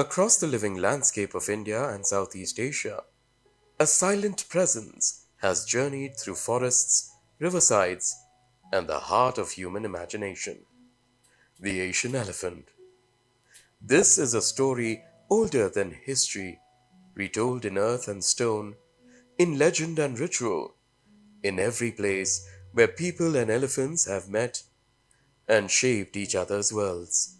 Across the living landscape of India and Southeast Asia, a silent presence has journeyed through forests, riversides, and the heart of human imagination. The Asian elephant. This is a story older than history, retold in earth and stone, in legend and ritual, in every place where people and elephants have met and shaped each other's worlds.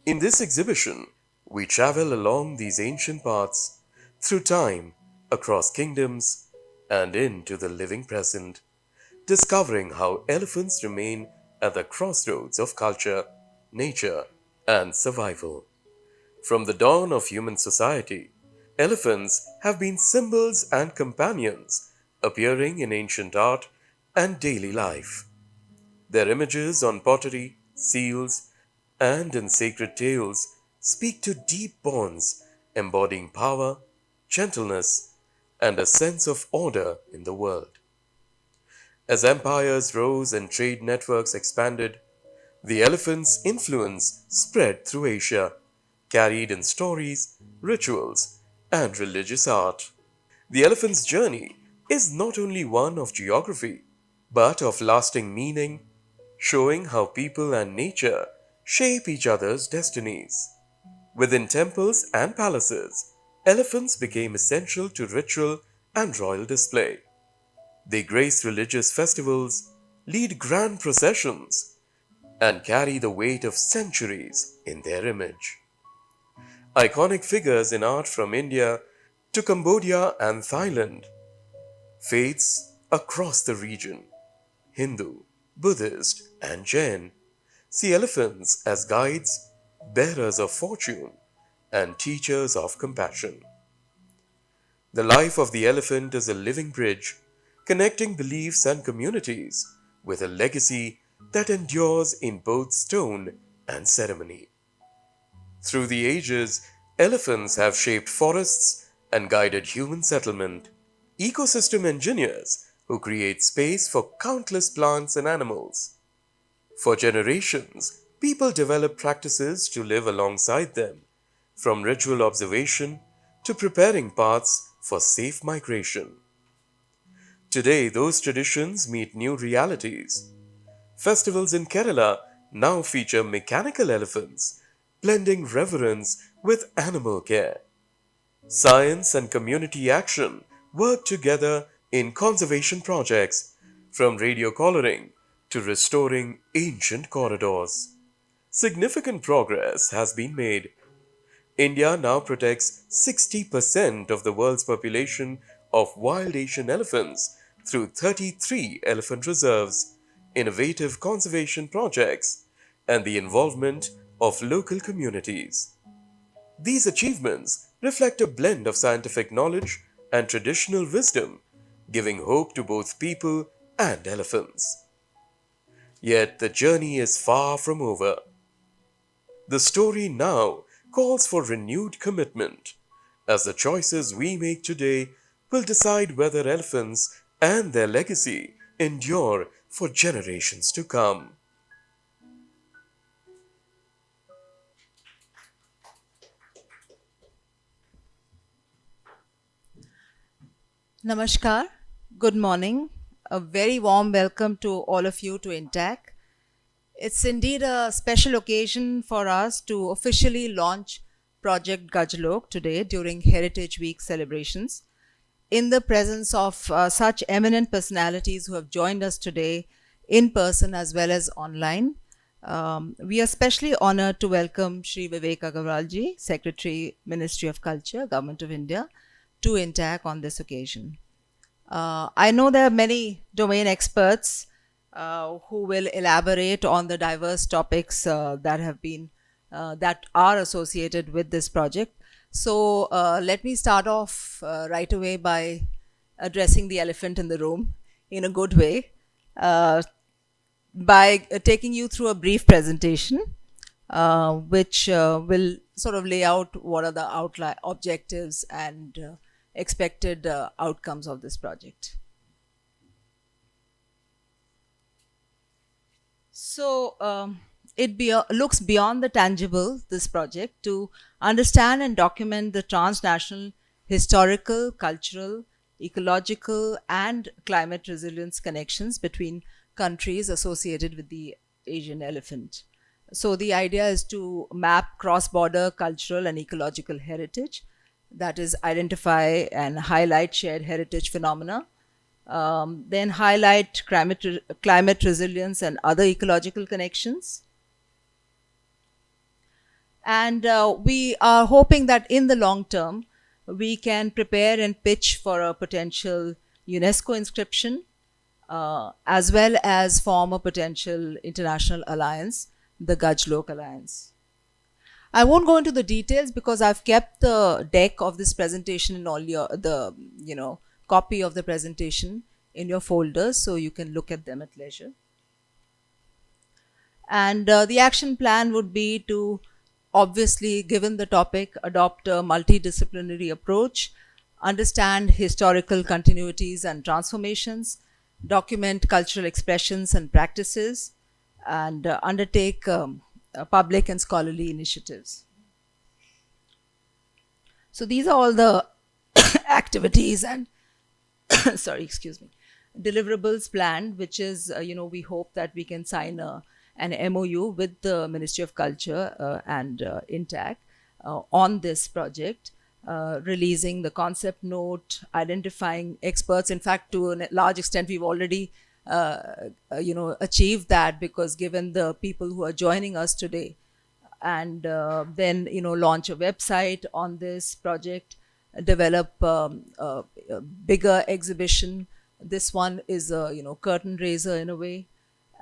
In this exhibition, we travel along these ancient paths, through time, across kingdoms, and into the living present, discovering how elephants remain at the crossroads of culture, nature, and survival. From the dawn of human society, elephants have been symbols and companions appearing in ancient art and daily life. Their images on pottery, seals, and in sacred tales speak to deep bonds embodying power, gentleness, and a sense of order in the world. As empires rose and trade networks expanded, the elephant's influence spread through Asia, carried in stories, rituals, and religious art. The elephant's journey is not only one of geography, but of lasting meaning, showing how people and nature shape each other's destinies. Within temples and palaces, elephants became essential to ritual and royal display. They grace religious festivals, lead grand processions, and carry the weight of centuries in their image. Iconic figures in art from India to Cambodia and Thailand, faiths across the region, Hindu, Buddhist, and Jain, see elephants as guides, bearers of fortune, and teachers of compassion. The life of the elephant is a living bridge, connecting beliefs and communities with a legacy that endures in both stone and ceremony. Through the ages, elephants have shaped forests and guided human settlement, ecosystem engineers who create space for countless plants and animals. For generations, people develop practices to live alongside them, from ritual observation to preparing paths for safe migration. Today, those traditions meet new realities. Festivals in Kerala now feature mechanical elephants, blending reverence with animal care. Science and community action work together in conservation projects, from radio collaring to restoring ancient corridors. Significant progress has been made. India now protects 60% of the world's population of wild Asian elephants through 33 elephant reserves, innovative conservation projects, and the involvement of local communities. These achievements reflect a blend of scientific knowledge and traditional wisdom, giving hope to both people and elephants. Yet the journey is far from over. The story now calls for renewed commitment, as the choices we make today will decide whether elephants and their legacy endure for generations to come. Namaskar, good morning. A very warm welcome to all of you to INTACH. It's indeed a special occasion for us to officially launch Project Gaja-Lok today during Heritage Week celebrations, in the presence of such eminent personalities who have joined us today in person as well as online. We are especially honored to welcome Shri Vivek Agarwal ji, Secretary, Ministry of Culture, Government of India, to INTACH on this occasion. I know there are many domain experts who will elaborate on the diverse topics that are associated with this project. So let me start off right away by addressing the elephant in the room in a good way, by taking you through a brief presentation, which will sort of lay out what are the objectives and expected outcomes of this project. So looks beyond the tangible, this project, to understand and document the transnational historical, cultural, ecological, and climate resilience connections between countries associated with the Asian elephant. So, the idea is to map cross border cultural and ecological heritage, that is, identify and highlight shared heritage phenomena, then highlight climate resilience and other ecological connections. And we are hoping that in the long term, we can prepare and pitch for a potential UNESCO inscription, as well as form a potential international alliance, the Gaja-Lok Alliance. I won't go into the details because I've kept the deck of this presentation in all copy of the presentation in your folders, so you can look at them at leisure. And the action plan would be to, obviously, given the topic, adopt a multidisciplinary approach, understand historical continuities and transformations, document cultural expressions and practices, and undertake public and scholarly initiatives. So these are all the activities and deliverables planned, which is, we hope that we can sign an MOU with the Ministry of Culture and INTACH on this project, releasing the concept note, identifying experts. In fact, to a large extent, we've already achieved that, because given the people who are joining us today, and then launch a website on this project, develop a bigger exhibition. This one is a curtain raiser in a way,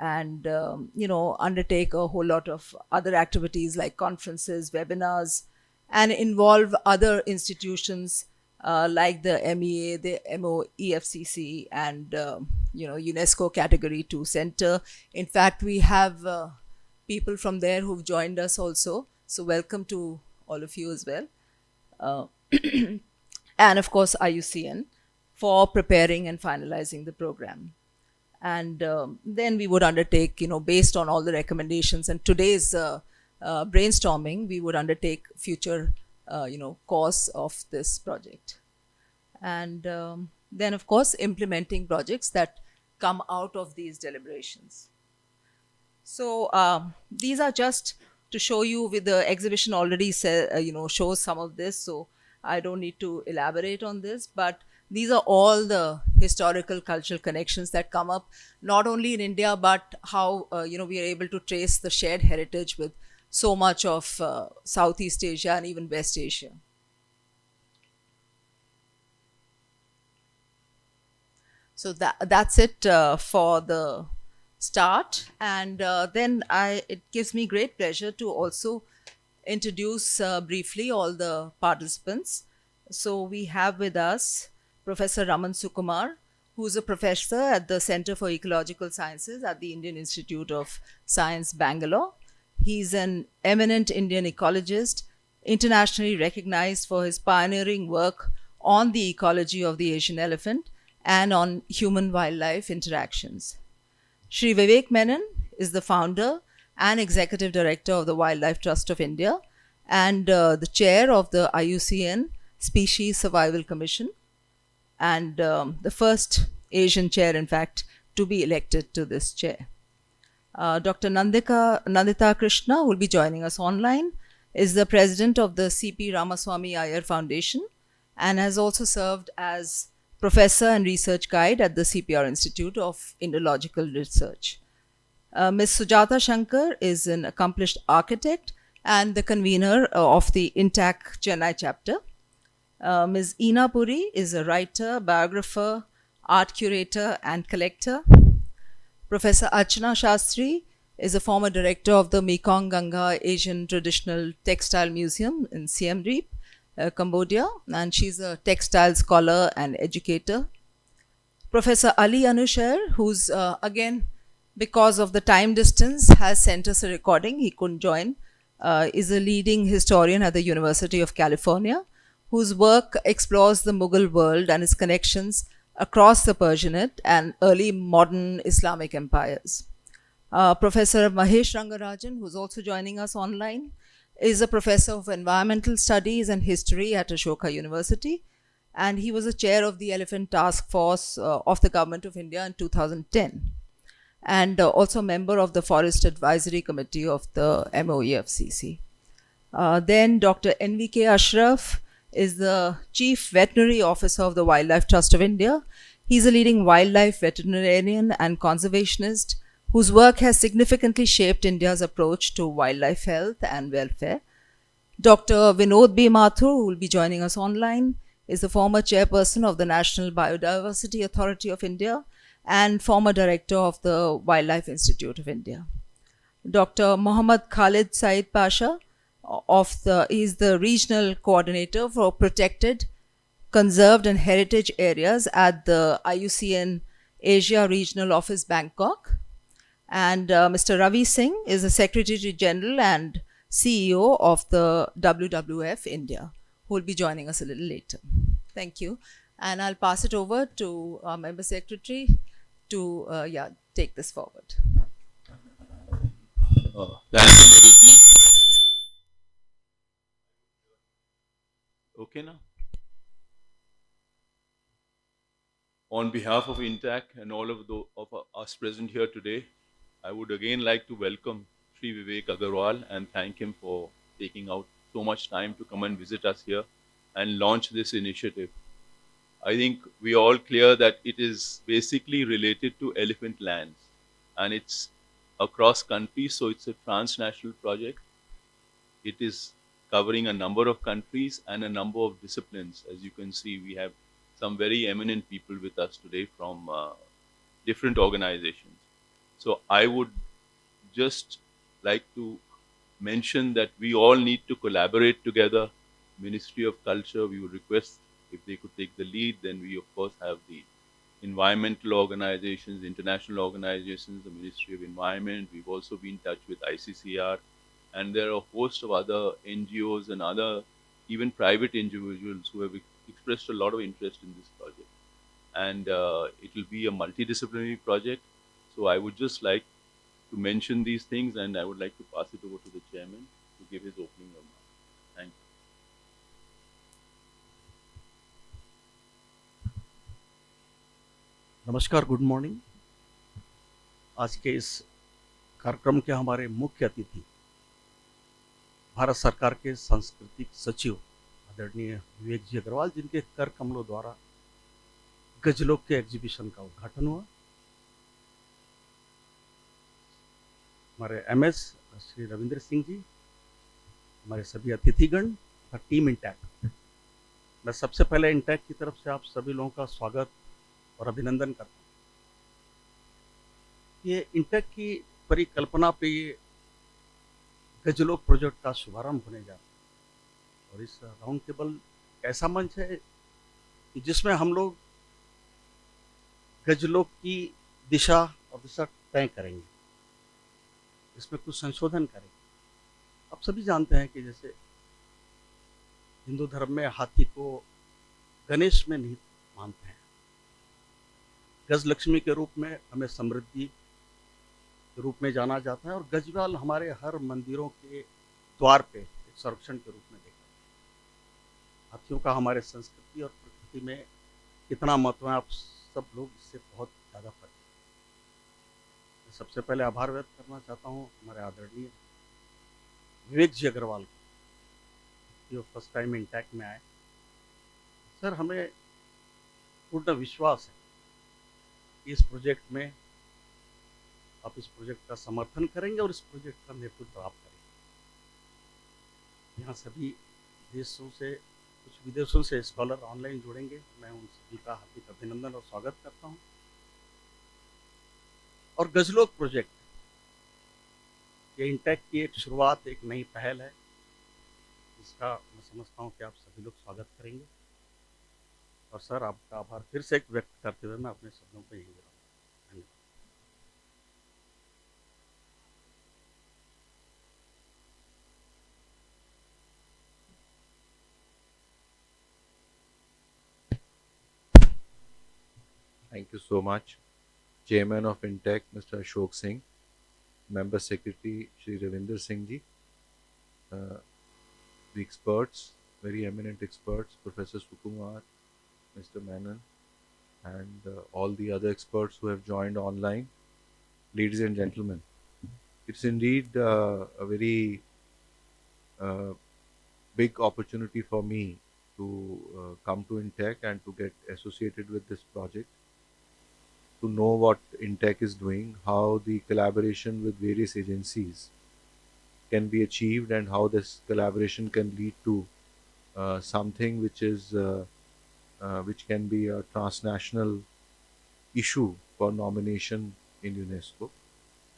and undertake a whole lot of other activities like conferences, webinars, and involve other institutions like the MEA, the MOEFCC, and UNESCO Category 2 Center. In fact, we have people from there who've joined us also, so welcome to all of you as well. And of course IUCN for preparing and finalizing the program. And then we would undertake, based on all the recommendations and today's brainstorming, we would undertake future, course of this project. And then, of course, implementing projects that come out of these deliberations. So these are just to show you, with the exhibition already shows some of this, so I don't need to elaborate on this, but these are all the historical cultural connections that come up, not only in India, but how we are able to trace the shared heritage with so much of Southeast Asia and even West Asia. So that's it for the start, and then it gives me great pleasure to also introduce briefly all the participants. So we have with us Professor Raman Sukumar, who is a professor at the Center for Ecological Sciences at the Indian Institute of Science, Bangalore. He's an eminent Indian ecologist, internationally recognized for his pioneering work on the ecology of the Asian elephant and on human-wildlife interactions. Shri Vivek Menon is the founder and executive director of the Wildlife Trust of India and the chair of the IUCN Species Survival Commission, and the first Asian chair, in fact, to be elected to this chair. Dr. Nandita Krishna, who will be joining us online, is the president of the C.P. Ramaswamy Iyer Foundation and has also served as professor and research guide at the CPR Institute of Indological Research. Ms. Sujata Shankar is an accomplished architect and the convener of the INTACH Chennai chapter. Ms. Eena Puri is a writer, biographer, art curator, and collector. Professor Archana Shastri is a former director of the Mekong Ganga Asian Traditional Textile Museum in Siem Reap, Cambodia, and she's a textile scholar and educator. Professor Ali Anusher, who's again, because of the time distance, has sent us a recording. He couldn't join. Is a leading historian at the University of California, whose work explores the Mughal world and its connections across the Persianate and early modern Islamic empires. Professor Mahesh Rangarajan, who's also joining us online, is a professor of environmental studies and history at Ashoka University, and he was a chair of the Elephant Task Force of the Government of India in 2010, and also a member of the Forest Advisory Committee of the MOEFCC. Then Dr. NVK Ashraf is the Chief Veterinary Officer of the Wildlife Trust of India. He's a leading wildlife veterinarian and conservationist whose work has significantly shaped India's approach to wildlife health and welfare. Dr. Vinod B. Mathur, who will be joining us online, is the former chairperson of the National Biodiversity Authority of India and former director of the Wildlife Institute of India. Dr. Mohammad Khalid Said Pasha is the regional coordinator for protected, conserved and heritage areas at the IUCN Asia Regional Office, Bangkok. And Mr. Ravi Singh is the Secretary General and CEO of the WWF India, who will be joining us a little later. Thank you. And I'll pass it over to our Member Secretary to take this forward. Thank you, Nerupama. Okay now. On behalf of INTACH and all of us present here today, I would again like to welcome Shri Vivek Agarwal and thank him for taking out so much time to come and visit us here and launch this initiative. I think we are all clear that it is basically related to elephant lands and it's across countries, so it's a transnational project. It is covering a number of countries and a number of disciplines. As you can see, we have some very eminent people with us today from different organizations. So I would just like to mention that we all need to collaborate together. Ministry of Culture, we would request if they could take the lead. Then we of course have the environmental organizations, international organizations, the Ministry of Environment. We've also been in touch with ICCR, and there are a host of other NGOs and other even private individuals who have expressed a lot of interest in this project. And it will be a multidisciplinary project. So I would just like to mention these things, and I would like to pass it over to the chairman to give his opening remarks. Thank you. नमस्कार, good morning. आज के इस कार्यक्रम के हमारे मुख्य अतिथि भारत सरकार के सांस्कृतिक सचिव आदरणीय विवेक जी अग्रवाल, जिनके कर कमलों द्वारा गजलोक के एग्जीबिशन का उद्घाटन हुआ। हमारे MS श्री रविंद्र सिंह जी, हमारे सभी अतिथिगण और टीम इंटैक्ट। मैं सबसे पहले इंटैक्ट की तरफ से आप सभी लोगों का स्वागत और अभिनंदन करता हूँ। ये इंटैक्ट की परिकल्पना पे ये गजलोक प्रोजेक्ट का शुभारंभ होने जा रहा है और इस राउंड टेबल ऐसा मंच है कि जिसमें हम लोग गजलोक की दिशा तय करेंगे, इसमें कुछ संशोधन करेंगे। आप सभी जानते हैं कि जैसे हिंदू धर्म में हाथी को गणेश में निहित मानते हैं, गज लक्ष्मी के रूप में हमें समृद्धि के रूप में जाना जाता है और गजवाल हमारे हर मंदिरों के द्वार पे एक संरक्षण के रूप में देखा जाता है। हाथियों का हमारे संस्कृति और प्रकृति में कितना महत्व है, आप सब लोग इससे बहुत ज़्यादा परिचित हैं। सबसे पहले आभार व्यक्त करना चाहता हूँ हमारे आदरणीय विवेक जी अग्रवाल को, जो फर्स्ट टाइम इंटैक्ट में आए। सर, हमें पूर्ण विश्वास है कि इस प्रोजेक्ट में आप इस प्रोजेक्ट का समर्थन करेंगे और इस प्रोजेक्ट का नेतृत्व आप करेंगे। यहाँ सभी देशों से, कुछ विदेशों से स्कॉलर ऑनलाइन जुड़ेंगे। मैं उन सभी का हार्दिक अभिनंदन और स्वागत करता हूँ। और गजलोक प्रोजेक्ट ये इंटैक्ट की एक शुरुआत, एक नई पहल है, जिसका मैं समझता हूँ कि आप सभी लोग स्वागत करेंगे। और सर, आपका आभार फिर से एक व्यक्त करते हुए मैं अपने शब्दों को यही दिलाऊंगा। धन्यवाद। Thank you so much, Chairman of INTACH, Mr. Ashok Singh. Member Secretary Shri Ravindra Singh ji, uh, the experts, very eminent experts, Professor Sukumar, Mr. Menon, and all the other experts who have joined online. Ladies and gentlemen, it's indeed a very uh, big opportunity for me to come to INTACH and to get associated with this project, to know what INTACH is doing, how the collaboration with various agencies can be achieved, and how this collaboration can lead to something which can be a transnational issue for nomination in UNESCO,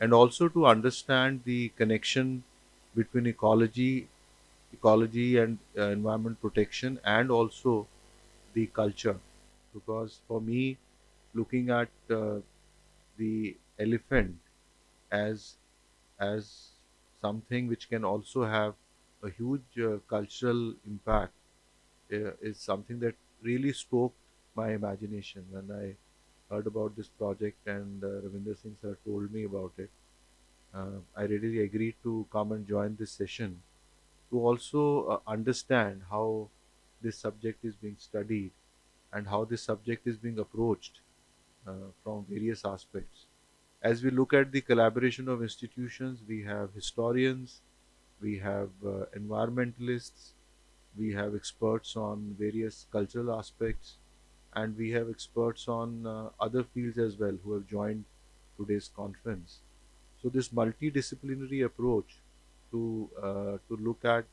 and also to understand the connection between ecology and environment protection, and also the culture. Because for me, looking at the elephant as as something which can also have a huge cultural impact is something that really stoked my imagination when I heard about this project, and Ravindra Singh sir told me about it. I really agreed to come and join this session to also understand how this subject is being studied and how this subject is being approached from various aspects. As we look at the collaboration of institutions, we have historians, we have environmentalists, we have experts on various cultural aspects, and we have experts on other fields as well who have joined today's conference. So this multidisciplinary approach to look at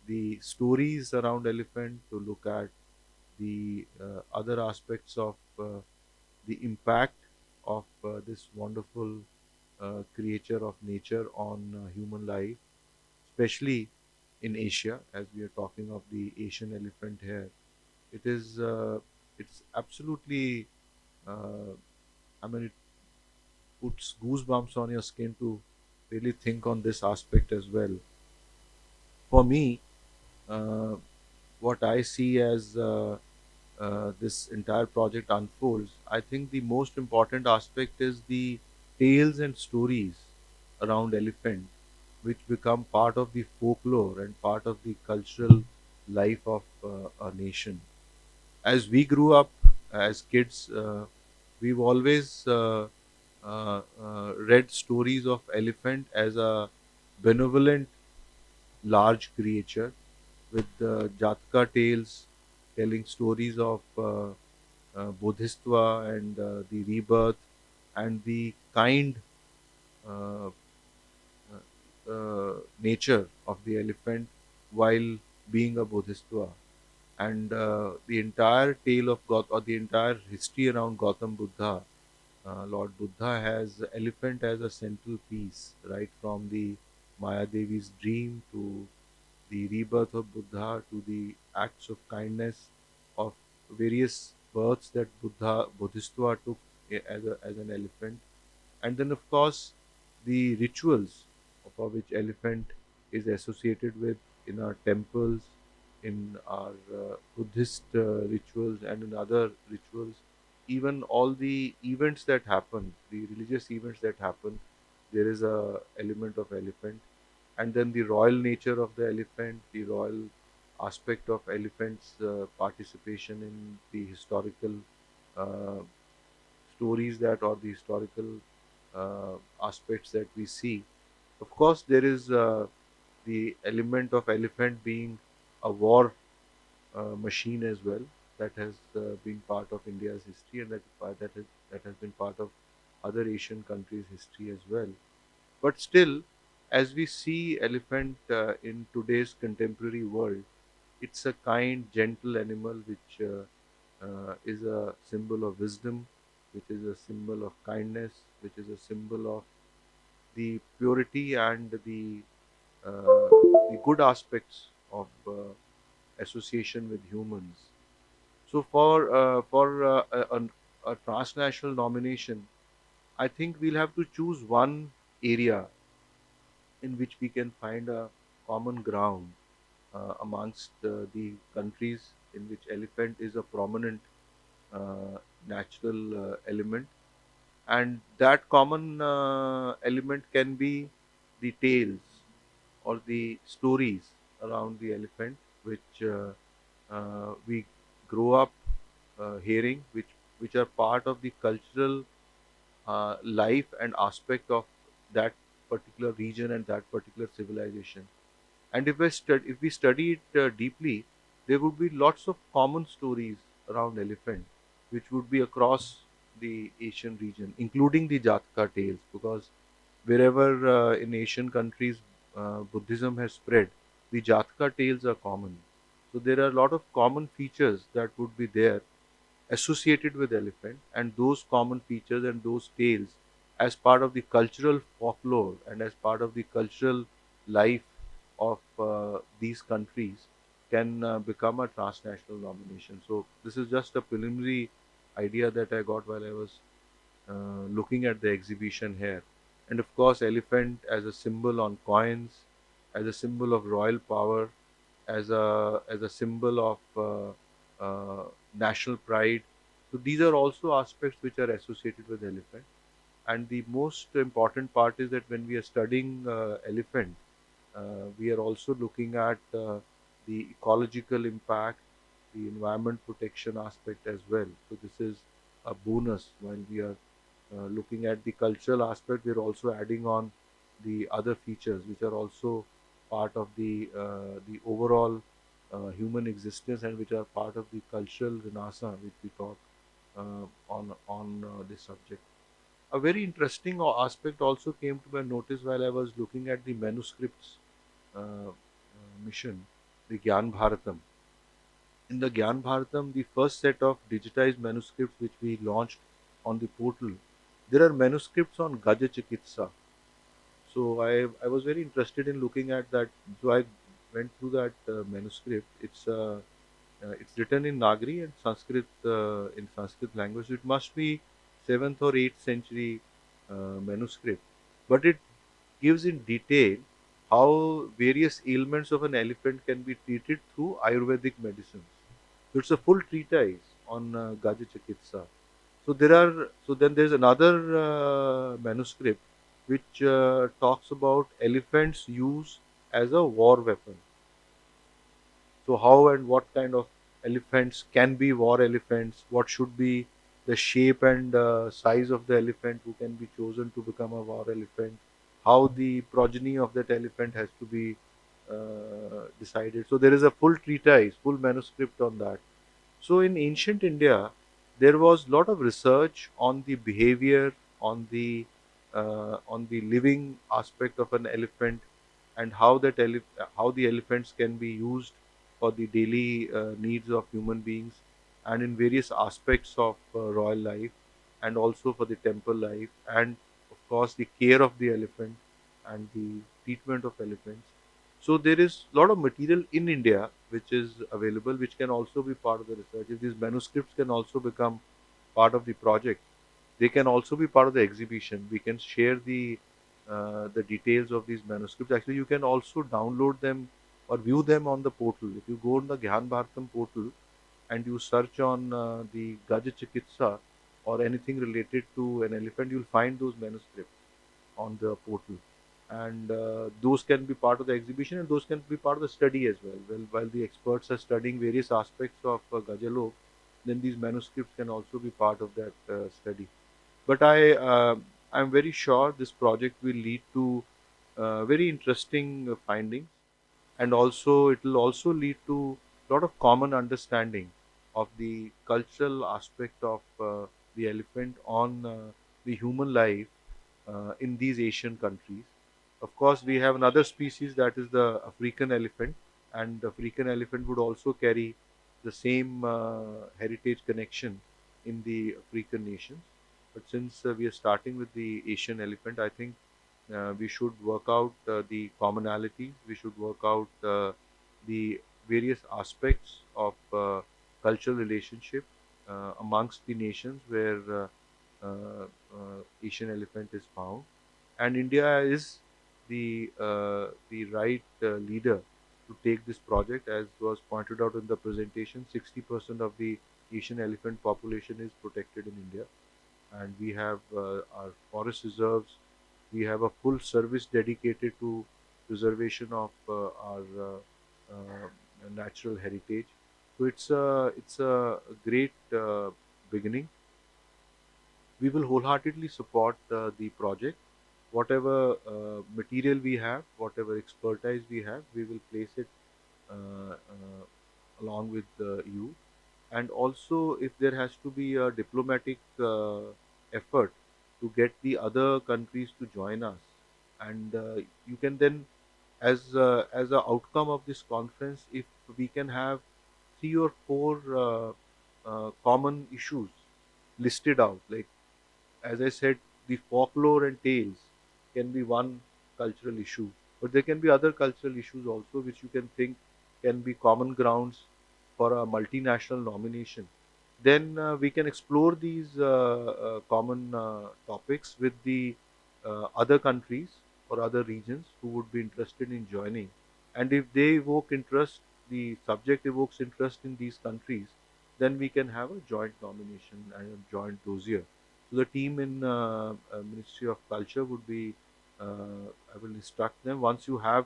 the stories around elephant, to look at the other aspects of the impact of this wonderful creature of nature on human life, especially in Asia, as we are talking of the Asian elephant here. It is it's absolutely uh, I mean, it puts goosebumps on your skin to really think on this aspect as well. For me, uh, what I see as this entire project unfolds, I think the most important aspect is the tales and stories around elephant, which become part of the folklore and part of the cultural life of a nation. As we grew up as kids, we've always read stories of elephant as a benevolent large creature with Jatka tales telling stories of Bodhisattva and the rebirth and the kind uh, nature of the elephant while being a Bodhisattva. And the entire tale of or the entire history around Gautam Buddha, Lord Buddha has elephant as a central piece, right from the Maya Devi's dream to the rebirth of Buddha to the acts of kindness of various births that Bodhisattva took as an elephant, and then of course the rituals for which elephant is associated with in our temples, in our Buddhist rituals, and in other rituals. Even all the events that happen, the religious events that happen, there is a element of elephant. And then the royal nature of the elephant, the royal aspect of elephants' participation in the historical uh, stories that, or the historical aspects that we see. Of course, there is the element of elephant being a war machine as well, that has been part of India's history, and that has been part of other Asian countries' history as well. But still, as we see elephant in today's contemporary world, it's a kind, gentle animal which is a symbol of wisdom, which is a symbol of kindness, which is a symbol of the purity and the good aspects of association with humans. So for a transnational nomination, I think we'll have to choose one area in which we can find a common ground amongst the countries in which elephant is a prominent natural element. and that common element can be the tales or the stories around the elephant, which we grow up hearing, which are part of the cultural life and aspect of that particular region and that particular civilization. And if we study it deeply, there would be lots of common stories around elephant, which would be across the Asian region, including the Jataka tales, because wherever in Asian countries Buddhism has spread, the Jataka tales are common. So there are a lot of common features that would be there associated with elephant, and those common features and those tales as part of the cultural folklore and as part of the cultural life of these countries can become a transnational nomination. So this is just a preliminary idea that I got while I was looking at the exhibition here. And of course, elephant as a symbol on coins, as a symbol of royal power, as a symbol of national pride. So these are also aspects which are associated with elephant. And the most important part is that when we are studying elephant, we are also looking at the ecological impact, the environment protection aspect as well. So this is a bonus while we are looking at the cultural aspect. We are also adding on the other features which are also part of the overall human existence and which are part of the cultural renaissance which we talk on this subject. A very interesting aspect also came to my notice while I was looking at the manuscripts mission, the Gyan Bharatam. In the Gyan Bharatam, the first set of digitized manuscripts which we launched on the portal, there are manuscripts on Gaja Chikitsa. So I was very interested in looking at that. So I went through that manuscript. It's written in Nagari and Sanskrit in Sanskrit language. So it must be 7th or 8th century manuscript, but it gives in detail how various ailments of an elephant can be treated through Ayurvedic medicines. So it's a full treatise on Gaja Chikitsa. So then there's another manuscript which talks about elephants' use as a war weapon. So how and what kind of elephants can be war elephants? What should be the shape and size of the elephant who can be chosen to become a war elephant? How the progeny of that elephant has to be decided. So there is a full treatise, full manuscript on that. So in ancient India, there was a lot of research on the behavior, on the living aspect of an elephant, and how the elephants can be used for the daily needs of human beings, and in various aspects of royal life, and also for the temple life, and of course the care of the elephant and the treatment of elephants. So there is a lot of material in India which is available, which can also be part of the research. If these manuscripts can also become part of the project, they can also be part of the exhibition. We can share the details of these manuscripts. Actually, you can also download them or view them on the portal. If you go on the Gyan Bharatam portal and you search on the Gaja Chikitsa or anything related to an elephant, you'll find those manuscripts on the portal. And those can be part of the exhibition and those can be part of the study as well. Well, while the experts are studying various aspects of Gaja-Lok, then these manuscripts can also be part of that study. But I'm very sure this project will lead to very interesting findings, and also it will also lead to a lot of common understanding of the cultural aspect of the elephant on the human life in these Asian countries. Of course, we have another species that is the African elephant, and the African elephant would also carry the same heritage connection in the African nations. But since we are starting with the Asian elephant, I think we should work out the commonalities. We should work out the various aspects of cultural relationship amongst the nations where Asian elephant is found, and India is the right leader to take this project, as was pointed out in the presentation. 60% of the Asian elephant population is protected in India, and we have our forest reserves. We have a full service dedicated to preservation of our natural heritage. So it's a great beginning. We will wholeheartedly support the project. Whatever material we have, whatever expertise we have, we will place it along with you. And also, if there has to be a diplomatic effort to get the other countries to join us, and you can then, as a outcome of this conference, if we can have 3 or 4 common issues listed out, like as I said, the folklore and tales can be one cultural issue, but there can be other cultural issues also which you can think can be common grounds for a multinational nomination. Then we can explore these common topics with the other countries or other regions who would be interested in joining. And if they evoke interest, the subject evokes interest in these countries, then we can have a joint nomination and a joint dossier. So the team in Ministry of Culture would be, I will instruct them, once you have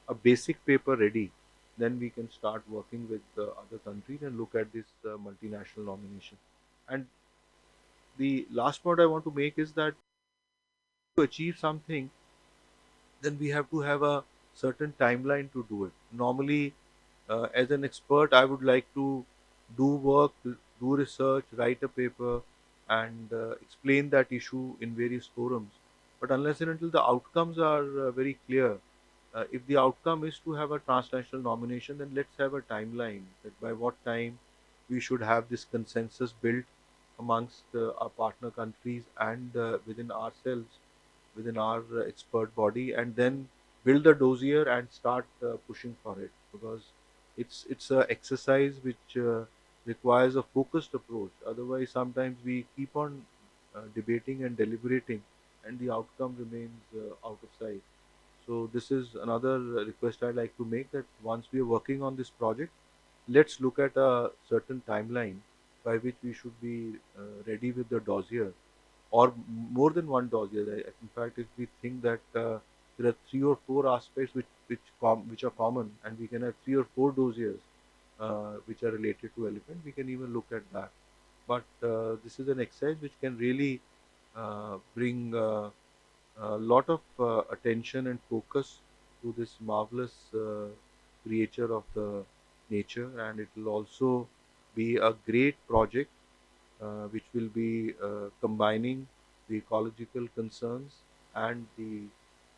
a basic paper ready, then we can start working with the other countries and look at this multinational nomination. And the last point I want to make is that to achieve something, then we have to have a certain timeline to do it. Normally, as an expert, I would like to do work, do research, write a paper, and explain that issue in various forums. But unless and until the outcomes are very clear, if the outcome is to have a transnational nomination, then let's have a timeline that by what time we should have this consensus built amongst our partner countries and within ourselves, within our expert body, and then build a dossier and start pushing for it, because it's a exercise which requires a focused approach. Otherwise, sometimes we keep on debating and deliberating, and the outcome remains out of sight. So this is another request I'd like to make, that once we are working on this project, let's look at a certain timeline by which we should be ready with the dossier, or more than one dossier. In fact, if we think that there are 3 or 4 aspects which are common, and we can have 3 or 4 dossiers which are related to elephant, we can even look at that. But this is an exercise which can really bring a lot of attention and focus to this marvelous creature of the nature, and it will also be a great project which will be combining the ecological concerns and the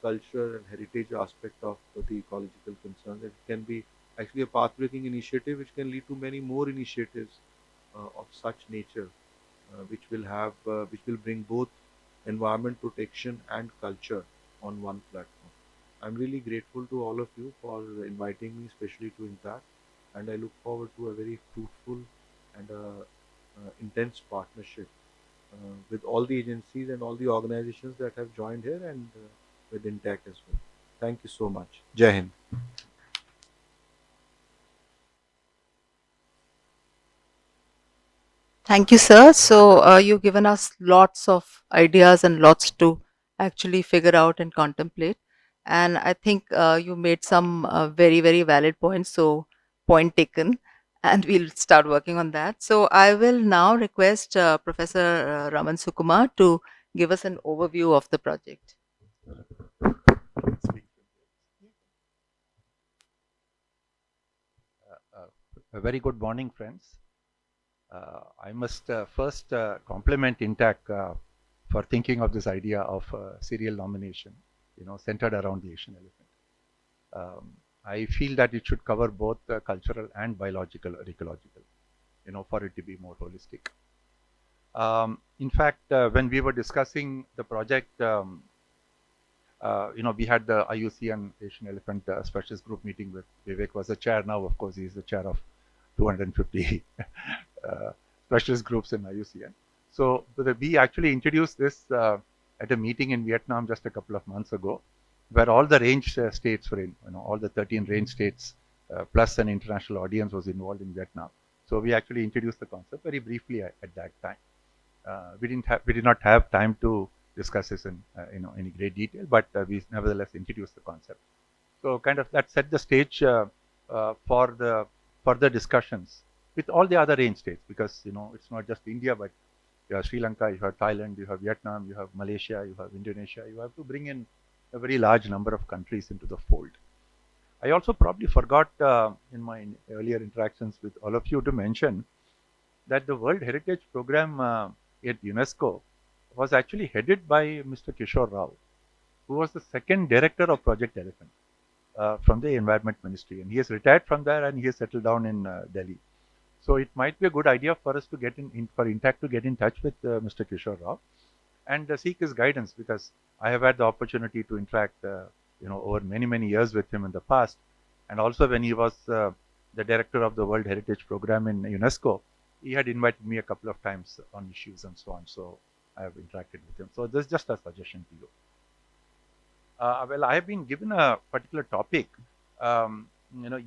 culture and heritage aspect of the ecological concerns. It can be actually a path-breaking initiative which can lead to many more initiatives of such nature, which will bring both environment protection and culture on one platform. I'm really grateful to all of you for inviting me, especially to INTACH, and I look forward to a very fruitful and intense partnership with all the agencies and all the organizations that have joined here, and with INTACH as well. Thank you so much. Jai Hind. Thank you, sir. So, you've given us lots of ideas and lots to actually figure out and contemplate. And I think you made some very, very valid points. So, point taken. And we'll start working on that. So, I will now request Professor Raman Sukumar to give us an overview of the project. A very good morning, friends. I must first compliment INTACH for thinking of this idea of serial nomination, centered around the Asian elephant. I feel that it should cover both cultural and biological or ecological, for it to be more holistic. In fact, when we were discussing the project, we had the IUCN Asian Elephant Specialist Group meeting with Vivek was the chair. Now, of course, he's the chair of 250 specialist groups in IUCN. So we actually introduced this at a meeting in Vietnam just a couple of months ago, where all the range states were in, all the 13 range states, plus an international audience was involved in Vietnam. So we actually introduced the concept very briefly at that time. We did not have time to discuss this in any great detail, but we nevertheless introduced the concept. So kind of that set the stage for the further discussions with all the other range states, because it's not just India, but you have Sri Lanka, you have Thailand, you have Vietnam, you have Malaysia, you have Indonesia. You have to bring in a very large number of countries into the fold. I also probably forgot in my earlier interactions with all of you to mention that the World Heritage Program at UNESCO was actually headed by Mr. Kishore Rao, who was the second director of Project Elephant from the Environment Ministry. And he has retired from there and he has settled down in Delhi. So it might be a good idea for us to get for INTACH to get in touch with Mr. Kishore Rao and seek his guidance, because I have had the opportunity to interact over many years with him in the past. And also when he was the director of the World Heritage Program in UNESCO, he had invited me a couple of times on issues and so on. So I have interacted with him. So this is just a suggestion to you. Well, I have been given a particular topic,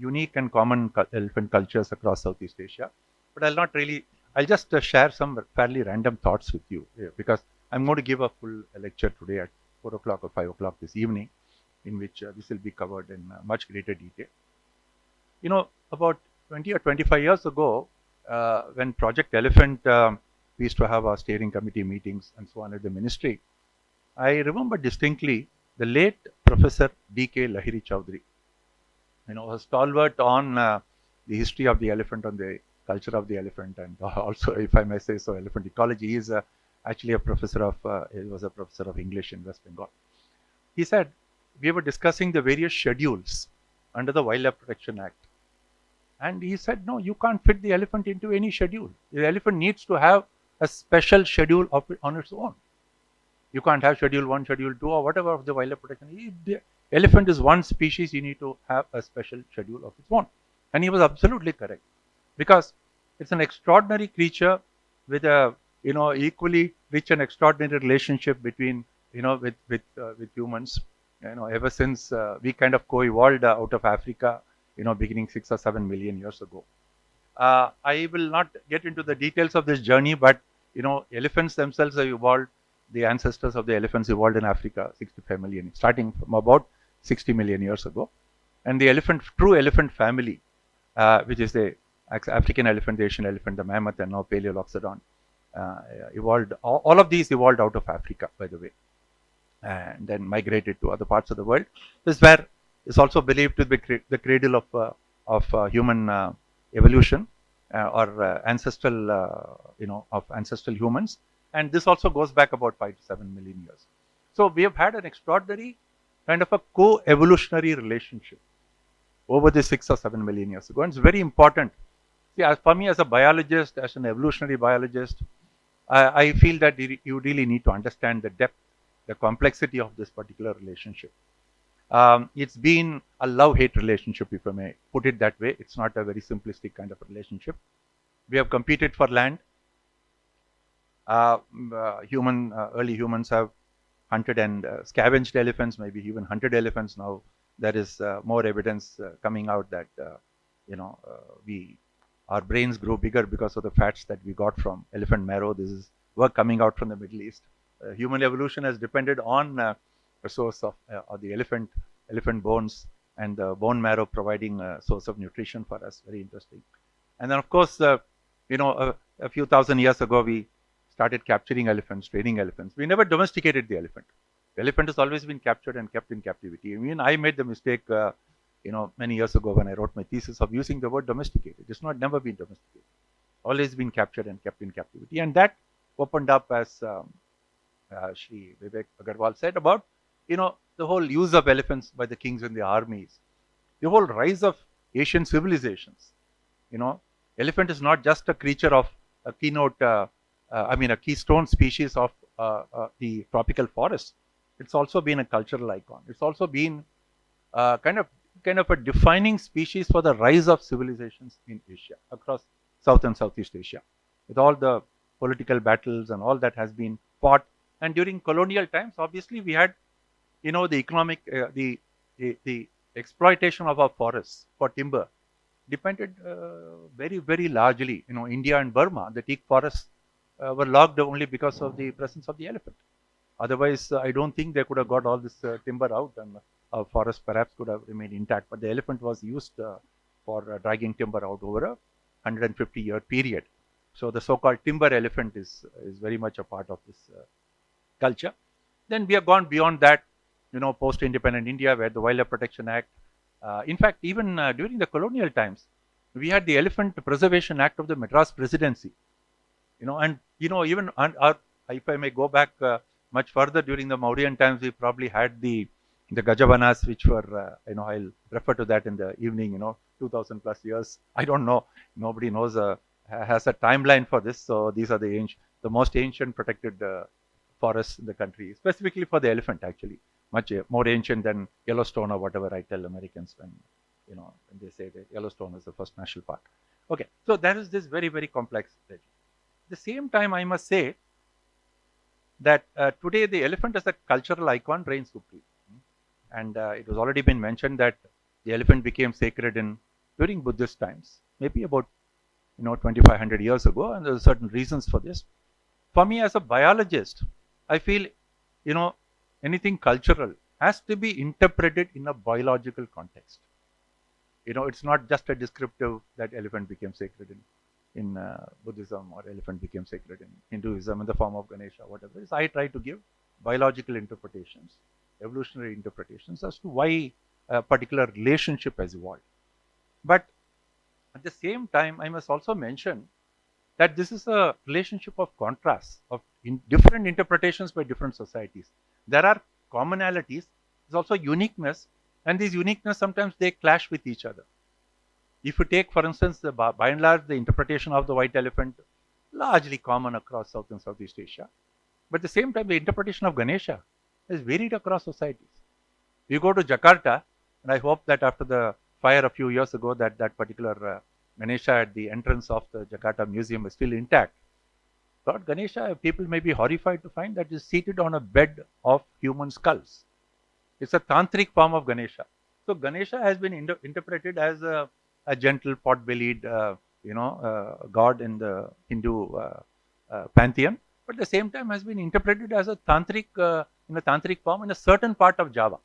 unique and common elephant cultures across Southeast Asia. But I'll just share some fairly random thoughts with you, because I'm going to give a full lecture today at 4 o'clock or 5 o'clock this evening, in which this will be covered in much greater detail. About 20 or 25 years ago, when Project Elephant, we used to have our steering committee meetings and so on at the ministry, I remember distinctly the late Professor D.K. Lahiri Chowdhury, a stalwart on the history of the elephant, on the culture of the elephant, and also, if I may say so, elephant ecology. He is actually he was a professor of English in West Bengal. He said, we were discussing the various schedules under the Wildlife Protection Act. And he said, no, you can't fit the elephant into any schedule. The elephant needs to have a special schedule on its own. You can't have schedule 1, schedule 2, or whatever of the wildlife protection. The elephant is one species, you need to have a special schedule of its own. And he was absolutely correct, because it's an extraordinary creature with a equally rich and extraordinary relationship between with humans. Ever since we kind of co-evolved out of Africa, beginning 6 or 7 million years ago. I will not get into the details of this journey, but elephants themselves have evolved. The ancestors of the elephants evolved in Africa 65 million, starting from about 60 million years ago. And the true elephant family, which is the African elephant, the Asian elephant, the mammoth, and now Paleoloxodon, evolved. All of these evolved out of Africa, by the way, and then migrated to other parts of the world. This is where it's also believed to be the cradle of human evolution, or ancestral, of ancestral humans. And this also goes back about 5 to 7 million years. So we have had an extraordinary kind of a co-evolutionary relationship over the 6 or 7 million years ago. And it's very important. See, for me as a biologist, as an evolutionary biologist, I feel that you really need to understand the depth, the complexity of this particular relationship. It's been a love-hate relationship, if I may put it that way. It's not a very simplistic kind of relationship. We have competed for land. Early humans have hunted and scavenged elephants, maybe even hunted elephants. Now there is more evidence coming out that our brains grow bigger because of the fats that we got from elephant marrow. This is work coming out from the Middle East. Human evolution has depended on a source of the elephant bones, and the bone marrow providing a source of nutrition for us. Very interesting. And then, of course, a few thousand years ago, we started capturing elephants, training elephants. We never domesticated the elephant. The elephant has always been captured and kept in captivity. I mean, I made the mistake, many years ago when I wrote my thesis, of using the word domesticated. It's never been domesticated. Always been captured and kept in captivity. And that opened up, as Shri Vivek Agarwal said, about, the whole use of elephants by the kings and the armies. The whole rise of Asian civilizations. Elephant is not just a creature of a a keystone species of the tropical forest. It's also been a cultural icon. It's also been kind of a defining species for the rise of civilizations in Asia, across South and Southeast Asia, with all the political battles and all that has been fought. And during colonial times, obviously, we had, the economic, the exploitation of our forests for timber depended very, very largely, India and Burma, the teak forests were logged only because of the presence of the elephant. Otherwise, I don't think they could have got all this timber out, and forest perhaps could have remained intact. But the elephant was used for dragging timber out over a 150-year period. So the so-called timber elephant is very much a part of this culture. Then we have gone beyond that, post-independent India, where the Wildlife Protection Act, in fact, even during the colonial times, we had the Elephant Preservation Act of the Madras Presidency, and even if I may go back much further, during the Mauryan times, we probably had the Gajavanas, which were, I'll refer to that in the evening, 2000 plus years. I don't know. Nobody knows, has a timeline for this. So these are the most ancient protected forests in the country, specifically for the elephant, actually. Much more ancient than Yellowstone or whatever I tell Americans when, when they say that Yellowstone is the first national park. Okay, so that is this very, very complex legend. At the same time, I must say that today the elephant as a cultural icon reigns supreme. And it has already been mentioned that the elephant became sacred during Buddhist times, maybe about 2500 years ago, and there are certain reasons for this. For me, as a biologist, I feel anything cultural has to be interpreted in a biological context. It's not just a descriptive that elephant became sacred in Buddhism, or elephant became sacred in Hinduism in the form of Ganesha, whatever it is. I try to give biological interpretations, evolutionary interpretations as to why a particular relationship has evolved. But at the same time, I must also mention that this is a relationship of contrasts, of different interpretations by different societies. There are commonalities, there's also uniqueness, and these uniqueness sometimes they clash with each other. If you take, for instance, by and large, the interpretation of the white elephant, largely common across South and Southeast Asia. But at the same time, the interpretation of Ganesha is varied across societies. You go to Jakarta, and I hope that after the fire a few years ago, that particular Ganesha at the entrance of the Jakarta Museum is still intact. Lord Ganesha, people may be horrified to find that is seated on a bed of human skulls. It's a tantric form of Ganesha. So Ganesha has been interpreted as a gentle, pot-bellied, god in the Hindu pantheon, but at the same time has been interpreted as a tantric, in a tantric form in a certain part of Java.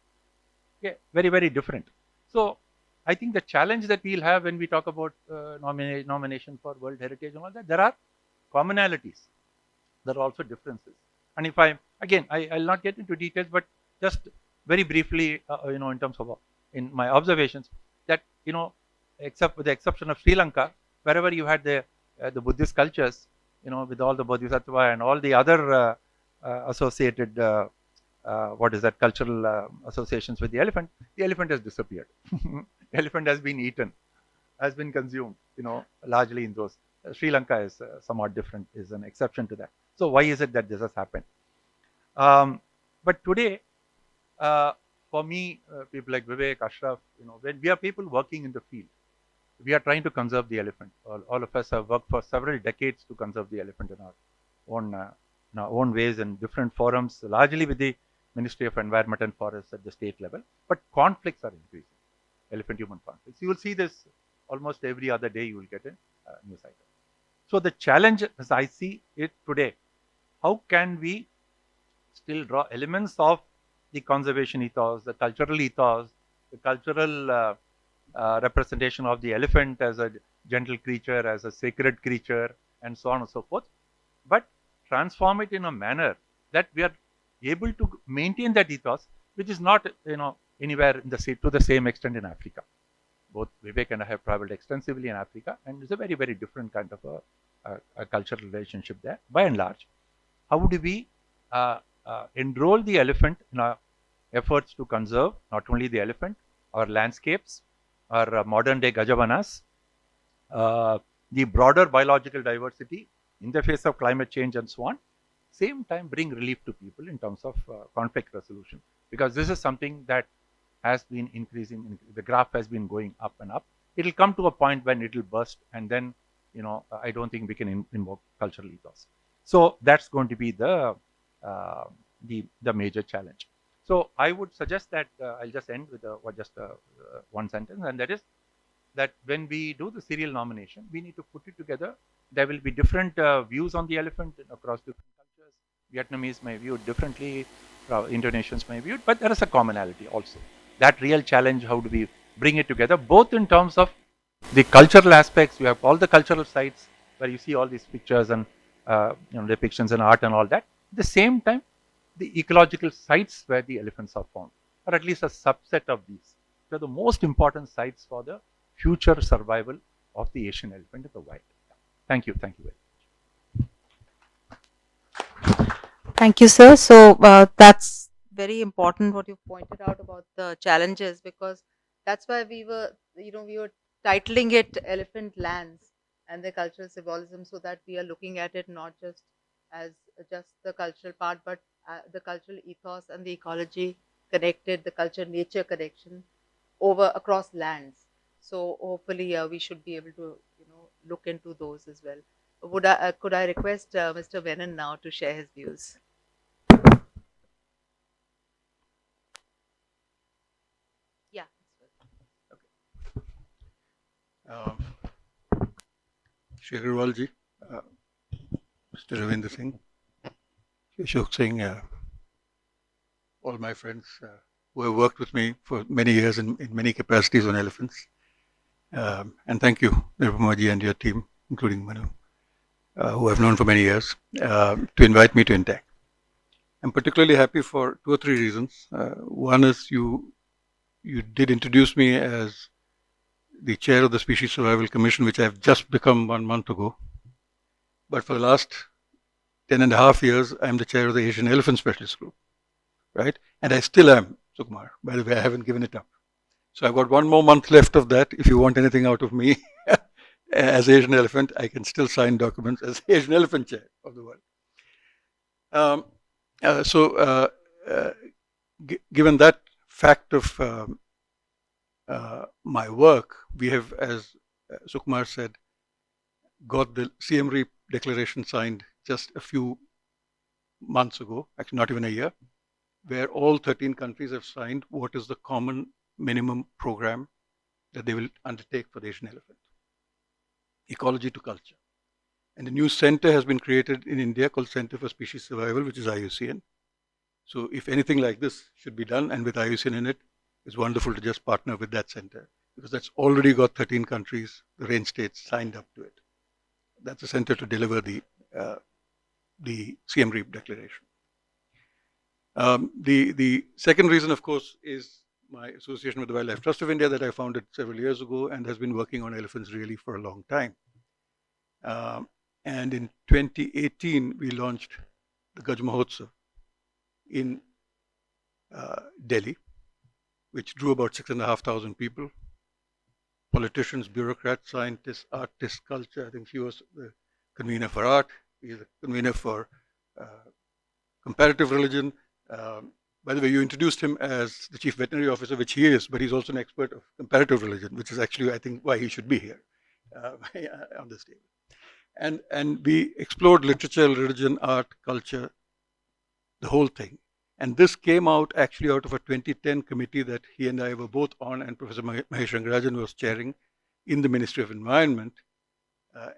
Okay, very, very different. So I think the challenge that we'll have when we talk about nomination for World Heritage and all that, there are commonalities. There are also differences. And if I'll not get into details, but just very briefly, in terms of, in my observations, that, except with the exception of Sri Lanka, wherever you had the Buddhist cultures, with all the Bodhisattva and all the other associated, cultural associations with the elephant has disappeared. The elephant has been eaten, has been consumed, largely in those. Sri Lanka is somewhat different, is an exception to that. So why is it that this has happened? But today, for me, people like Vivek, Ashraf, when we are people working in the field, we are trying to conserve the elephant. All of us have worked for several decades to conserve the elephant in our own ways and different forums, largely with the Ministry of Environment and Forests at the state level. But conflicts are increasing, elephant-human conflicts. You will see this almost every other day. You will get a news item. So the challenge, as I see it today, how can we still draw elements of the conservation ethos, the cultural ethos, the cultural representation of the elephant as a gentle creature, as a sacred creature, and so on and so forth, but transform it in a manner that we are able to maintain that ethos, which is not, anywhere to the same extent in Africa. Both Vivek and I have traveled extensively in Africa, and it's a very, very different kind of a cultural relationship there, by and large. How do we enroll the elephant in our efforts to conserve not only the elephant, our landscapes, our modern day Gajavanas, the broader biological diversity in the face of climate change and so on, same time bring relief to people in terms of conflict resolution, because this is something that has been increasing, the graph has been going up and up. It will come to a point when it will burst, and then, I don't think we can invoke cultural ethos. So that's going to be the major challenge. So I would suggest that I'll just end with one sentence, and that is that when we do the serial nomination, we need to put it together There will be different views on the elephant across different cultures. Vietnamese may view it differently, Indonesians may view it, but there is a commonality also. That real challenge, how do we bring it together, both in terms of the cultural aspects. We have all the cultural sites where you see all these pictures and depictions and art and all that. At the same time, the ecological sites where the elephants are found, or at least a subset of these, which are the most important sites for the future survival of the Asian elephant in the wild. Thank you. Thank you very much. Thank you, sir. So that's very important what you pointed out about the challenges, because that's why we were titling it Elephant Lands and the Cultural Symbolism, so that we are looking at it not just as just the cultural part, but the cultural ethos and the ecology connected, the culture nature connection over across lands. So hopefully we should be able to look into those as well. Could I request Mr. Venon now to share his views? Yeah. Shri Agarwal ji, Mr. Ravindra Singh, Shri Ashok Singh, all my friends who have worked with me for many years in many capacities on elephants. And thank you, Nerupama ji and your team, including Manu, who I've known for many years, to invite me to INTACH. I'm particularly happy for 2 or 3 reasons. One is you did introduce me as the chair of the Species Survival Commission, which I've just become 1 month ago. But for the last 10.5 years, I'm the chair of the Asian Elephant Specialist Group, right? And I still am, Sukumar. By the way, I haven't given it up. So I've got 1 more month left of that. If you want anything out of me as Asian Elephant, I can still sign documents as Asian Elephant Chair of the world. Given that fact of my work, we have, as Sukumar said, got the Siem Reap Declaration signed just a few months ago, actually not even a year, where all 13 countries have signed what is the common minimum program that they will undertake for the Asian elephant. Ecology to culture. And a new center has been created in India called Center for Species Survival, which is IUCN. So if anything like this should be done, and with IUCN in it, it's wonderful to just partner with that center, because that's already got 13 countries, the range states, signed up to it. That's a center to deliver the Siem Reap Declaration. The second reason, of course, is my association with the Wildlife Trust of India that I founded several years ago and has been working on elephants really for a long time. And in 2018, we launched the Gaj Mahotsav in Delhi, which drew about 6,500 people, politicians, bureaucrats, scientists, artists, culture. I think he was the convener for art. He is the convener for comparative religion. By the way, you introduced him as the chief veterinary officer, which he is, but he's also an expert of comparative religion, which is actually, I think, why he should be here on this table. And we explored literature, religion, art, culture, the whole thing. And this came out actually out of a 2010 committee that he and I were both on, and Professor Mahesh Rangarajan was chairing in the Ministry of Environment.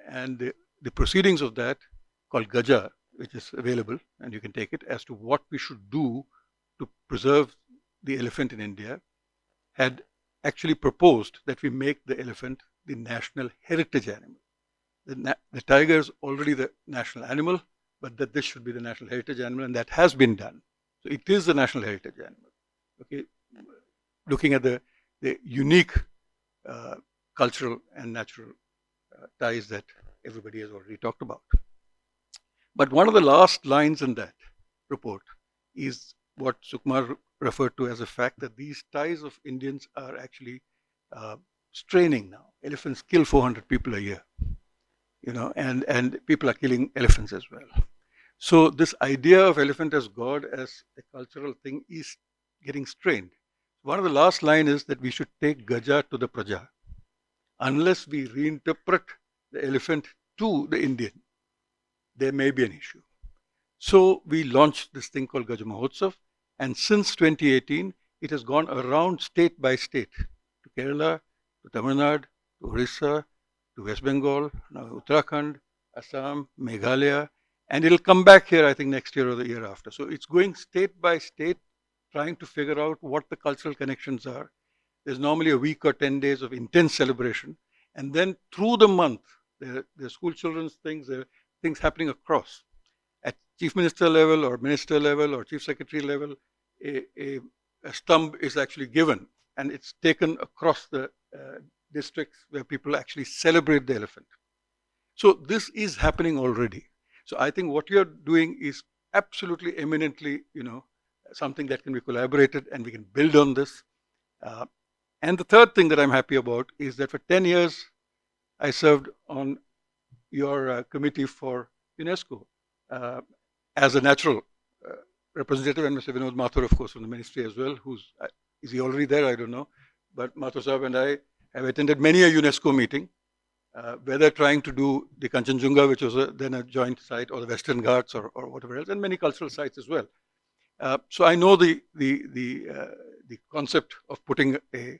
And the proceedings of that, called Gaja, which is available, and you can take it, as to what we should do to preserve the elephant in India, had actually proposed that we make the elephant the national heritage animal. The tiger is already the national animal, but that this should be the national heritage animal, and that has been done. So it is the national heritage animal. Okay, looking at the unique cultural and natural ties that everybody has already talked about. But one of the last lines in that report is what Sukumar referred to as the fact that these ties of Indians are actually straining now. Elephants kill 400 people a year, and people are killing elephants as well. So this idea of elephant as God, as a cultural thing, is getting strained. One of the last lines is that we should take Gaja to the Praja. Unless we reinterpret the elephant to the Indian, there may be an issue. So we launched this thing called Gaja Mahotsav, and since 2018, it has gone around state by state, to Kerala, to Tamil Nadu, to Orissa, to West Bengal, now Uttarakhand, Assam, Meghalaya, and it'll come back here, I think, next year or the year after. So it's going state by state, trying to figure out what the cultural connections are. There's normally a week or 10 days of intense celebration. And then through the month, there are school children's things, there are things happening across. At chief minister level or minister level or chief secretary level, a stump is actually given and it's taken across the districts where people actually celebrate the elephant. So this is happening already. So I think what you're doing is absolutely eminently, something that can be collaborated and we can build on this. And the third thing that I'm happy about is that for 10 years, I served on your committee for UNESCO as a natural representative, and Mr. Vinod Mathur, of course, from the ministry as well, is he already there? I don't know. But Mathur Sahab and I have attended many a UNESCO meeting, whether trying to do the Kanchenjunga, which was then a joint site, or the Western Ghats or whatever else, and many cultural sites as well. So I know the concept of putting a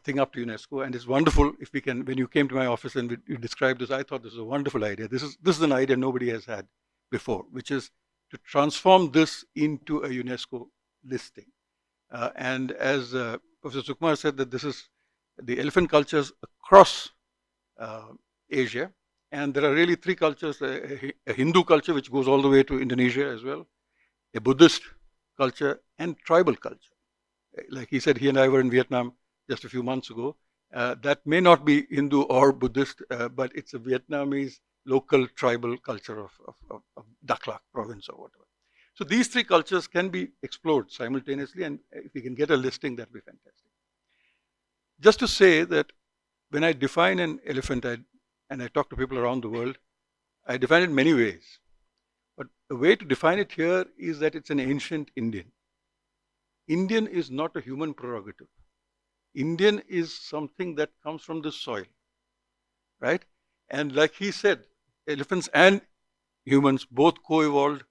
thing up to UNESCO, and it's wonderful if we can. When you came to my office and you described this, I thought this was a wonderful idea. This is an idea nobody has had before, which is to transform this into a UNESCO listing. And as Professor Sukumar said, that this is the elephant cultures across Asia, and there are really three cultures: a Hindu culture which goes all the way to Indonesia as well, a Buddhist culture, and tribal culture. Like he said, he and I were in Vietnam just a few months ago. That may not be Hindu or Buddhist, but it's a Vietnamese local tribal culture of Dak Lak province or whatever. So these three cultures can be explored simultaneously, and if we can get a listing, that would be fantastic. Just to say that when I define an elephant, and I talk to people around the world, I define it in many ways. But the way to define it here is that it's an ancient Indian. Indian is not a human prerogative. Indian is something that comes from the soil, right? And like he said, elephants and humans both co-evolved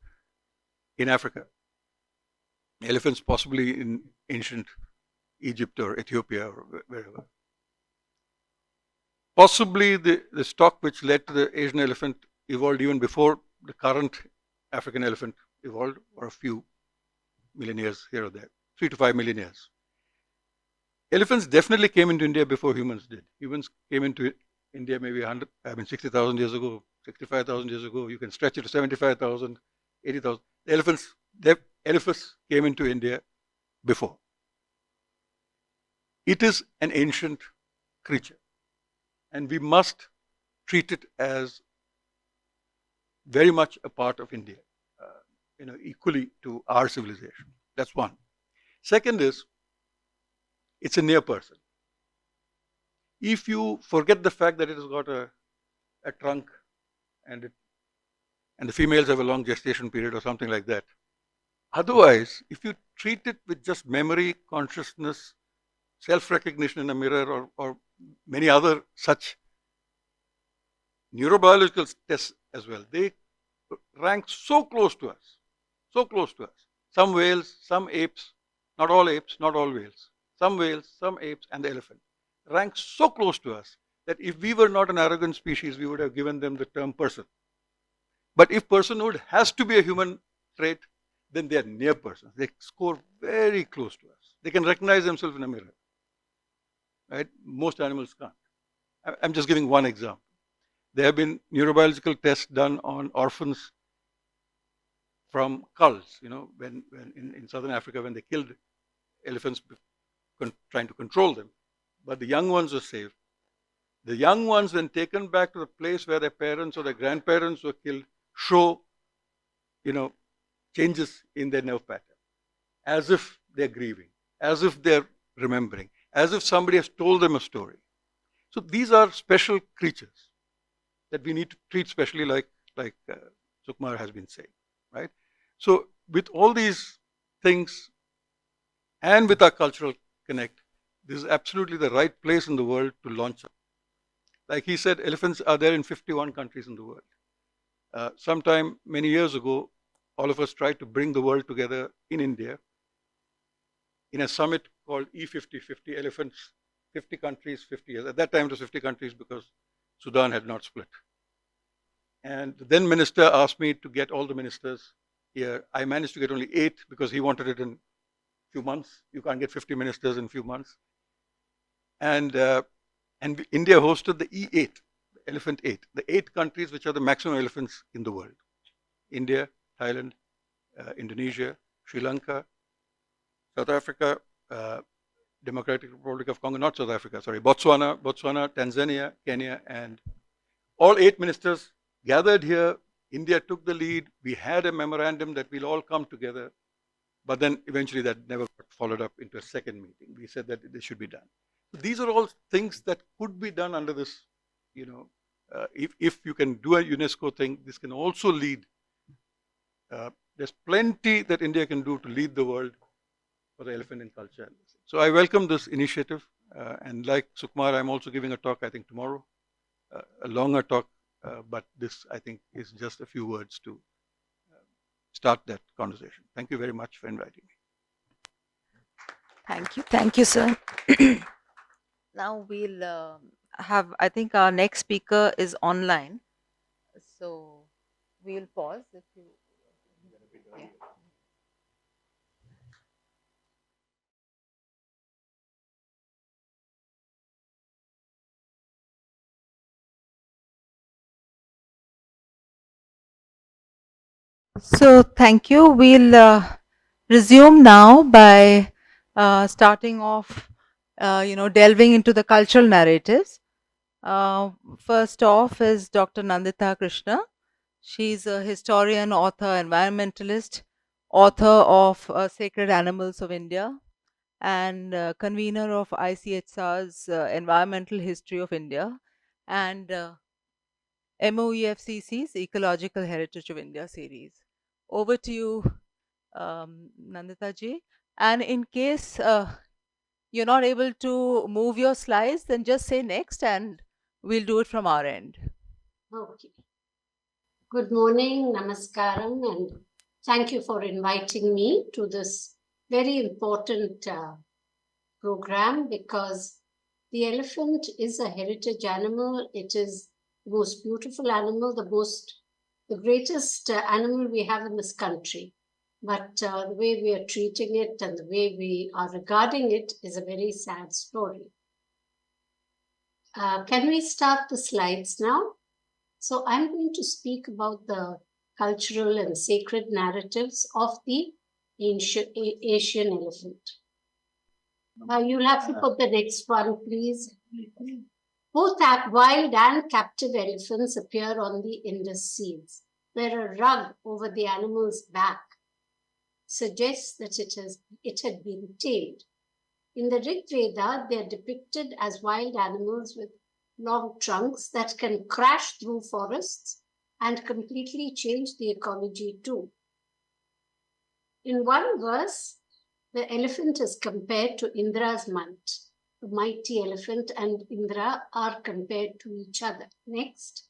in Africa. Elephants possibly in ancient Egypt or Ethiopia or wherever. Possibly the stock which led to the Asian elephant evolved even before the current African elephant evolved, or a few million years here or there, 3 to 5 million years. Elephants definitely came into India before humans did. Humans came into India maybe 60,000 years ago, 65,000 years ago. You can stretch it to 75,000, 80,000. The elephants came into India before. It is an ancient creature, and we must treat it as very much a part of India, equally to our civilization. That's one. Second is, it's a near person. If you forget the fact that it has got a trunk and the females have a long gestation period or something like that. Otherwise, if you treat it with just memory, consciousness, self-recognition in a mirror, or many other such neurobiological tests as well, they rank so close to us, so close to us. Some whales, some apes, not all apes, not all whales. Some whales, some apes, and the elephant rank so close to us that if we were not an arrogant species, we would have given them the term person. But if personhood has to be a human trait, then they are near persons. They score very close to us. They can recognize themselves in a mirror. Right? Most animals can't. I'm just giving one example. There have been neurobiological tests done on orphans from culls, when in southern Africa, when they killed elephants trying to control them, but the young ones were saved. The young ones, when taken back to the place where their parents or their grandparents were killed, show, changes in their nerve pattern, as if they're grieving, as if they're remembering, as if somebody has told them a story. So these are special creatures that we need to treat specially, like Sukumar has been saying, right? So with all these things, and with our cultural connect, this is absolutely the right place in the world to launch it. Like he said, elephants are there in 51 countries in the world. Sometime many years ago, all of us tried to bring the world together in India in a summit called E50, 50 elephants, 50 countries, 50 years. At that time it was 50 countries because Sudan had not split. And the then minister asked me to get all the ministers here. I managed to get only 8 because he wanted it in a few months. You can't get 50 ministers in a few months. And India hosted the E8, the Elephant 8, the 8 countries which are the maximum elephants in the world. India, Thailand, Indonesia, Sri Lanka, South Africa, Democratic Republic of Congo, not South Africa, sorry, Botswana, Tanzania, Kenya, and all 8 ministers gathered here. India took the lead. We had a memorandum that we'll all come together, but then eventually that never got followed up into a second meeting. We said that this should be done. So these are all things that could be done under this, if you can do a UNESCO thing, this can also lead. There's plenty that India can do to lead the world for the elephant in culture. So I welcome this initiative, and like Sukumar, I'm also giving a talk, I think tomorrow, a longer talk, but this I think is just a few words to start that conversation. Thank you very much for inviting me. Thank you, sir. Now we'll have, I think our next speaker is online, so we'll pause if you. Yeah. So thank you. We'll resume now by starting off, delving into the cultural narratives. First off is Dr. Nandita Krishna. She's a historian, author, environmentalist, author of Sacred Animals of India, and convener of ICHR's Environmental History of India, and MOEFCC's Ecological Heritage of India series. Over to you, Nandita ji. And in case you're not able to move your slides, then just say next and we'll do it from our end. Okay. Good morning, namaskaram, and thank you for inviting me to this very important program, because the elephant is a heritage animal. It is the most beautiful animal, the greatest animal we have in this country. But the way we are treating it and the way we are regarding it is a very sad story. Can we start the slides now? So I'm going to speak about the cultural and sacred narratives of the ancient Asian elephant. You'll have to put the next one, please. Both wild and captive elephants appear on the Indus seals, where a rug over the animal's back suggests that it had been tamed. In the Rig Veda, they are depicted as wild animals with long trunks that can crash through forests and completely change the ecology too. In one verse, the elephant is compared to Indra's might. The mighty elephant and Indra are compared to each other. Next.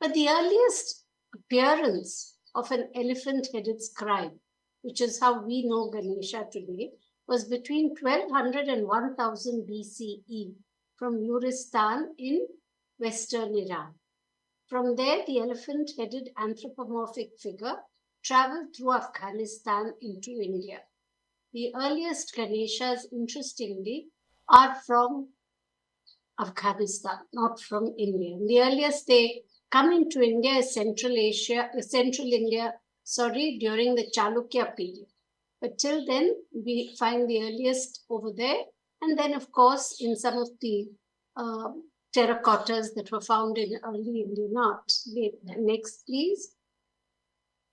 But the earliest appearance of an elephant-headed scribe, which is how we know Ganesha today, was between 1200 and 1000 BCE from Nuristan in western Iran. From there, the elephant-headed anthropomorphic figure traveled through Afghanistan into India. The earliest Ganeshas, interestingly, are from Afghanistan, not from India. And the earliest they come into India is Central India, during the Chalukya period. But till then, we find the earliest over there. And then, of course, in some of the terracottas that were found in early Indian art. Next, please.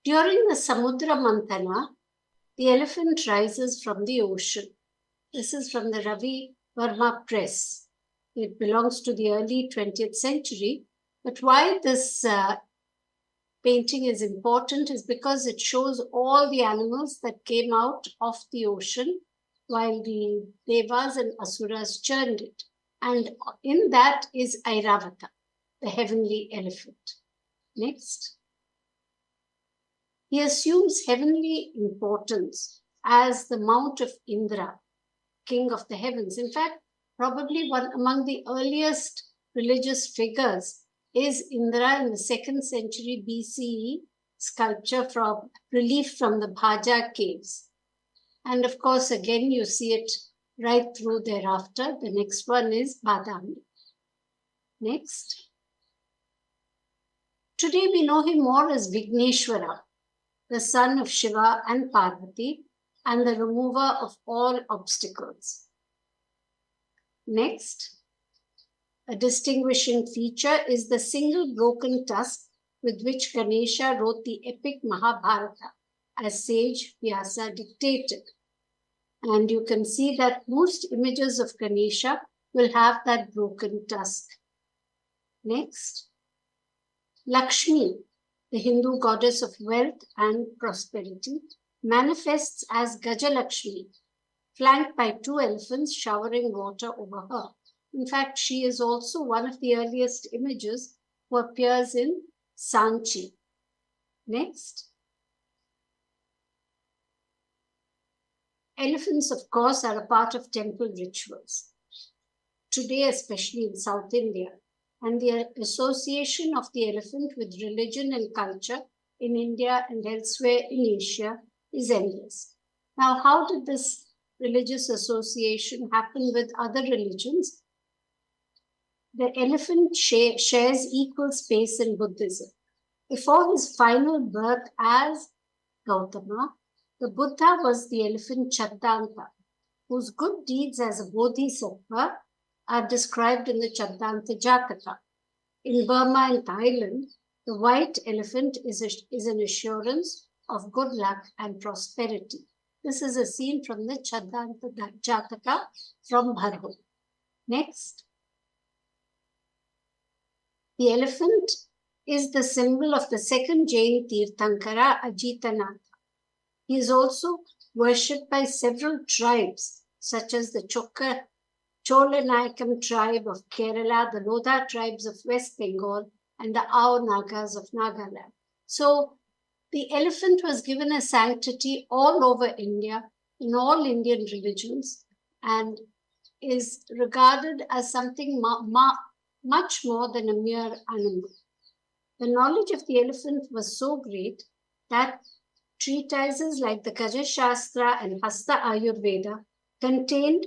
During the Samudra Mantana, the elephant rises from the ocean. This is from the Ravi Verma Press. It belongs to the early 20th century. But why this painting is important is because it shows all the animals that came out of the ocean while the Devas and Asuras churned it. And in that is Airavata, the heavenly elephant. Next. He assumes heavenly importance as the mount of Indra, king of the heavens. In fact, probably one among the earliest religious figures is Indra in the 2nd century BCE sculpture from relief from the Bhaja caves. And of course, again, you see it right through thereafter. The next one is Badami. Next. Today we know him more as Vigneshwara, the son of Shiva and Parvati, and the remover of all obstacles. Next, a distinguishing feature is the single broken tusk with which Ganesha wrote the epic Mahabharata, as sage Vyasa dictated. And you can see that most images of Ganesha will have that broken tusk. Next, Lakshmi, the Hindu goddess of wealth and prosperity, manifests as Gaja-Lakshmi, flanked by 2 elephants showering water over her. In fact, she is also one of the earliest images who appears in Sanchi. Next. Elephants, of course, are a part of temple rituals. Today, especially in South India, and the association of the elephant with religion and culture in India and elsewhere in Asia is endless. Now, how did this religious association happen with other religions? The elephant shares equal space in Buddhism. Before his final birth as Gautama, the Buddha was the elephant Chaddanta, whose good deeds as a bodhisattva are described in the Chaddanta Jataka. In Burma and Thailand, the white elephant is an assurance of good luck and prosperity. This is a scene from the Chaddanta Jataka from Bharhut. Next. The elephant is the symbol of the 2nd Jain Tirthankara, Ajitanatha. He is also worshipped by several tribes, such as the Cholanayakam tribe of Kerala, the Lodha tribes of West Bengal, and the Ao Nagas of Nagaland. So the elephant was given a sanctity all over India, in all Indian religions, and is regarded as something much more than a mere animal. The knowledge of the elephant was so great that treatises like the Gaja Shastra and Hasta Ayurveda contained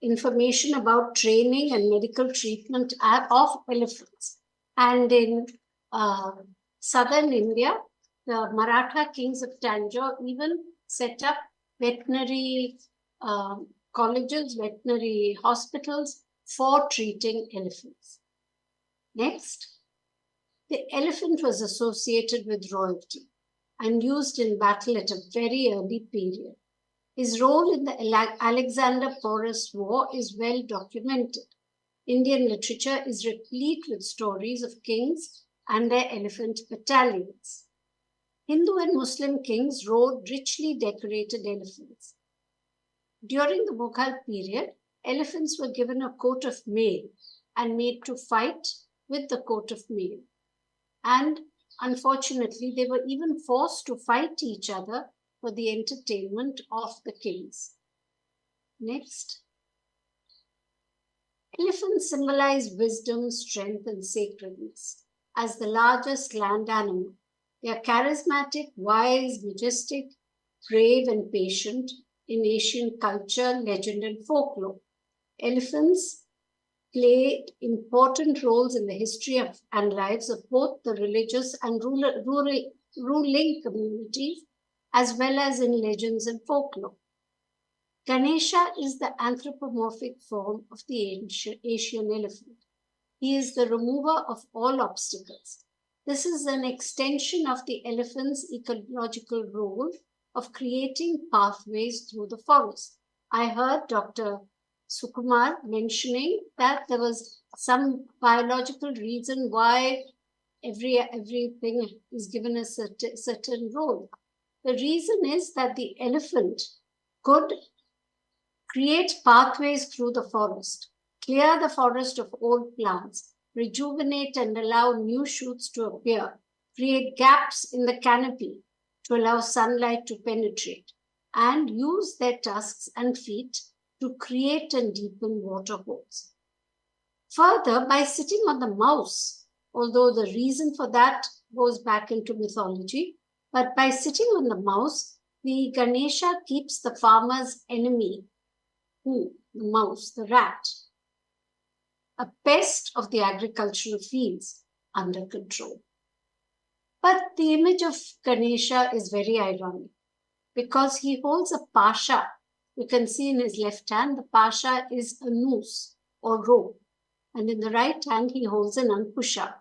information about training and medical treatment of elephants. And in southern India, the Maratha kings of Tanjore even set up veterinary colleges, veterinary hospitals for treating elephants. Next, the elephant was associated with royalty and used in battle at a very early period. His role in the Alexander-Porus War is well documented. Indian literature is replete with stories of kings and their elephant battalions. Hindu and Muslim kings rode richly decorated elephants. During the Mughal period, elephants were given a coat of mail and made to fight with the coat of mail. And unfortunately, they were even forced to fight each other for the entertainment of the kings. Next. Elephants symbolize wisdom, strength, and sacredness. As the largest land animal, they are charismatic, wise, majestic, brave, and patient in Asian culture, legend, and folklore. Elephants played important roles in the history and lives of both the religious and ruling communities, as well as in legends and folklore. Ganesha is the anthropomorphic form of the Asian elephant. He is the remover of all obstacles. This is an extension of the elephant's ecological role of creating pathways through the forest. I heard Dr. Sukumar mentioning that there was some biological reason why everything is given a certain role. The reason is that the elephant could create pathways through the forest, clear the forest of old plants, rejuvenate and allow new shoots to appear, create gaps in the canopy to allow sunlight to penetrate, and use their tusks and feet to create and deepen water holes. Further, by sitting on the mouse, although the reason for that goes back into mythology. But by sitting on the mouse, the Ganesha keeps the farmer's enemy, who? The mouse, the rat, a pest of the agricultural fields, under control. But the image of Ganesha is very ironic because he holds a pasha. You can see in his left hand, the pasha is a noose or rope. And in the right hand, he holds an ankusha.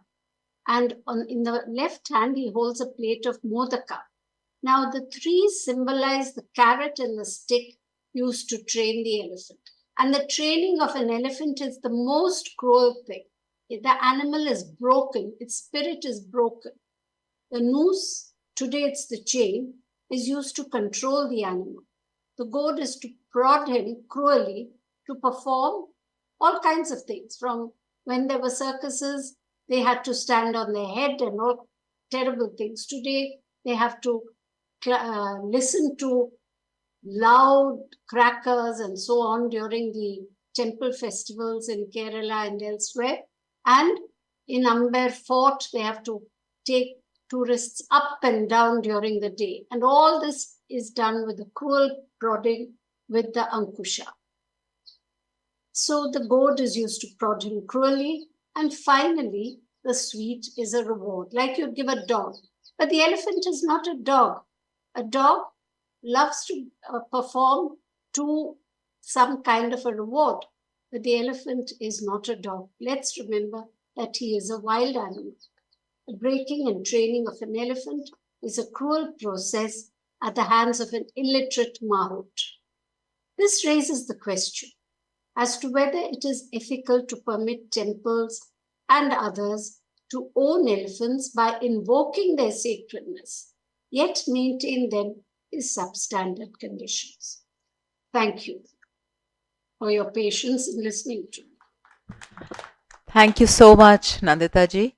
And in the left hand, he holds a plate of modaka. Now, the three symbolize the carrot and the stick used to train the elephant. And the training of an elephant is the most cruel thing. The animal is broken, its spirit is broken. The noose, today it's the chain, is used to control the animal. The goad is to prod him cruelly to perform all kinds of things. From when there were circuses, they had to stand on their head and all terrible things. Today, they have to listen to loud crackers and so on during the temple festivals in Kerala and elsewhere. And in Amber Fort, they have to take tourists up and down during the day. And all this is done with a cruel prodding with the ankusha. So the goad is used to prod him cruelly. And finally, the sweet is a reward, like you'd give a dog. But the elephant is not a dog. A dog loves to perform to some kind of a reward. But the elephant is not a dog. Let's remember that he is a wild animal. The breaking and training of an elephant is a cruel process at the hands of an illiterate mahout. This raises the question as to whether it is ethical to permit temples and others to own elephants by invoking their sacredness, yet maintain them in substandard conditions. Thank you for your patience in listening to me. Thank you so much, Nandita ji.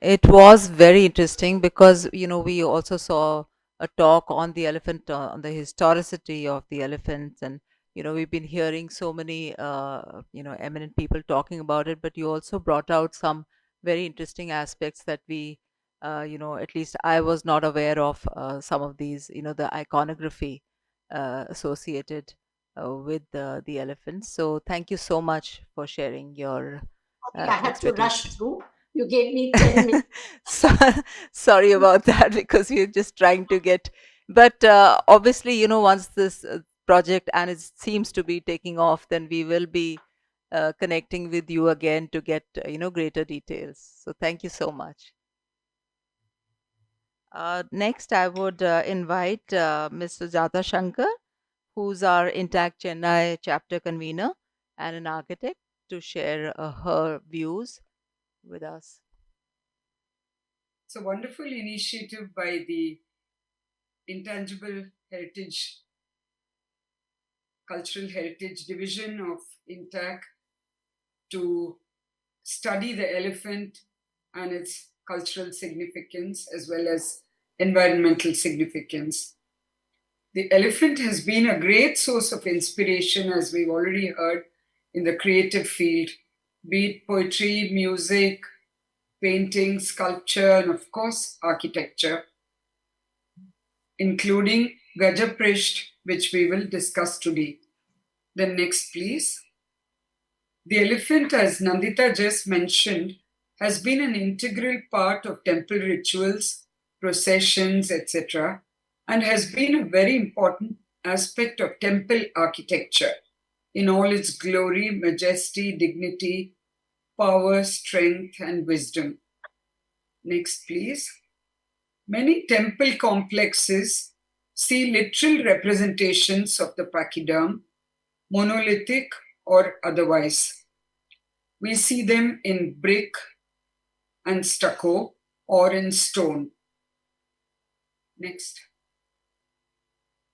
It was very interesting because, we also saw a talk on the elephant, on the historicity of the elephants. And, we've been hearing so many, eminent people talking about it, but you also brought out some very interesting aspects that we, at least I was not aware of some of these, the iconography associated with the elephants. So thank you so much for sharing your I had expertise. to rush through. You gave me 10 minutes. Sorry about that, because we're just trying to get, but obviously, once this project and it seems to be taking off, then we will be connecting with you again to get, greater details. So thank you so much. Next, I would invite Mr. Jata Shankar, who's our INTACH Chennai chapter convener and an architect, to share her views with us. It's a wonderful initiative by the Intangible Heritage, Cultural Heritage Division of INTACH to study the elephant and its cultural significance as well as environmental significance. The elephant has been a great source of inspiration, as we've already heard, in the creative field, be it poetry, music, painting, sculpture, and of course, architecture, including Gaja-Prisht, which we will discuss today. Then next, please. The elephant, as Nandita just mentioned, has been an integral part of temple rituals, processions, etc., and has been a very important aspect of temple architecture in all its glory, majesty, dignity, power, strength, and wisdom. Next, please. Many temple complexes see literal representations of the pachyderm, monolithic or otherwise. We see them in brick and stucco or in stone. Next.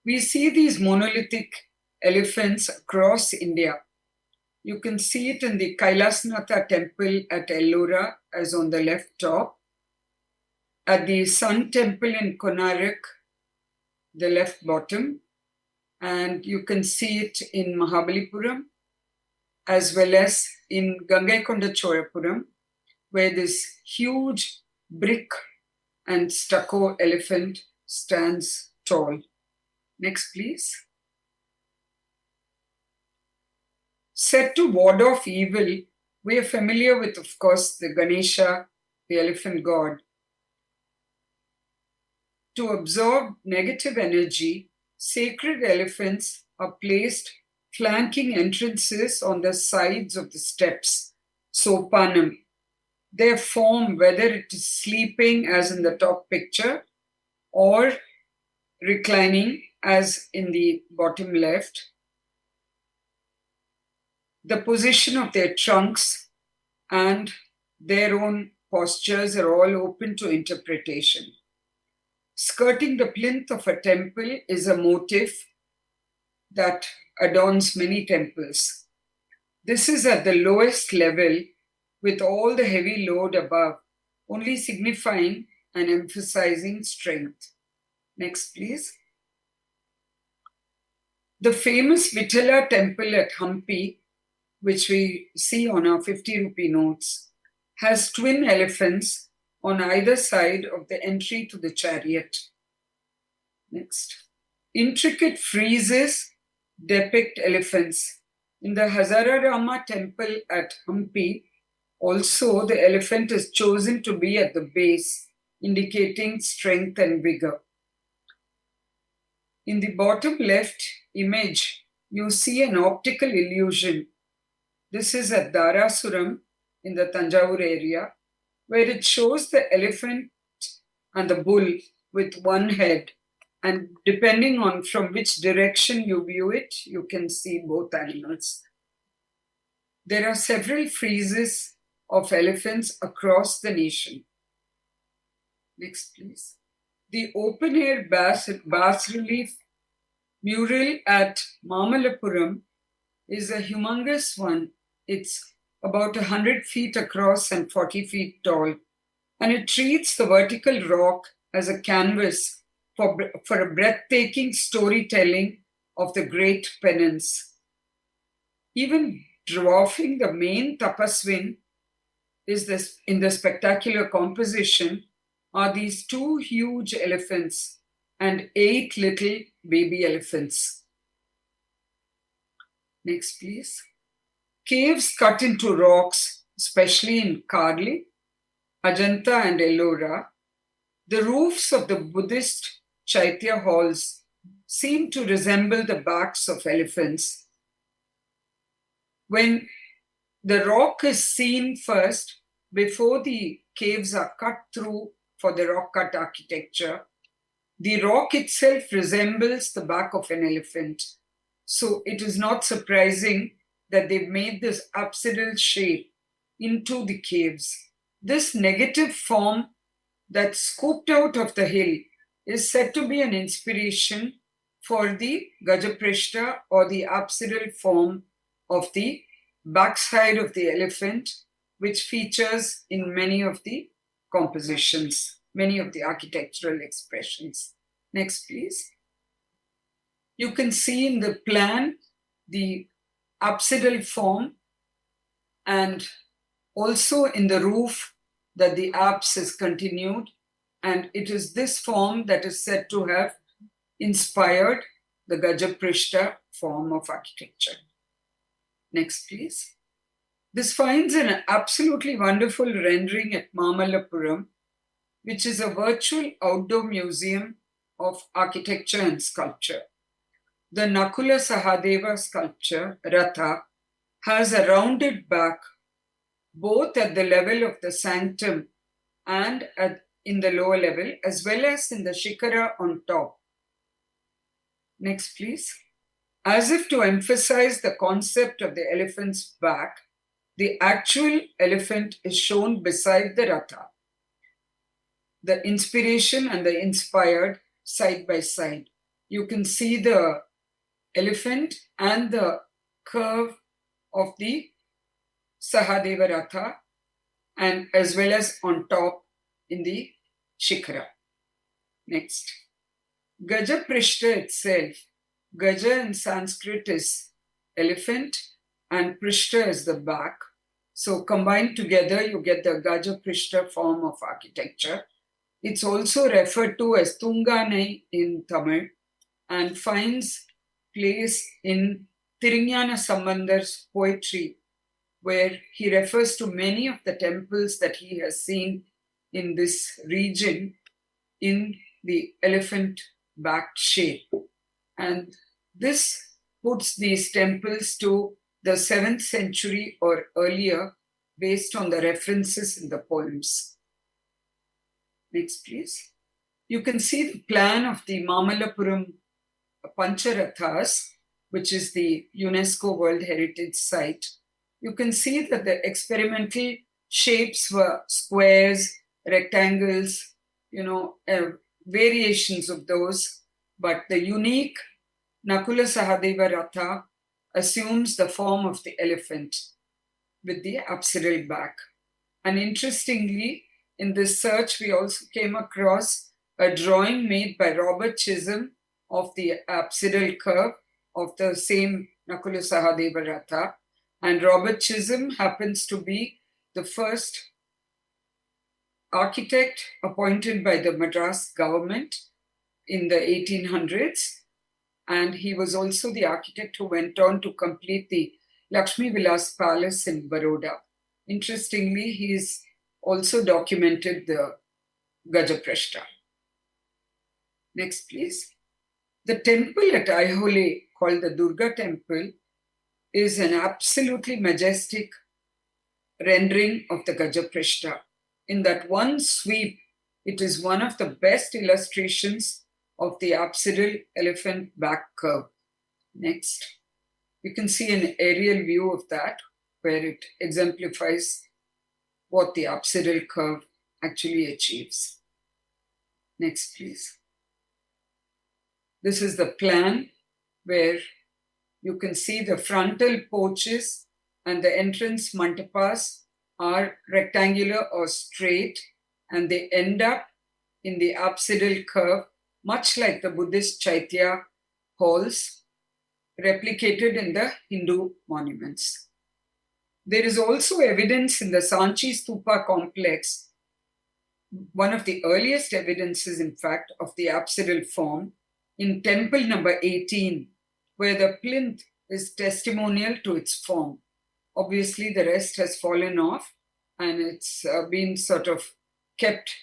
We see these monolithic elephants across India. You can see it in the Kailasnatha temple at Ellora, as on the left top, at the Sun temple in Konarak, the left bottom, and you can see it in Mahabalipuram, as well as in Gangaikonda Chorapuram, where this huge brick and stucco elephant stands tall. Next, please. Said to ward off evil, we are familiar with, of course, the Ganesha, the elephant god. To absorb negative energy, sacred elephants are placed flanking entrances on the sides of the steps, sopanam. Their form, whether it is sleeping as in the top picture or reclining as in the bottom left, the position of their trunks and their own postures are all open to interpretation. Skirting the plinth of a temple is a motif that adorns many temples. This is at the lowest level with all the heavy load above, only signifying and emphasizing strength. Next, please. The famous Vithala temple at Hampi, which we see on our 50 rupee notes, has twin elephants on either side of the entry to the chariot. Next. Intricate friezes depict elephants. In the Hazararama temple at Hampi, also the elephant is chosen to be at the base, indicating strength and vigor. In the bottom left image, you see an optical illusion. This is at Darasuram in the Tanjavur area, where it shows the elephant and the bull with one head. And depending on from which direction you view it, you can see both animals. There are several friezes of elephants across the nation. Next, please. The open-air bas-relief mural at Mamalapuram is a humongous one. It's about 100 feet across and 40 feet tall, and it treats the vertical rock as a canvas for a breathtaking storytelling of the great penance. Even dwarfing the main tapaswin is this, in the spectacular composition, are these two huge elephants and 8 little baby elephants. Next, please. Caves cut into rocks, especially in Karli, Ajanta and Ellora. The roofs of the Buddhist Chaitya halls seem to resemble the backs of elephants. When the rock is seen first, before the caves are cut through for the rock cut architecture, the rock itself resembles the back of an elephant. So it is not surprising that they've made this apsidal shape into the caves. This negative form that's scooped out of the hill is said to be an inspiration for the Gajaprishta, or the apsidal form of the backside of the elephant, which features in many of the compositions, many of the architectural expressions. Next, please. You can see in the plan the apsidal form, and also in the roof that the apse is continued, and it is this form that is said to have inspired the Gajaprishta form of architecture. Next, please. This finds an absolutely wonderful rendering at Mamalapuram, which is a virtual outdoor museum of architecture and sculpture. The Nakula Sahadeva sculpture, Ratha, has a rounded back, both at the level of the sanctum and in the lower level, as well as in the shikara on top. Next, please. As if to emphasize the concept of the elephant's back, the actual elephant is shown beside the Ratha. The inspiration and the inspired side by side. You can see the elephant and the curve of the Sahadeva Ratha, and as well as on top in the Shikara. Next. Gajaprishta itself. Gaja in Sanskrit is elephant and Prishta is the back. So combined together, you get the Gaja-Prishta form of architecture. It's also referred to as Tunganai in Tamil and finds place in Thirignana Sambandar's poetry, where he refers to many of the temples that he has seen in this region in the elephant-backed shape. And this puts these temples to the 7th century or earlier based on the references in the poems. Next, please. You can see the plan of the Mamalapuram Pancharathas, which is the UNESCO World Heritage Site. You can see that the experimental shapes were squares, rectangles, variations of those, but the unique Nakula Sahadeva Ratha assumes the form of the elephant with the apsidal back. And interestingly, in this search, we also came across a drawing made by Robert Chisholm of the apsidal curve of the same Nakula Sahadeva Ratha. And Robert Chisholm happens to be the first architect appointed by the Madras government in the 1800s. And he was also the architect who went on to complete the Lakshmi Vilas Palace in Baroda. Interestingly, he's also documented the Gaja-Prashta. Next, please. The temple at Aihole, called the Durga Temple, is an absolutely majestic rendering of the Gaja-Prashta. In that one sweep, it is one of the best illustrations of the apsidal elephant back curve. Next. You can see an aerial view of that, where it exemplifies what the apsidal curve actually achieves. Next, please. This is the plan where you can see the frontal porches and the entrance mantapas are rectangular or straight, and they end up in the apsidal curve, much like the Buddhist Chaitya halls replicated in the Hindu monuments. There is also evidence in the Sanchi Stupa complex, one of the earliest evidences, in fact, of the apsidal form, in temple number 18, where the plinth is testimonial to its form. Obviously, the rest has fallen off, and it's been sort of kept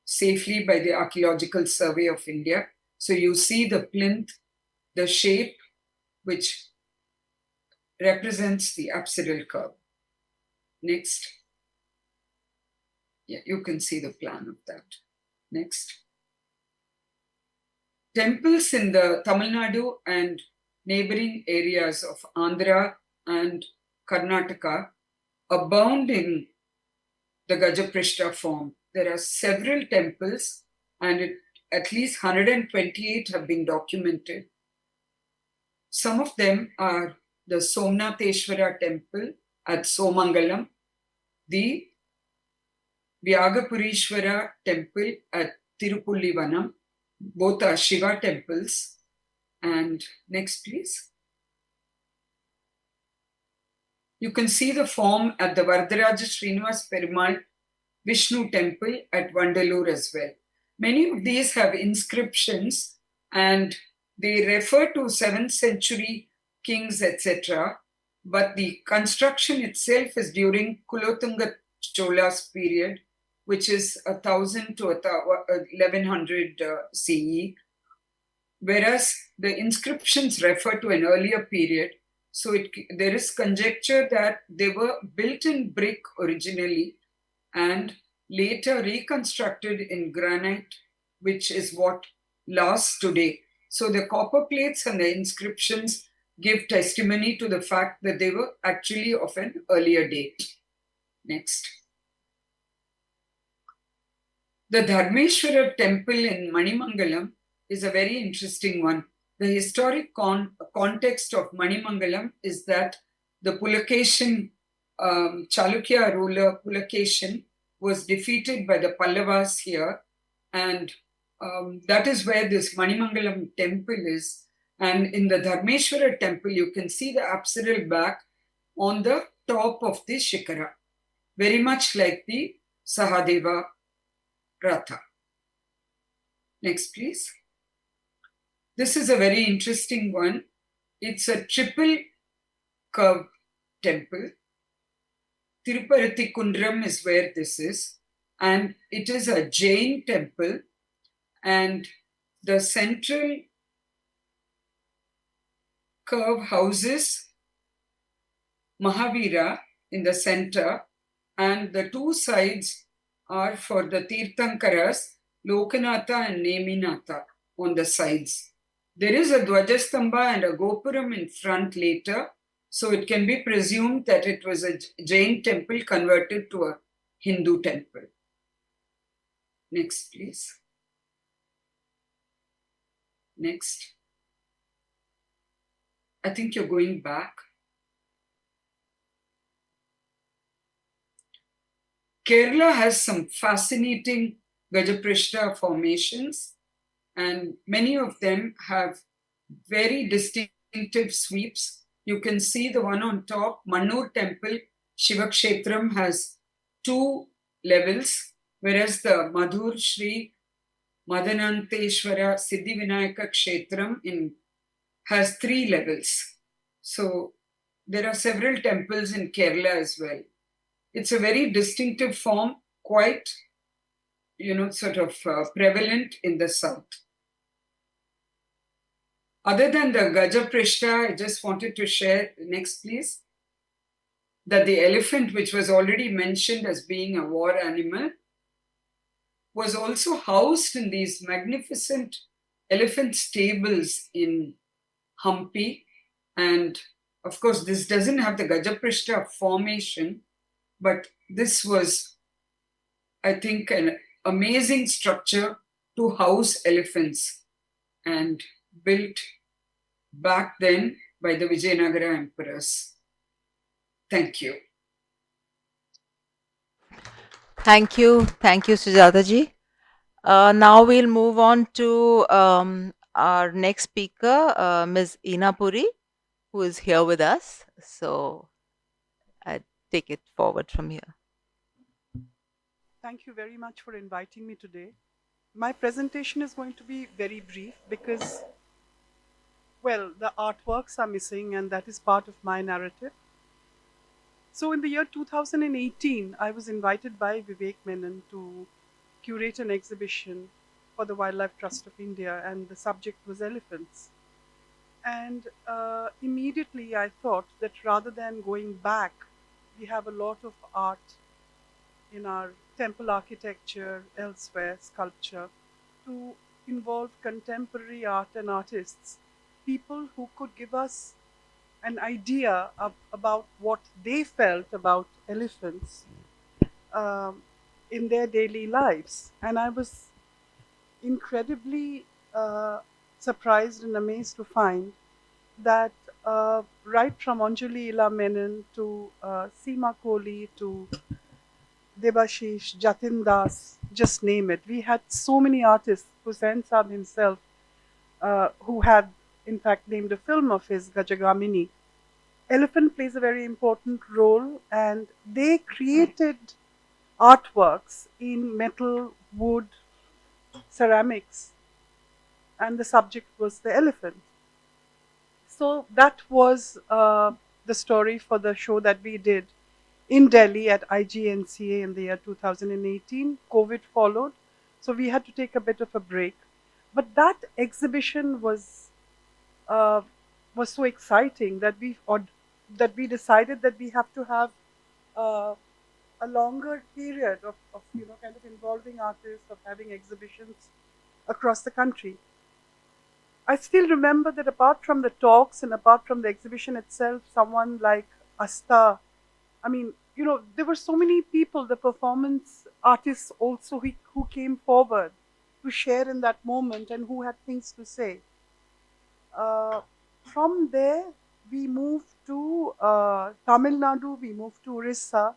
safely by the Archaeological Survey of India. So you see the plinth, the shape, which represents the apsidal curve. Next. Yeah, you can see the plan of that. Next. Temples in the Tamil Nadu and neighboring areas of Andhra and Karnataka abound in the Gaja-Prishta form. There are several temples, and at least 128 have been documented. Some of them are the Somnatheshwara temple at Somangalam, the Vyagapurishwara temple at Tirupullivanam. Both are Shiva temples. And next, please. You can see the form at the Vardaraja Srinivas Perumal Vishnu temple at Vandalur as well. Many of these have inscriptions, and they refer to 7th century kings, etc. But the construction itself is during Kulothunga Chola's period, which is 1000 to 1100 CE, whereas the inscriptions refer to an earlier period. So there is conjecture that they were built in brick originally and later reconstructed in granite, which is what lasts today. So the copper plates and the inscriptions give testimony to the fact that they were actually of an earlier date. Next. The Dharmeshwara temple in Manimangalam is a very interesting one. The historic context of Manimangalam is that the Pulakeshin, Chalukya ruler Pulakeshin, was defeated by the Pallavas here, and that is where this Manimangalam temple is. And in the Dharmeshwara temple, you can see the apsidal back on the top of the Shikara, very much like the Sahadeva Ratha. Next, please. This is a very interesting one. It's a triple curved temple. Tirupati Kundram is where this is, and it is a Jain temple, and the central curve houses Mahavira in the center, and the two sides are for the Tirthankaras, Lokanatha and Neminatha on the sides. There is a Dwajastamba and a Gopuram in front later, so it can be presumed that it was a Jain temple converted to a Hindu temple. Next, please. Next. I think you're going back. Kerala has some fascinating Gajaprishta formations, and many of them have very distinctive sweeps. You can see the one on top, Mannur Temple, Shivakshetram, has 2 levels, whereas the Madhur Shri Madananteshwara Siddhivinayaka Kshetram has 3 levels. So there are several temples in Kerala as well. It's a very distinctive form, quite, prevalent in the south. Other than the Gajaprishta, I just wanted to share, next please, that the elephant, which was already mentioned as being a war animal, was also housed in these magnificent elephant stables in Hampi. And of course, this doesn't have the Gajaprishta formation, but this was, I think, an amazing structure to house elephants, and built back then by the Vijayanagara emperors. Thank you. Thank you, Sujata ji. Now we'll move on to our next speaker, Ms. Ina Puri, who is here with us. So I take it forward from here. Thank you very much for inviting me today. My presentation is going to be very brief because, well, the artworks are missing and that is part of my narrative. So in the year 2018, I was invited by Vivek Menon to curate an exhibition for the Wildlife Trust of India, and the subject was elephants. And immediately I thought that rather than going back, we have a lot of art in our temple architecture, elsewhere, sculpture, to involve contemporary art and artists, people who could give us an idea about what they felt about elephants in their daily lives. And I was incredibly surprised and amazed to find that right from Anjali Ila Menon to Seema Kohli to Debashish, Jatin Das, just name it. We had so many artists, Hussain Saab himself, who had in fact named a film of his, Gajagamini. Elephant plays a very important role, and they created artworks in metal, wood, ceramics, and the subject was the elephant. So that was the story for the show that we did in Delhi at IGNCA in the year 2018. COVID followed, so we had to take a bit of a break. But that exhibition was so exciting that we decided that we have to have a longer period of kind of involving artists, of having exhibitions across the country. I still remember that apart from the talks and apart from the exhibition itself, someone like Asta, I mean, there were so many people, the performance artists also who came forward to share in that moment and who had things to say. From there, we moved to Tamil Nadu, we moved to Orissa,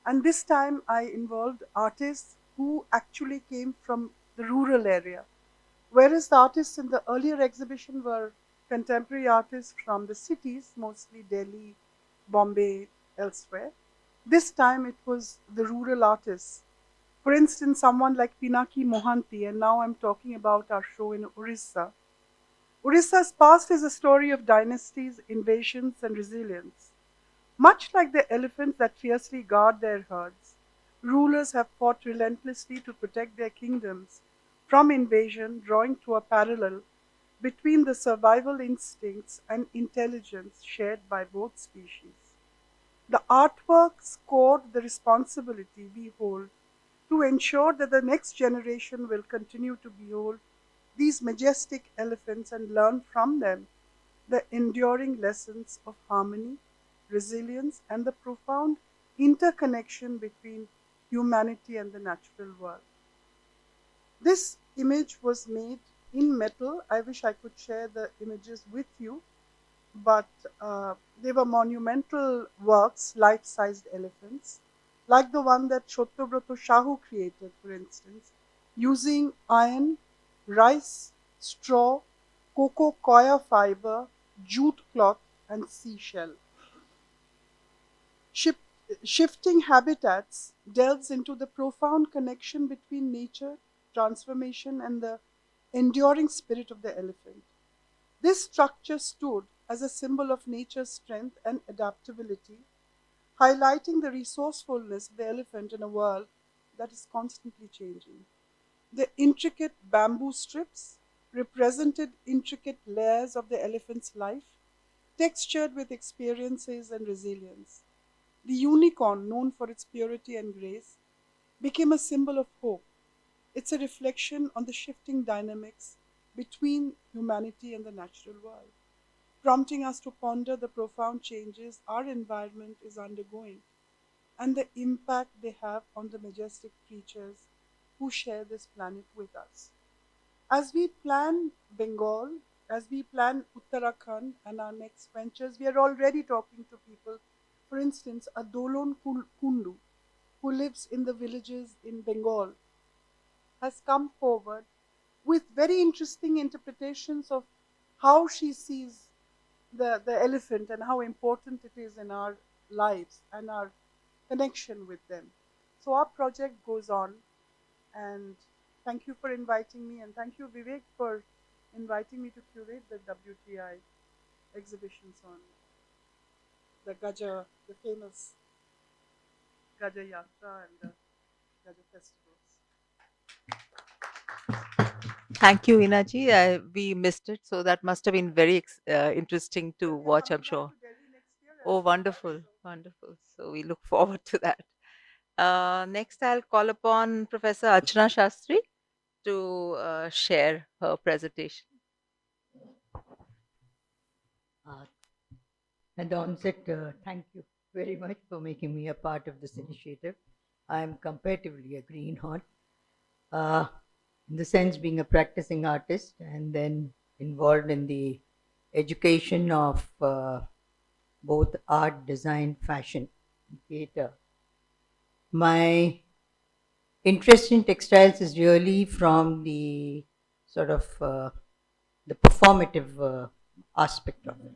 and this time I involved artists who actually came from the rural area. Whereas the artists in the earlier exhibition were contemporary artists from the cities, mostly Delhi, Bombay, elsewhere. This time it was the rural artists. For instance, someone like Pinaki Mohanty, and now I'm talking about our show in Orissa. Orissa's past is a story of dynasties, invasions, and resilience. Much like the elephants that fiercely guard their herds, rulers have fought relentlessly to protect their kingdoms from invasion, drawing to a parallel between the survival instincts and intelligence shared by both species. The artwork scored the responsibility we hold to ensure that the next generation will continue to behold these majestic elephants and learn from them the enduring lessons of harmony, resilience, and the profound interconnection between humanity and the natural world. This image was made in metal. I wish I could share the images with you, but they were monumental works, life-sized elephants, like the one that Shottobroto Shahu created, for instance, using iron, rice, straw, cocoa coir fiber, jute cloth, and seashell. Shifting habitats delves into the profound connection between nature, transformation, and the enduring spirit of the elephant. This structure stood as a symbol of nature's strength and adaptability, highlighting the resourcefulness of the elephant in a world that is constantly changing. The intricate bamboo strips represented intricate layers of the elephant's life, textured with experiences and resilience. The unicorn, known for its purity and grace, became a symbol of hope. It's a reflection on the shifting dynamics between humanity and the natural world, prompting us to ponder the profound changes our environment is undergoing and the impact they have on the majestic creatures who share this planet with us. As we plan Bengal, as we plan Uttarakhand and our next ventures, we are already talking to people. For instance, a Dolon Kundu, who lives in the villages in Bengal, has come forward with very interesting interpretations of how she sees the elephant and how important it is in our lives and our connection with them. So our project goes on, and thank you for inviting me, and thank you, Vivek, for inviting me to curate the WTI exhibitions on the Gaja, the famous Gaja Yatra and the Gaja festivals. Thank you, Inaji. We missed it, so that must have been very interesting to watch, I'm sure. Oh, wonderful, wonderful. So we look forward to that. Next, I'll call upon Professor Archana Shastri to share her presentation. At the onset, thank you very much for making me a part of this initiative. I'm comparatively a greenhorn, in the sense being a practicing artist and then involved in the education of both art, design, fashion, theatre. My interest in textiles is really from the sort of the performative aspect of it.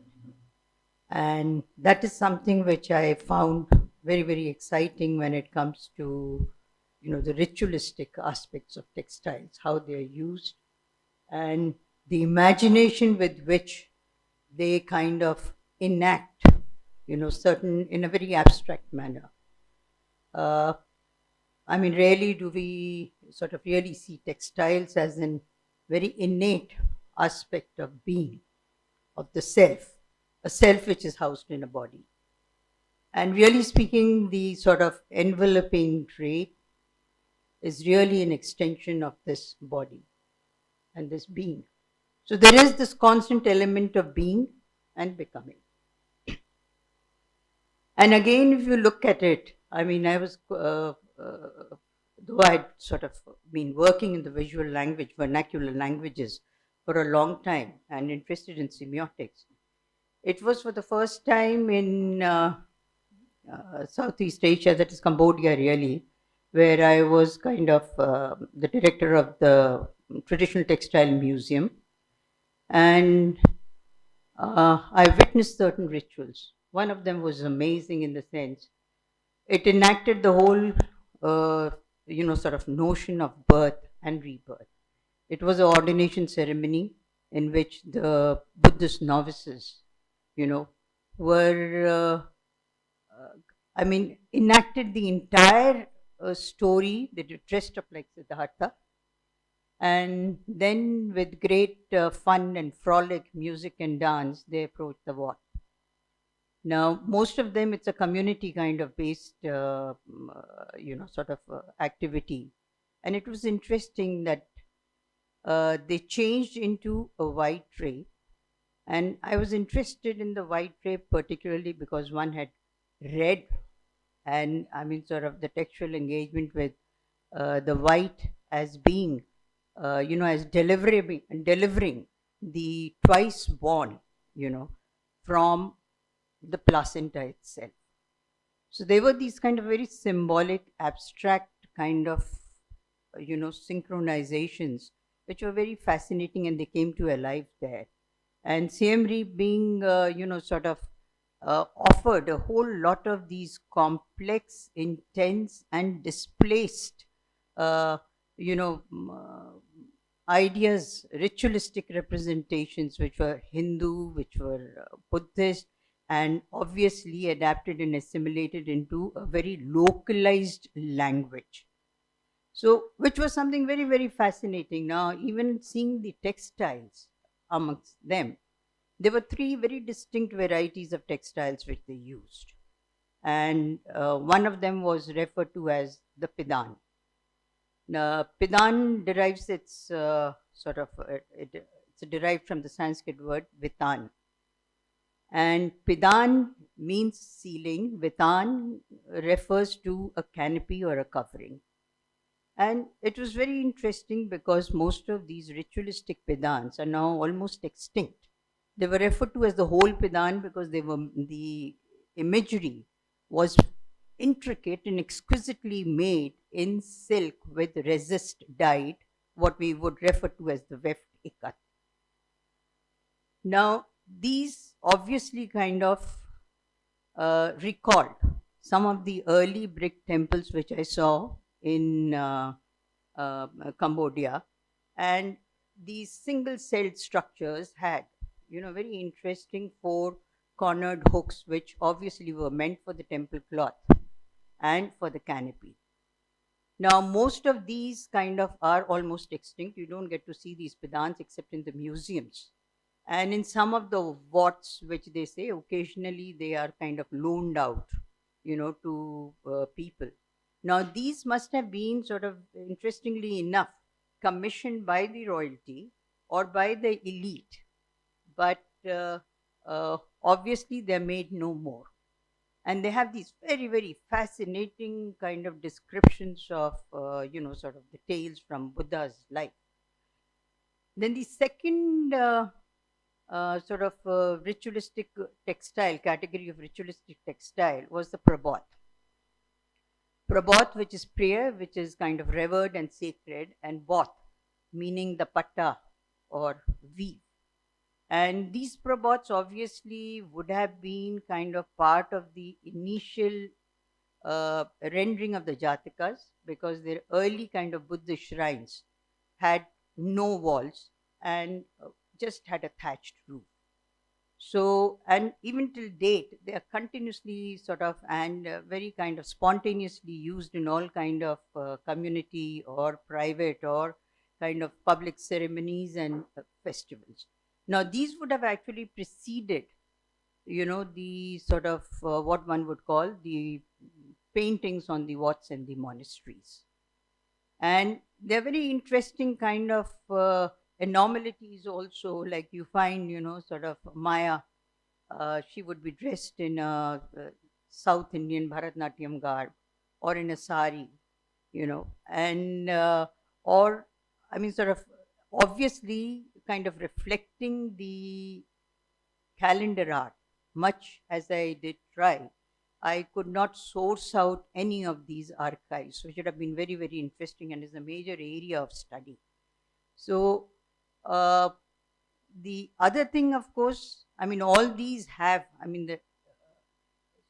And that is something which I found very, very exciting when it comes to, the ritualistic aspects of textiles, how they are used, and the imagination with which they kind of enact, certain, in a very abstract manner. Rarely do we sort of really see textiles as an very innate aspect of being, of the self, a self which is housed in a body. And really speaking, the sort of enveloping trait is really an extension of this body and this being. So there is this constant element of being and becoming. And again, if you look at it, I was, though I'd sort of been working in the visual language, vernacular languages for a long time and interested in semiotics, it was for the first time in Southeast Asia, that is Cambodia really, where I was kind of the director of the Traditional Textile Museum. And I witnessed certain rituals. One of them was amazing in the sense it enacted the whole, sort of notion of birth and rebirth. It was an ordination ceremony in which the Buddhist novices, were, enacted the entire story. They dressed up like Siddhartha. And then, with great fun and frolic, music and dance, they approached the what. Now, most of them, it's a community kind of based, activity. And it was interesting that they changed into a white drape. And I was interested in the white drape particularly because one had red and the textual engagement with the white as being, as delivering the twice born, from the placenta itself. So there were these kind of very symbolic, abstract kind of, synchronizations, which were very fascinating, and they came to alive there. And Siem Reap being, offered a whole lot of these complex, intense, and displaced, ideas, ritualistic representations, which were Hindu, which were Buddhist, and obviously adapted and assimilated into a very localized language. So, which was something very, very fascinating. Now, even seeing the textiles amongst them, there were three very distinct varieties of textiles which they used. And one of them was referred to as the Pidan. Now, Pidan derives its it's derived from the Sanskrit word Vitan. And Pidan means ceiling, Vitan refers to a canopy or a covering. And it was very interesting because most of these ritualistic Pidans are now almost extinct. They were referred to as the whole Pidan because the imagery was intricate and exquisitely made in silk with resist dyed, what we would refer to as the weft ikat. Now, these obviously kind of recalled some of the early brick temples which I saw in Cambodia, and these single-celled structures had, very interesting four-cornered hooks, which obviously were meant for the temple cloth and for the canopy. Now, most of these kind of are almost extinct. You don't get to see these Pidans except in the museums. And in some of the wats, which they say occasionally they are kind of loaned out, to people. Now, these must have been sort of, interestingly enough, commissioned by the royalty or by the elite. But obviously they're made no more. And they have these very, very fascinating kind of descriptions of, the tales from Buddha's life. Then the second ritualistic textile, category of ritualistic textile was the Prabhat. Prabhat, which is prayer, which is kind of revered and sacred, and Bauth, meaning the patta or weave. And these Prabhats obviously would have been kind of part of the initial rendering of the Jatakas, because their early kind of Buddhist shrines had no walls and just had a thatched roof. So, and even till date, they are continuously very kind of spontaneously used in all kind of community or private or kind of public ceremonies and festivals. Now, these would have actually preceded, the sort of what one would call the paintings on the wats and the monasteries. And they're very interesting kind of anomalies also, like you find, Maya, she would be dressed in a South Indian Bharatnatyam garb or in a sari, and obviously kind of reflecting the calendar art. Much as I did try, I could not source out any of these archives, which would have been very, very interesting and is a major area of study. So, the other thing, of course, all these have,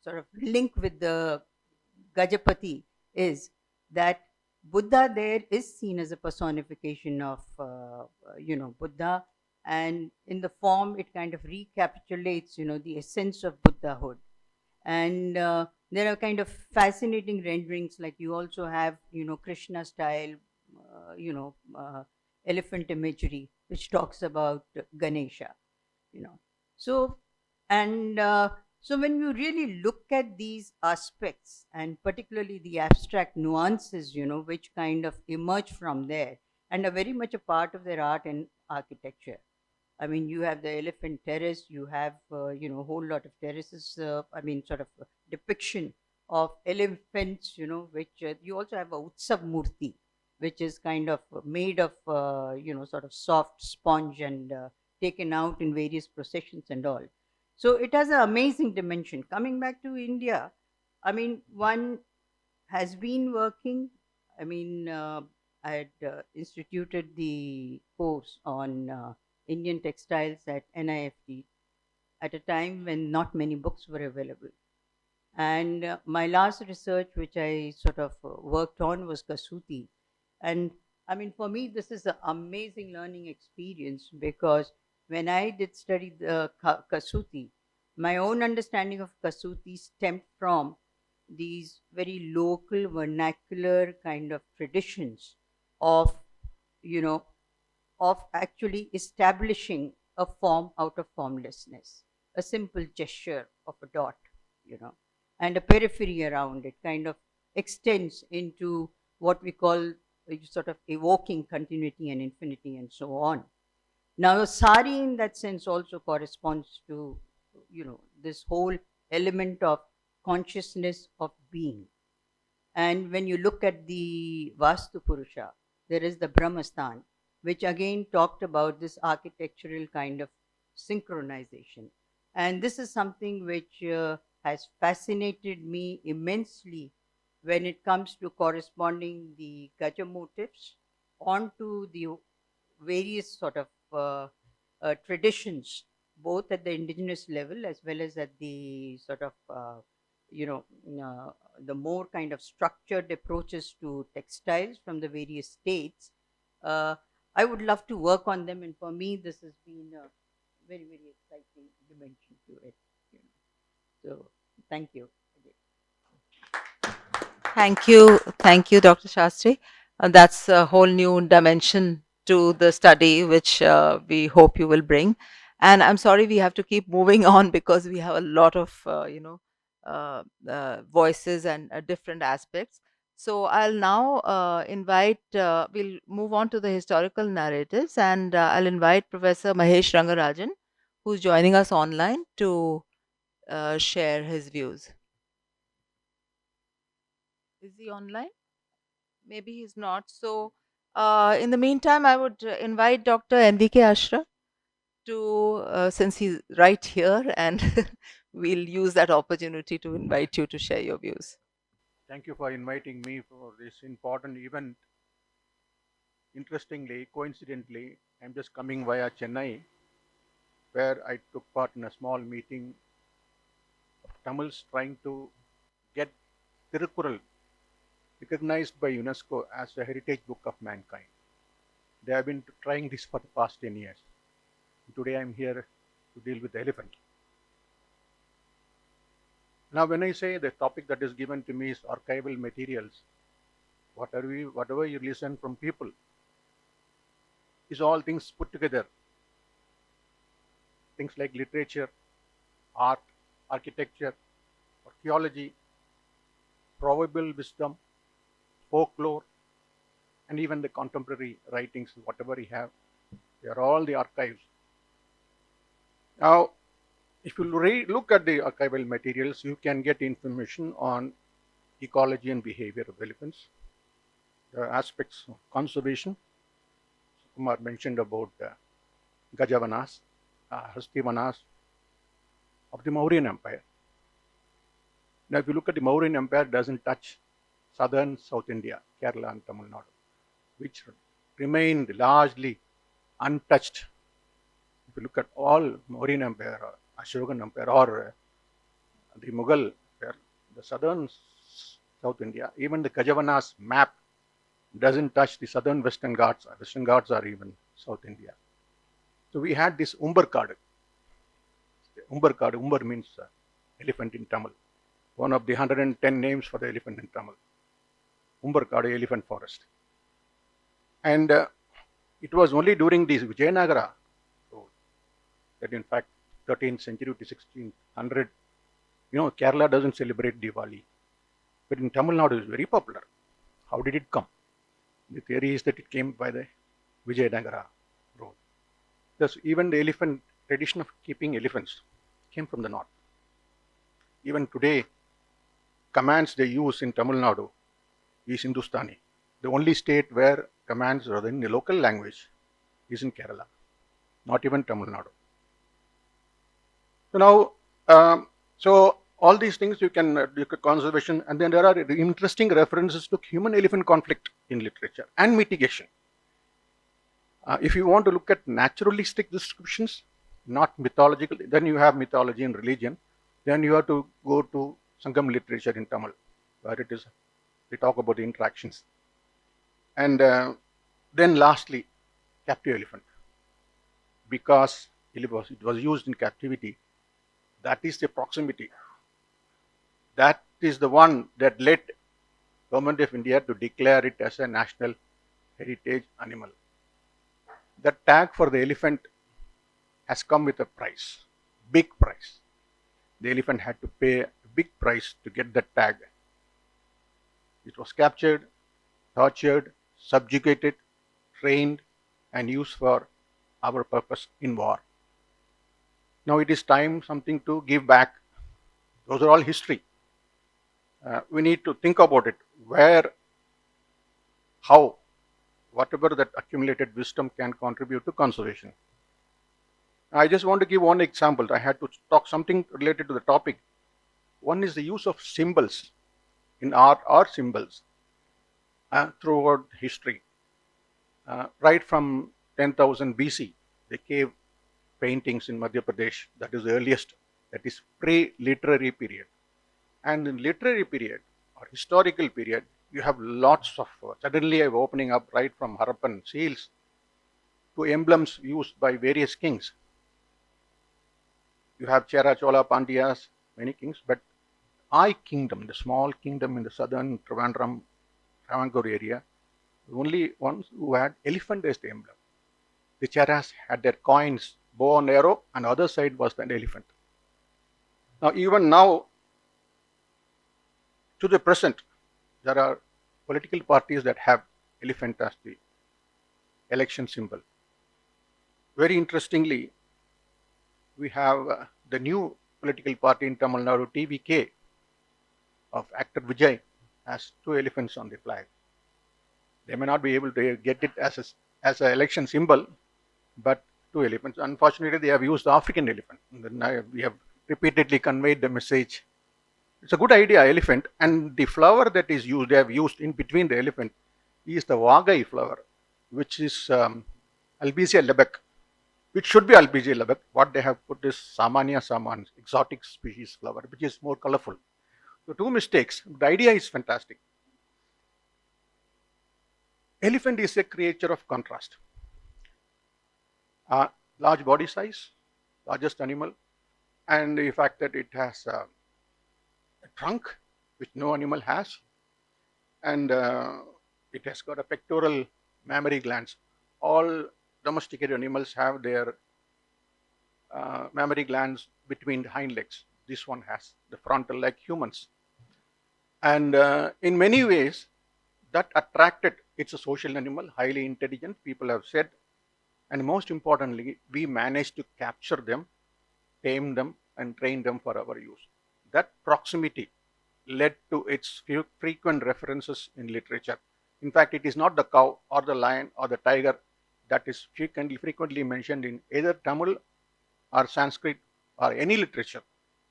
sort of link with the Gajapati is that Buddha there is seen as a personification of, Buddha, and in the form it kind of recapitulates, the essence of Buddhahood. And there are kind of fascinating renderings, like you also have, Krishna style, elephant imagery, which talks about Ganesha, So, and so when you really look at these aspects, and particularly the abstract nuances, which kind of emerge from there and are very much a part of their art and architecture. I mean, you have the elephant terrace, you have, a whole lot of terraces, sort of depiction of elephants, which you also have a Utsav Murti, which is kind of made of, sort of soft sponge and taken out in various processions and all. So it has an amazing dimension. Coming back to India, I mean, one has been working, I had instituted the course on Indian textiles at NIFT at a time when not many books were available. And my last research, which I sort of worked on, was Kasuti. And I mean, for me, this is an amazing learning experience, because when I did study the Kasuti, my own understanding of Kasuti stemmed from these very local, vernacular kind of traditions of, of actually establishing a form out of formlessness, a simple gesture of a dot, and a periphery around it kind of extends into what we call sort of evoking continuity and infinity and so on. Now, a sari in that sense also corresponds to, this whole element of consciousness of being. And when you look at the Vastu Purusha, there is the Brahmastan, which again talked about this architectural kind of synchronization. And this is something which has fascinated me immensely when it comes to corresponding the Gaja motifs onto the various sort of traditions, both at the indigenous level as well as at the sort of, the more kind of structured approaches to textiles from the various states. I would love to work on them, and for me, this has been a very, very exciting dimension to it. So, thank you. Thank you, Dr. Shastri. That's a whole new dimension to the study, which we hope you will bring. And I'm sorry we have to keep moving on, because we have a lot of voices and different aspects. So I'll now invite, we'll move on to the historical narratives, and I'll invite Professor Mahesh Rangarajan, who's joining us online, to share his views. Is he online? Maybe he's not. So in the meantime, I would invite Dr. NVK Ashra to, since he's right here, and we'll use that opportunity to invite you to share your views. Thank you for inviting me for this important event. Interestingly, coincidentally, I'm just coming via Chennai, where I took part in a small meeting of Tamils trying to get Tirukkural recognized by UNESCO as a heritage book of mankind. They have been trying this for the past 10 years. Today I'm here to deal with the elephant. Now, when I say the topic that is given to me is archival materials, whatever you listen from people is all things put together. Things like literature, art, architecture, archaeology, probable wisdom, folklore, and even the contemporary writings, whatever we have, they are all the archives. Now, if you look at the archival materials, you can get information on ecology and behavior of elephants, the aspects of conservation. Kumar mentioned about Gajavanas, Hastivanas of the Mauryan Empire. Now, if you look at the Mauryan Empire, it doesn't touch southern South India, Kerala and Tamil Nadu, which remained largely untouched. If you look at all Mauryan Empire, or Ashokan Empire, or the Mughal the southern South India, even the Gajavana's map doesn't touch the southern Western Ghats. Western Ghats are even South India. So we had this Umbarkadu. Umbar means elephant in Tamil. One of the 110 names for the elephant in Tamil. Umbarkadu, elephant forest. And it was only during the Vijayanagara rule that in fact 13th century to 1600, Kerala doesn't celebrate Diwali. But in Tamil Nadu it's very popular. How did it come? The theory is that it came by the Vijayanagara rule. Thus, even the elephant tradition of keeping elephants came from the north. Even today, commands they use in Tamil Nadu is Hindustani. The only state where commands are in the local language is in Kerala, not even Tamil Nadu. So now, so all these things you can look at conservation, and then there are interesting references to human-elephant conflict in literature and mitigation. If you want to look at naturalistic descriptions, not mythological, then you have mythology and religion. Then you have to go to Sangam literature in Tamil, where it is, we talk about the interactions. And then lastly, captive elephant. Because it was used in captivity, that is the proximity. That is the one that led Government of India to declare it as a national heritage animal. The tag for the elephant has come with a price, big price. The elephant had to pay a big price to get that tag. It was captured, tortured, subjugated, trained, and used for our purpose in war. Now it is time something to give back. Those are all history. We need to think about it, where, how, whatever that accumulated wisdom can contribute to conservation. I just want to give one example. I had to talk something related to the topic. One is the use of symbols in art or symbols throughout history. Right from 10,000 BC, the cave paintings in Madhya Pradesh, that is the earliest, that is pre-literary period. And in literary period or historical period, you have lots of, suddenly I'm opening up right from Harappan seals to emblems used by various kings. You have Chera, Chola, Pandyas, many kings, but I kingdom, the small kingdom in the southern Trivandrum, Travancore area, the only ones who had elephant as the emblem. The Cheras had their coins, bow and arrow, and the other side was an elephant. Now, even now, to the present, there are political parties that have elephant as the election symbol. Very interestingly, we have the new political party in Tamil Nadu, TVK, of actor Vijay, has 2 elephants on the flag. They may not be able to get it as an election symbol, but 2 elephants. Unfortunately, they have used the African elephant. We have repeatedly conveyed the message. It's a good idea, elephant, and the flower that is used, they have used in between the elephant, is the Wagai flower, which is Albizia lebec, which should be Albizia lebec. What they have put is Samania samans, exotic species flower, which is more colorful. So 2 mistakes. The idea is fantastic. Elephant is a creature of contrast. Large body size, largest animal, and the fact that it has a trunk, which no animal has, and it has got a pectoral mammary glands. All domesticated animals have their mammary glands between the hind legs. This one has the frontal like humans. And in many ways, that attracted, it's a social animal, highly intelligent, people have said, and most importantly, we managed to capture them, tame them, and train them for our use. That proximity led to its frequent references in literature. In fact, it is not the cow or the lion or the tiger that is frequently mentioned in either Tamil or Sanskrit or any literature,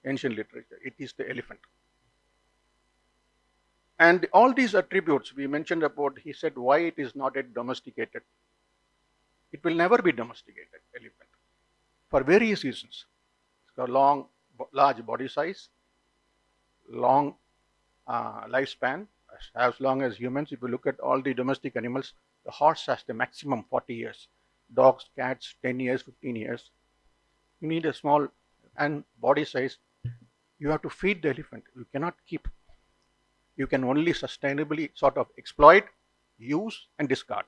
ancient literature. It is the elephant. And all these attributes we mentioned about, he said why it is not yet domesticated. It will never be domesticated, elephant, for various reasons. It's got long, large body size, long lifespan as long as humans. If you look at all the domestic animals, the horse has the maximum 40 years. Dogs, cats, 10 years, 15 years. You need a small and body size. You have to feed the elephant. You cannot keep. You can only sustainably sort of exploit, use, and discard.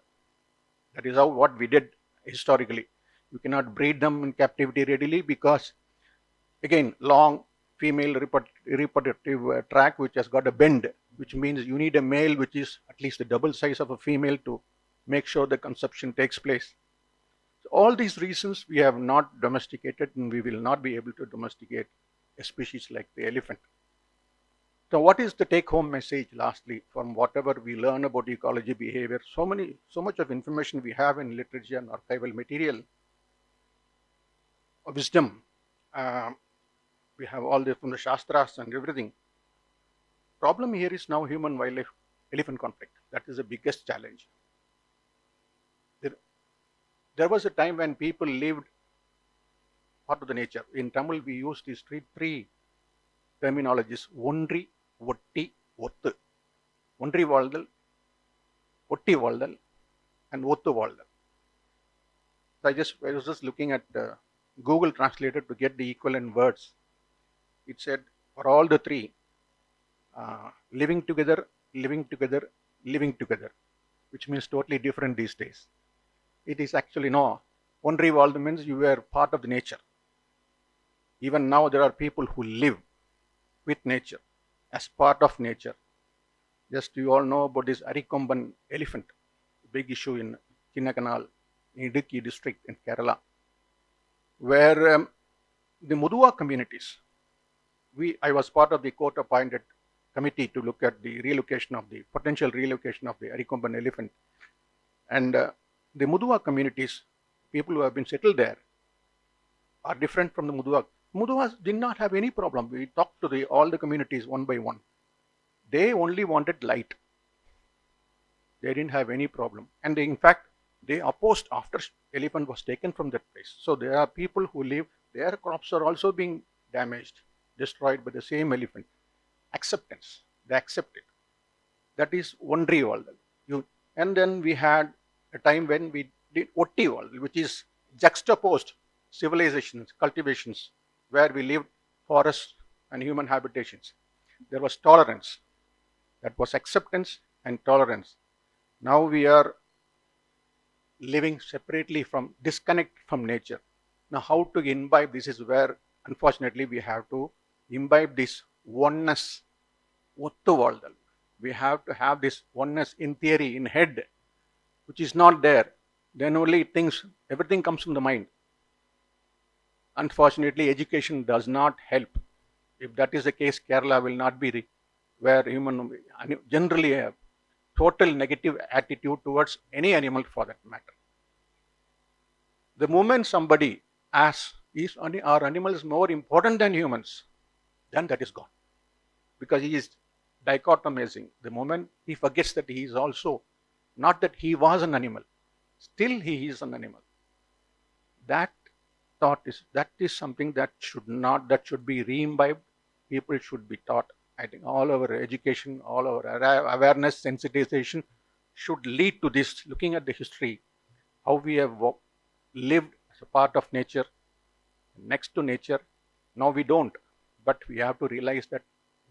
That is how what we did historically. You cannot breed them in captivity readily because, again, long female reproductive tract which has got a bend, which means you need a male which is at least the double size of a female to make sure the conception takes place. So all these reasons we have not domesticated, and we will not be able to domesticate a species like the elephant. So what is the take-home message lastly from whatever we learn about ecology behavior? So much of information we have in literature and archival material, wisdom. We have all this from the Shastras and everything. Problem here is now human-wildlife elephant conflict. That is the biggest challenge. There was a time when people lived part of the nature. In Tamil, we use these three terminologies: Ondri, Otti, Ottu. Ondri Valdal, Otti Valdal, and Ottu Valdal. So I was just looking at Google Translator to get the equivalent words. It said for all the three, living together, living together, living together, which means totally different these days. It is actually no. Ondri Valdal means you were part of the nature. Even now there are people who live with nature, as part of nature. Just you all know about this Arikomban elephant, big issue in Chinnakanal, in Idukki district in Kerala, where the Mudua communities, I was part of the court-appointed committee to look at the relocation of the potential relocation of the Arikomban elephant. And the Mudua communities, people who have been settled there, are different from the Mudua. Muduas did not have any problem. We talked to all the communities one by one. They only wanted light. They didn't have any problem. And in fact, they opposed after elephant was taken from that place. So there are people who live, their crops are also being damaged, destroyed by the same elephant. Acceptance. They accept it. That is Ondri Valdal. And then we had a time when we did Otti Valdal, which is juxtaposed civilizations, cultivations, where we lived forests and human habitations. There was tolerance. That was acceptance and tolerance. Now we are living separately from, disconnect from nature. Now how to imbibe this is where unfortunately we have to imbibe this oneness. Ottu Valdal. We have to have this oneness in theory, in head, which is not there. Then only everything comes from the mind. Unfortunately, education does not help. If that is the case, Kerala will not be where human generally have total negative attitude towards any animal for that matter. The moment somebody asks, are animals more important than humans? Then that is gone. Because he is dichotomizing. The moment he forgets that he is also, not that he was an animal, still he is an animal. That is something that should be re-imbibed. People should be taught. I think all our education, all our awareness, sensitization should lead to this, looking at the history, how we have lived as a part of nature, next to nature. Now we don't, but we have to realize that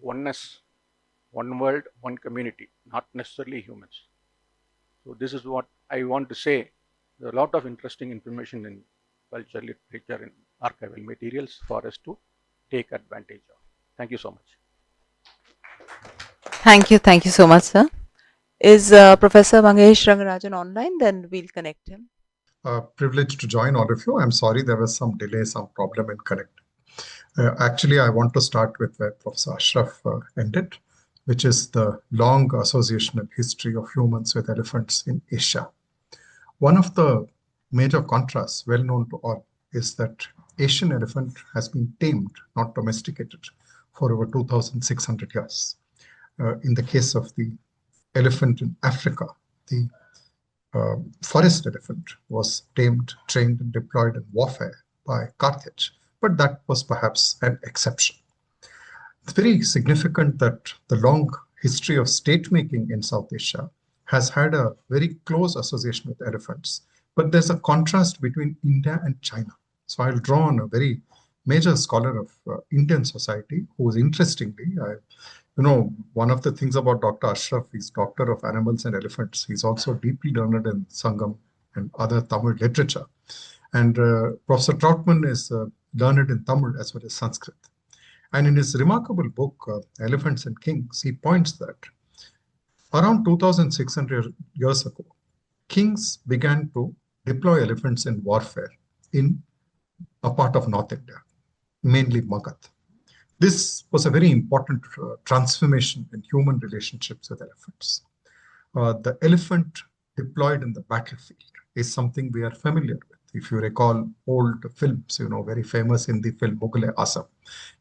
oneness, one world, one community, not necessarily humans. So this is what I want to say. There are a lot of interesting information in culture, literature, and archival materials for us to take advantage of. Thank you so much. Thank you so much, sir. Is Professor Mangesh Rangarajan online? Then we'll connect him. Privileged to join all of you. I'm sorry there was some delay, some problem in connecting. Actually, I want to start with where Professor Ashraf ended, which is the long associational history of humans with elephants in Asia. One of the major contrasts, well known to all, is that Asian elephant has been tamed, not domesticated, for over 2,600 years. In the case of the elephant in Africa, the forest elephant was tamed, trained, and deployed in warfare by Carthage, but that was perhaps an exception. It's very significant that the long history of state making in South Asia has had a very close association with elephants. But there's a contrast between India and China. So I'll draw on a very major scholar of Indian society who is interestingly, one of the things about Dr. Ashraf, he's doctor of animals and elephants. He's also deeply learned in Sangam and other Tamil literature. And Professor Troutman is learned in Tamil as well as Sanskrit. And in his remarkable book, Elephants and Kings, he points that around 2,600 years ago, kings began to deploy elephants in warfare in a part of North India, mainly Magadh. This was a very important transformation in human relationships with elephants. The elephant deployed in the battlefield is something we are familiar with. If you recall old films, very famous Hindi film Mughal-e-Azam,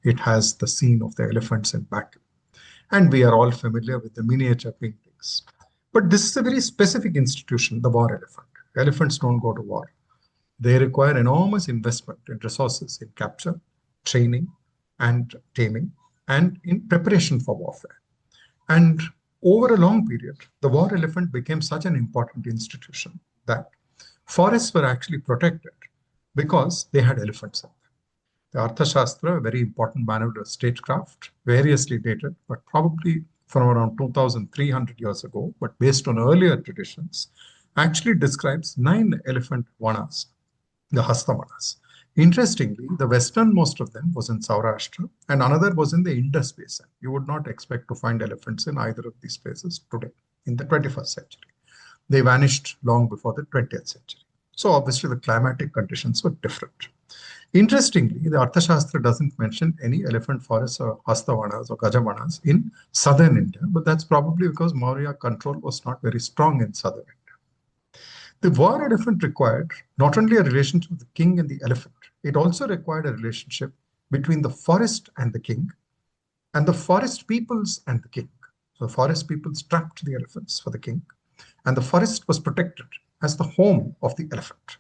it has the scene of the elephants in battle. And we are all familiar with the miniature paintings. But this is a very specific institution, the war elephant. Elephants don't go to war. They require enormous investment in resources in capture, training, and taming, and in preparation for warfare. And over a long period, the war elephant became such an important institution that forests were actually protected because they had elephants in them. The Arthashastra, a very important manual of statecraft, variously dated, but probably from around 2,300 years ago, but based on earlier traditions, actually describes 9 elephant vanas, the Hastavanas. Interestingly, the westernmost of them was in Saurashtra and another was in the Indus Basin. You would not expect to find elephants in either of these places today in the 21st century. They vanished long before the 20th century. So obviously the climatic conditions were different. Interestingly, the Arthashastra doesn't mention any elephant forests or Hastavanas or Gajavanas in southern India, but that's probably because Maurya control was not very strong in southern India. The war elephant required not only a relationship with the king and the elephant, it also required a relationship between the forest and the king, and the forest peoples and the king. So the forest peoples trapped the elephants for the king, and the forest was protected as the home of the elephant.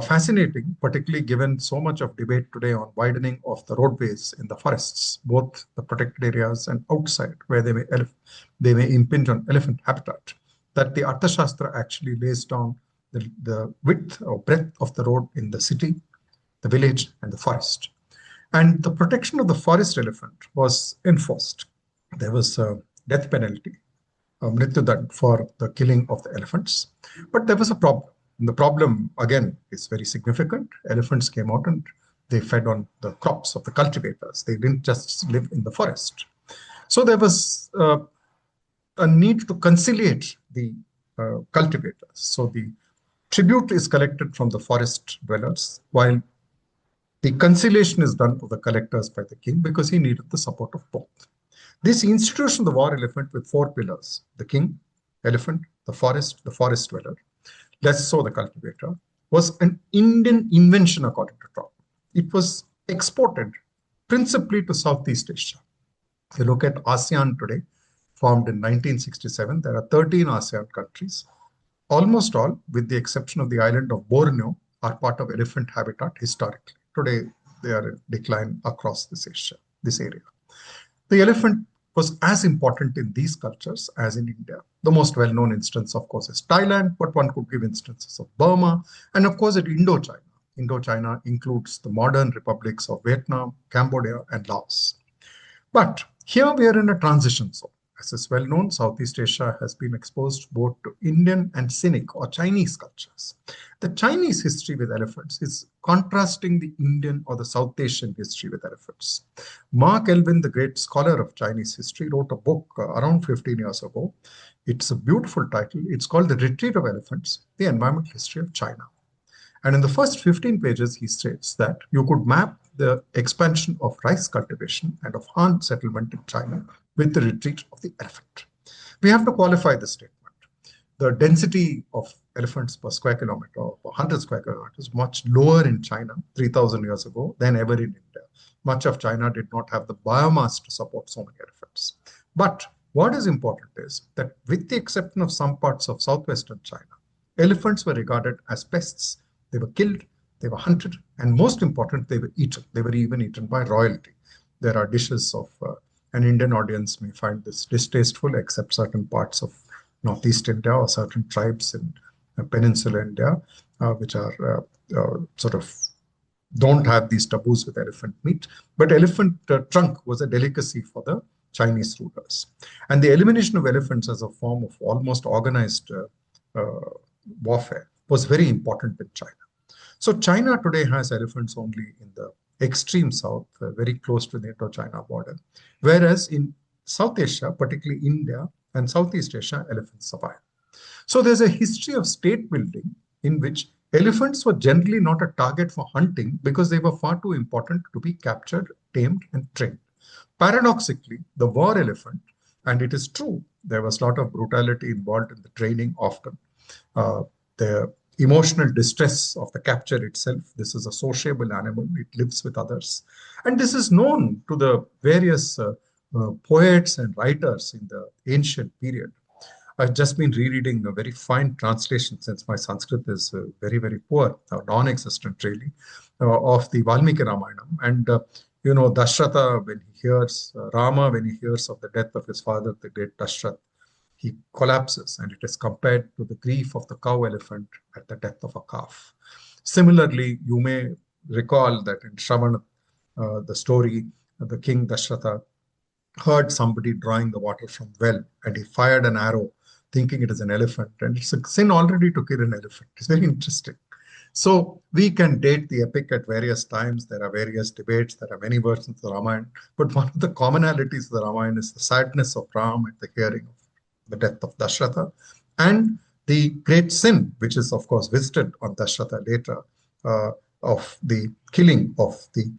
Fascinating, particularly given so much of debate today on widening of the roadways in the forests, both the protected areas and outside, where they may impinge on elephant habitat, that the Arthashastra actually lays down the width or breadth of the road in the city, the village, and the forest. And the protection of the forest elephant was enforced. There was a death penalty, Mrityudand, for the killing of the elephants. But there was a problem. And the problem, again, is very significant. Elephants came out and they fed on the crops of the cultivators. They didn't just live in the forest. So there was a need to conciliate the cultivators. So the tribute is collected from the forest dwellers, while the conciliation is done to the collectors by the king because he needed the support of both. This institution, the war elephant, with 4 pillars, the king, elephant, the forest dweller, less so the cultivator, was an Indian invention according to Trout. It was exported principally to Southeast Asia. If you look at ASEAN today, formed in 1967, there are 13 ASEAN countries. Almost all, with the exception of the island of Borneo, are part of elephant habitat historically. Today, they are in decline across this area. The elephant was as important in these cultures as in India. The most well-known instance, of course, is Thailand, but one could give instances of Burma, and of course, at Indochina. Indochina includes the modern republics of Vietnam, Cambodia, and Laos. But here we are in a transition zone. As is well known, Southeast Asia has been exposed both to Indian and Sinic or Chinese cultures. The Chinese history with elephants is contrasting the Indian or the South Asian history with elephants. Mark Elvin, the great scholar of Chinese history, wrote a book around 15 years ago. It's a beautiful title. It's called The Retreat of Elephants, The Environmental History of China. And in the first 15 pages, he states that you could map the expansion of rice cultivation and of Han settlement in China with the retreat of the elephant. We have to qualify this statement. The density of elephants per square kilometer, or 100 square kilometers, is much lower in China 3,000 years ago than ever in India. Much of China did not have the biomass to support so many elephants. But what is important is that with the exception of some parts of southwestern China, elephants were regarded as pests. They were killed, they were hunted, and most important, they were eaten. They were even eaten by royalty. there are dishes of an Indian audience may find this distasteful, except certain parts of Northeast India or certain tribes in Peninsular India, which are sort of don't have these taboos with elephant meat. But elephant trunk was a delicacy for the Chinese rulers. And the elimination of elephants as a form of almost organized warfare was very important in China. So China today has elephants only in the extreme south, very close to the Indo-China border, whereas in South Asia, particularly India and Southeast Asia, elephants survive. So there's a history of state building in which elephants were generally not a target for hunting because they were far too important to be captured, tamed, and trained. Paradoxically, the war elephant, and it is true, there was a lot of brutality involved in the training often. The emotional distress of the capture itself, this is a sociable animal, it lives with others. And this is known to the various poets and writers in the ancient period. I've just been rereading a very fine translation, since my Sanskrit is very, very poor, non-existent really, of the Valmiki Ramayana. And, Dashratha, when he hears, Rama, when he hears of the death of his father, the great Dashrath, he collapses, and it is compared to the grief of the cow elephant at the death of a calf. Similarly, you may recall that in Shravana, the story, the king Dashratha heard somebody drawing the water from well, and he fired an arrow thinking it is an elephant, and it's a sin already to kill an elephant. It's very interesting. So we can date the epic at various times. There are various debates. There are many versions of the Ramayana. But one of the commonalities of the Ramayana is the sadness of Ram at the hearing of the death of Dashratha, and the great sin, which is of course visited on Dashratha later, of the killing of the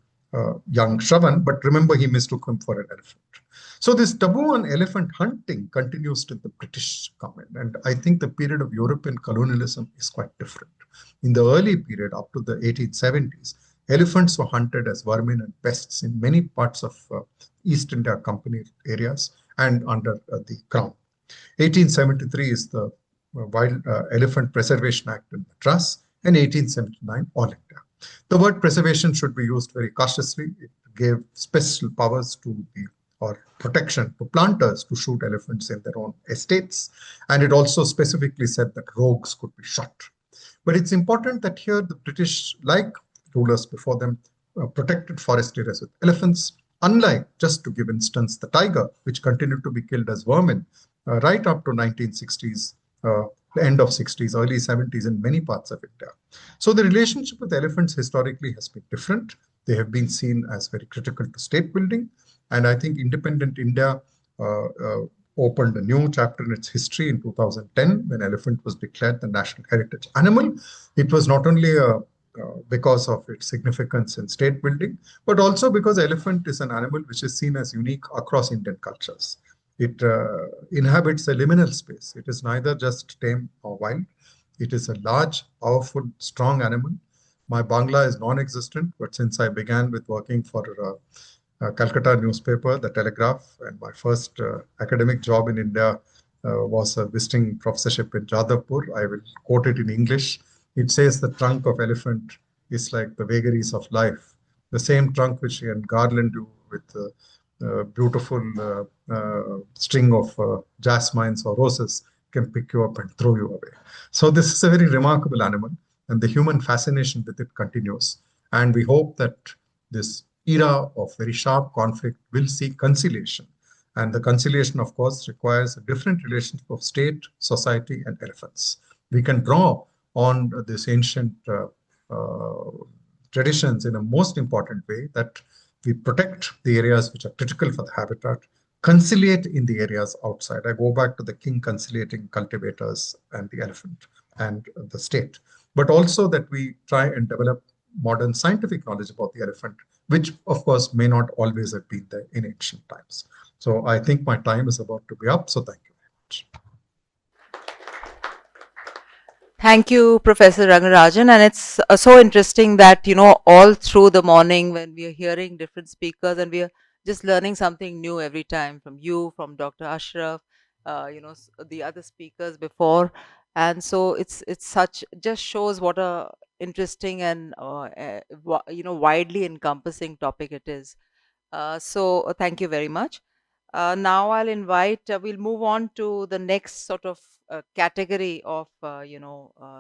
young Shravan. But remember, he mistook him for an elephant. So this taboo on elephant hunting continues till the British come in. And I think the period of European colonialism is quite different. In the early period, up to the 1870s, elephants were hunted as vermin and pests in many parts of East India Company areas and under the Crown. 1873 is the Wild Elephant Preservation Act in Madras, and 1879 All India. The word preservation should be used very cautiously. It gave special powers to the or protection to planters to shoot elephants in their own estates. And it also specifically said that rogues could be shot. But it's important that here the British, like rulers before them, protected forest areas with elephants, unlike, just to give instance, the tiger, which continued to be killed as vermin right up to 1960s, the end of 60s, early 70s in many parts of India. So the relationship with elephants historically has been different. They have been seen as very critical to state building. And I think independent India opened a new chapter in its history in 2010 when elephant was declared the national heritage animal. It was not only because of its significance in state building, but also because elephant is an animal which is seen as unique across Indian cultures. It inhabits a liminal space. It is neither just tame or wild. It is a large, powerful, strong animal. My Bangla is non-existent, but since I began with working for Calcutta newspaper, The Telegraph, and my first academic job in India was a visiting professorship in Jadavpur. I will quote it in English. It says the trunk of elephant is like the vagaries of life. The same trunk which you can garland you with beautiful string of jasmines or roses can pick you up and throw you away. So this is a very remarkable animal, and the human fascination with it continues. And we hope that this era of very sharp conflict will see conciliation. And the conciliation, of course, requires a different relationship of state, society, and elephants. We can draw on this ancient traditions in a most important way, that we protect the areas which are critical for the habitat, conciliate in the areas outside. I go back to the king conciliating cultivators and the elephant and the state, but also that we try and develop modern scientific knowledge about the elephant, which of course may not always have been there in ancient times. So I think my time is about to be up. So thank you very much. Thank you, Professor Rangarajan. And it's so interesting that, all through the morning when we are hearing different speakers and we are just learning something new every time from you, from Dr. Ashraf, the other speakers before. And so it's just shows what a interesting and, widely encompassing topic it is. Thank you very much. Now I'll invite, we'll move on to the next sort of category of,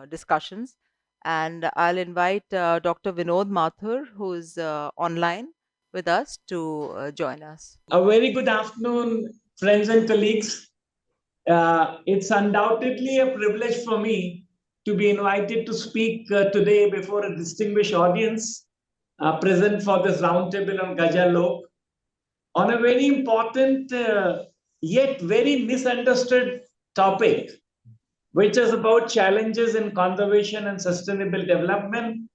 discussions. And I'll invite Dr. Vinod Mathur, who is online with us, to join us. A very good afternoon, friends and colleagues. It's undoubtedly a privilege for me to be invited to speak today before a distinguished audience present for this roundtable on Gaja-Lok on a very important yet very misunderstood topic, which is about challenges in conservation and sustainable development.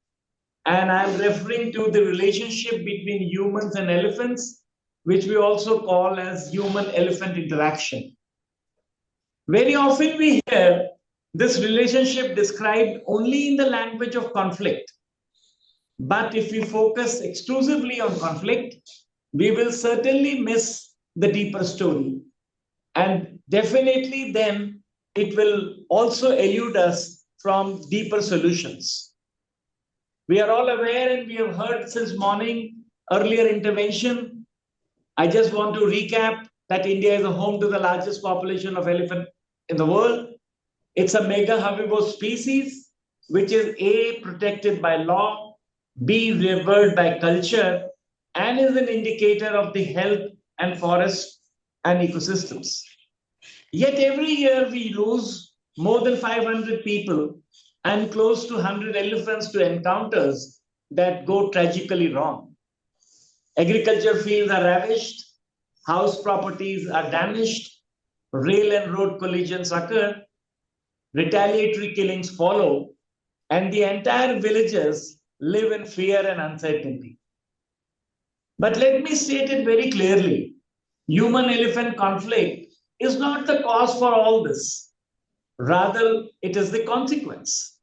And I'm referring to the relationship between humans and elephants, which we also call as human-elephant interaction. Very often we hear this relationship described only in the language of conflict. But if we focus exclusively on conflict, we will certainly miss the deeper story. And definitely then it will also elude us from deeper solutions. We are all aware and we have heard since morning earlier intervention. I just want to recap that India is a home to the largest population of elephant in the world. It's a mega herbivore species, which is A, protected by law, B, revered by culture, and is an indicator of the health and forest and ecosystems. Yet every year we lose more than 500 people and close to 100 elephants to encounters that go tragically wrong. Agriculture fields are ravished, house properties are damaged, rail and road collisions occur, retaliatory killings follow, and the entire villages live in fear and uncertainty. But let me state it very clearly. Human-elephant conflict is not the cause for all this. Rather, it is the consequence.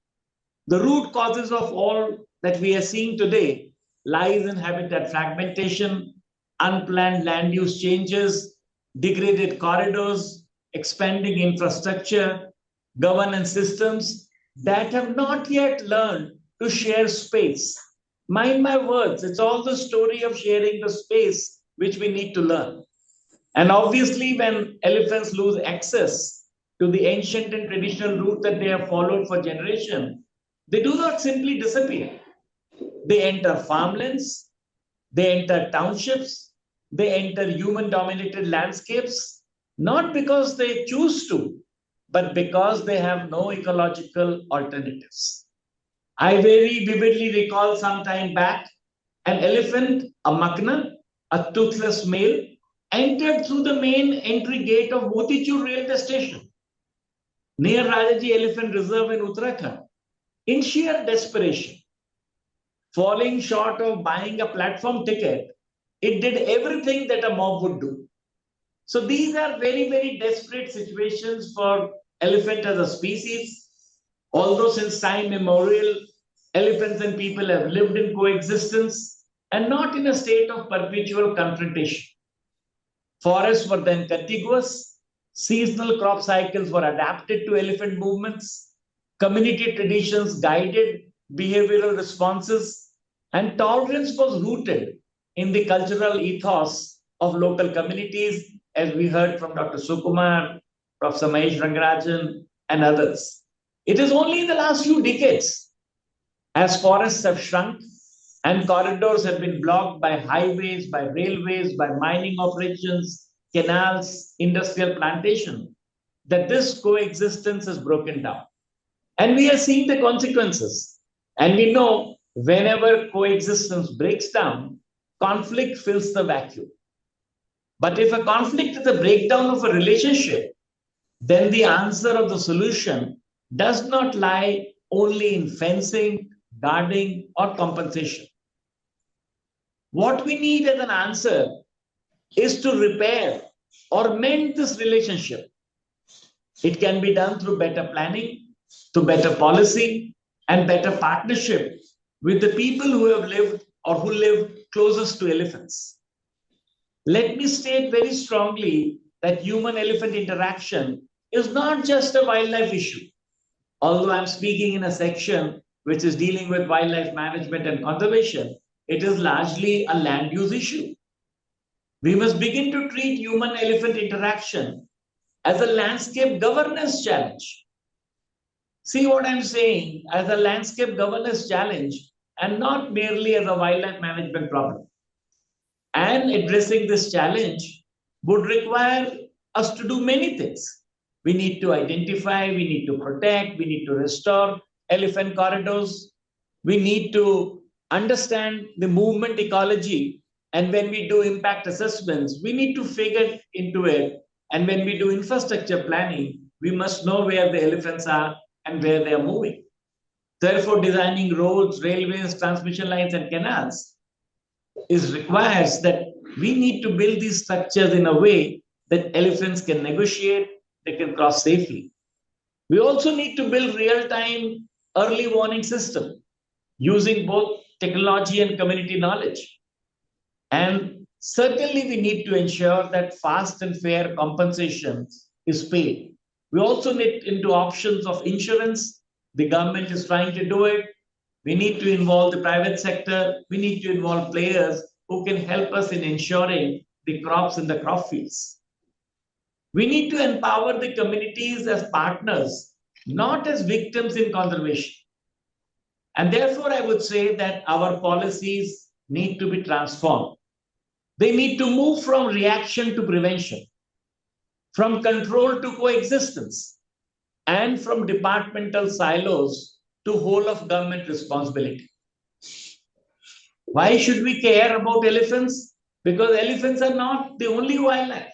The root causes of all that we are seeing today lies in habitat fragmentation, unplanned land use changes, degraded corridors, expanding infrastructure, governance systems that have not yet learned to share space. Mind my words, it's all the story of sharing the space which we need to learn. And obviously, when elephants lose access to the ancient and traditional route that they have followed for generations, they do not simply disappear. They enter farmlands, they enter townships, they enter human-dominated landscapes, not because they choose to, but because they have no ecological alternatives. I very vividly recall some time back, an elephant, a Magna, a toothless male, entered through the main entry gate of Motichur railway station near Rajaji Elephant Reserve in Uttarakhand in sheer desperation. Falling short of buying a platform ticket, it did everything that a mob would do. So these are very, very desperate situations for elephant as a species. Although since time immemorial, elephants and people have lived in coexistence and not in a state of perpetual confrontation. Forests were then contiguous, seasonal crop cycles were adapted to elephant movements, community traditions guided behavioral responses, and tolerance was rooted in the cultural ethos of local communities, as we heard from Dr. Sukumar, Professor Mahesh Rangarajan, and others. It is only in the last few decades, as forests have shrunk and corridors have been blocked by highways, by railways, by mining operations, canals, industrial plantation, that this coexistence has broken down. And we are seeing the consequences. And we know whenever coexistence breaks down, conflict fills the vacuum. But if a conflict is a breakdown of a relationship, then the answer of the solution does not lie only in fencing, guarding, or compensation. What we need as an answer is to repair or mend this relationship. It can be done through better planning, through better policy, and better partnership with the people who have lived or who live closest to elephants. Let me state very strongly that human-elephant interaction is not just a wildlife issue. Although I'm speaking in a section which is dealing with wildlife management and conservation, it is largely a land use issue. We must begin to treat human-elephant interaction as a landscape governance challenge. See what I'm saying? As a landscape governance challenge and not merely as a wildlife management problem. And addressing this challenge would require us to do many things. We need to identify, we need to protect, we need to restore elephant corridors. We need to understand the movement ecology. And when we do impact assessments, we need to figure into it. And when we do infrastructure planning, we must know where the elephants are and where they are moving. Therefore, designing roads, railways, transmission lines, and canals requires that we need to build these structures in a way that elephants can negotiate, they can cross safely. We also need to build real-time early warning system using both technology and community knowledge. And certainly we need to ensure that fast and fair compensation is paid. We also need into options of insurance. The government is trying to do it. We need to involve the private sector. We need to involve players who can help us in ensuring the crops in the crop fields. We need to empower the communities as partners, not as victims in conservation. And therefore, I would say that our policies need to be transformed. They need to move from reaction to prevention, from control to coexistence, and from departmental silos to whole of government responsibility. Why should we care about elephants? Because elephants are not the only wildlife.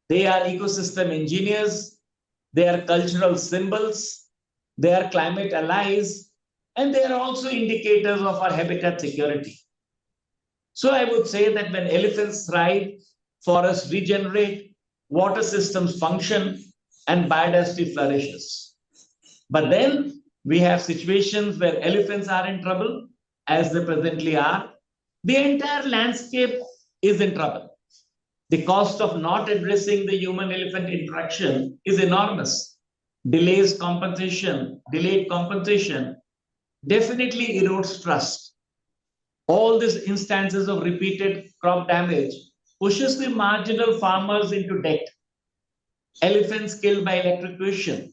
They are ecosystem engineers, they are cultural symbols, they are climate allies, and they are also indicators of our habitat security. So I would say that when elephants thrive, forests regenerate, water systems function, and biodiversity flourishes. But then we have situations where elephants are in trouble, as they presently are. The entire landscape is in trouble. The cost of not addressing the human-elephant interaction is enormous. Delayed compensation definitely erodes trust. All these instances of repeated crop damage pushes the marginal farmers into debt. Elephants killed by electrocution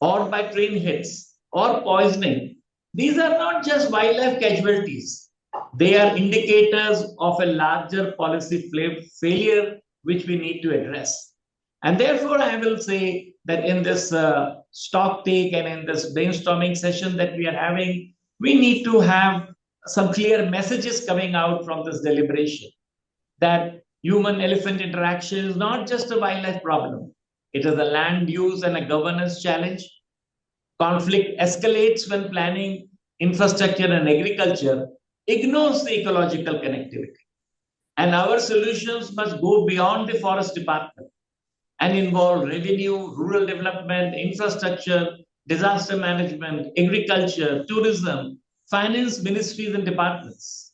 or by train hits or poisoning. These are not just wildlife casualties. They are indicators of a larger policy failure which we need to address. And therefore, I will say that in this stock take and in this brainstorming session that we are having, we need to have some clear messages coming out from this deliberation that human-elephant interaction is not just a wildlife problem. It is a land use and a governance challenge. Conflict escalates when planning infrastructure and agriculture ignores the ecological connectivity. And our solutions must go beyond the forest department and involve revenue, rural development, infrastructure, disaster management, agriculture, tourism, finance ministries and departments.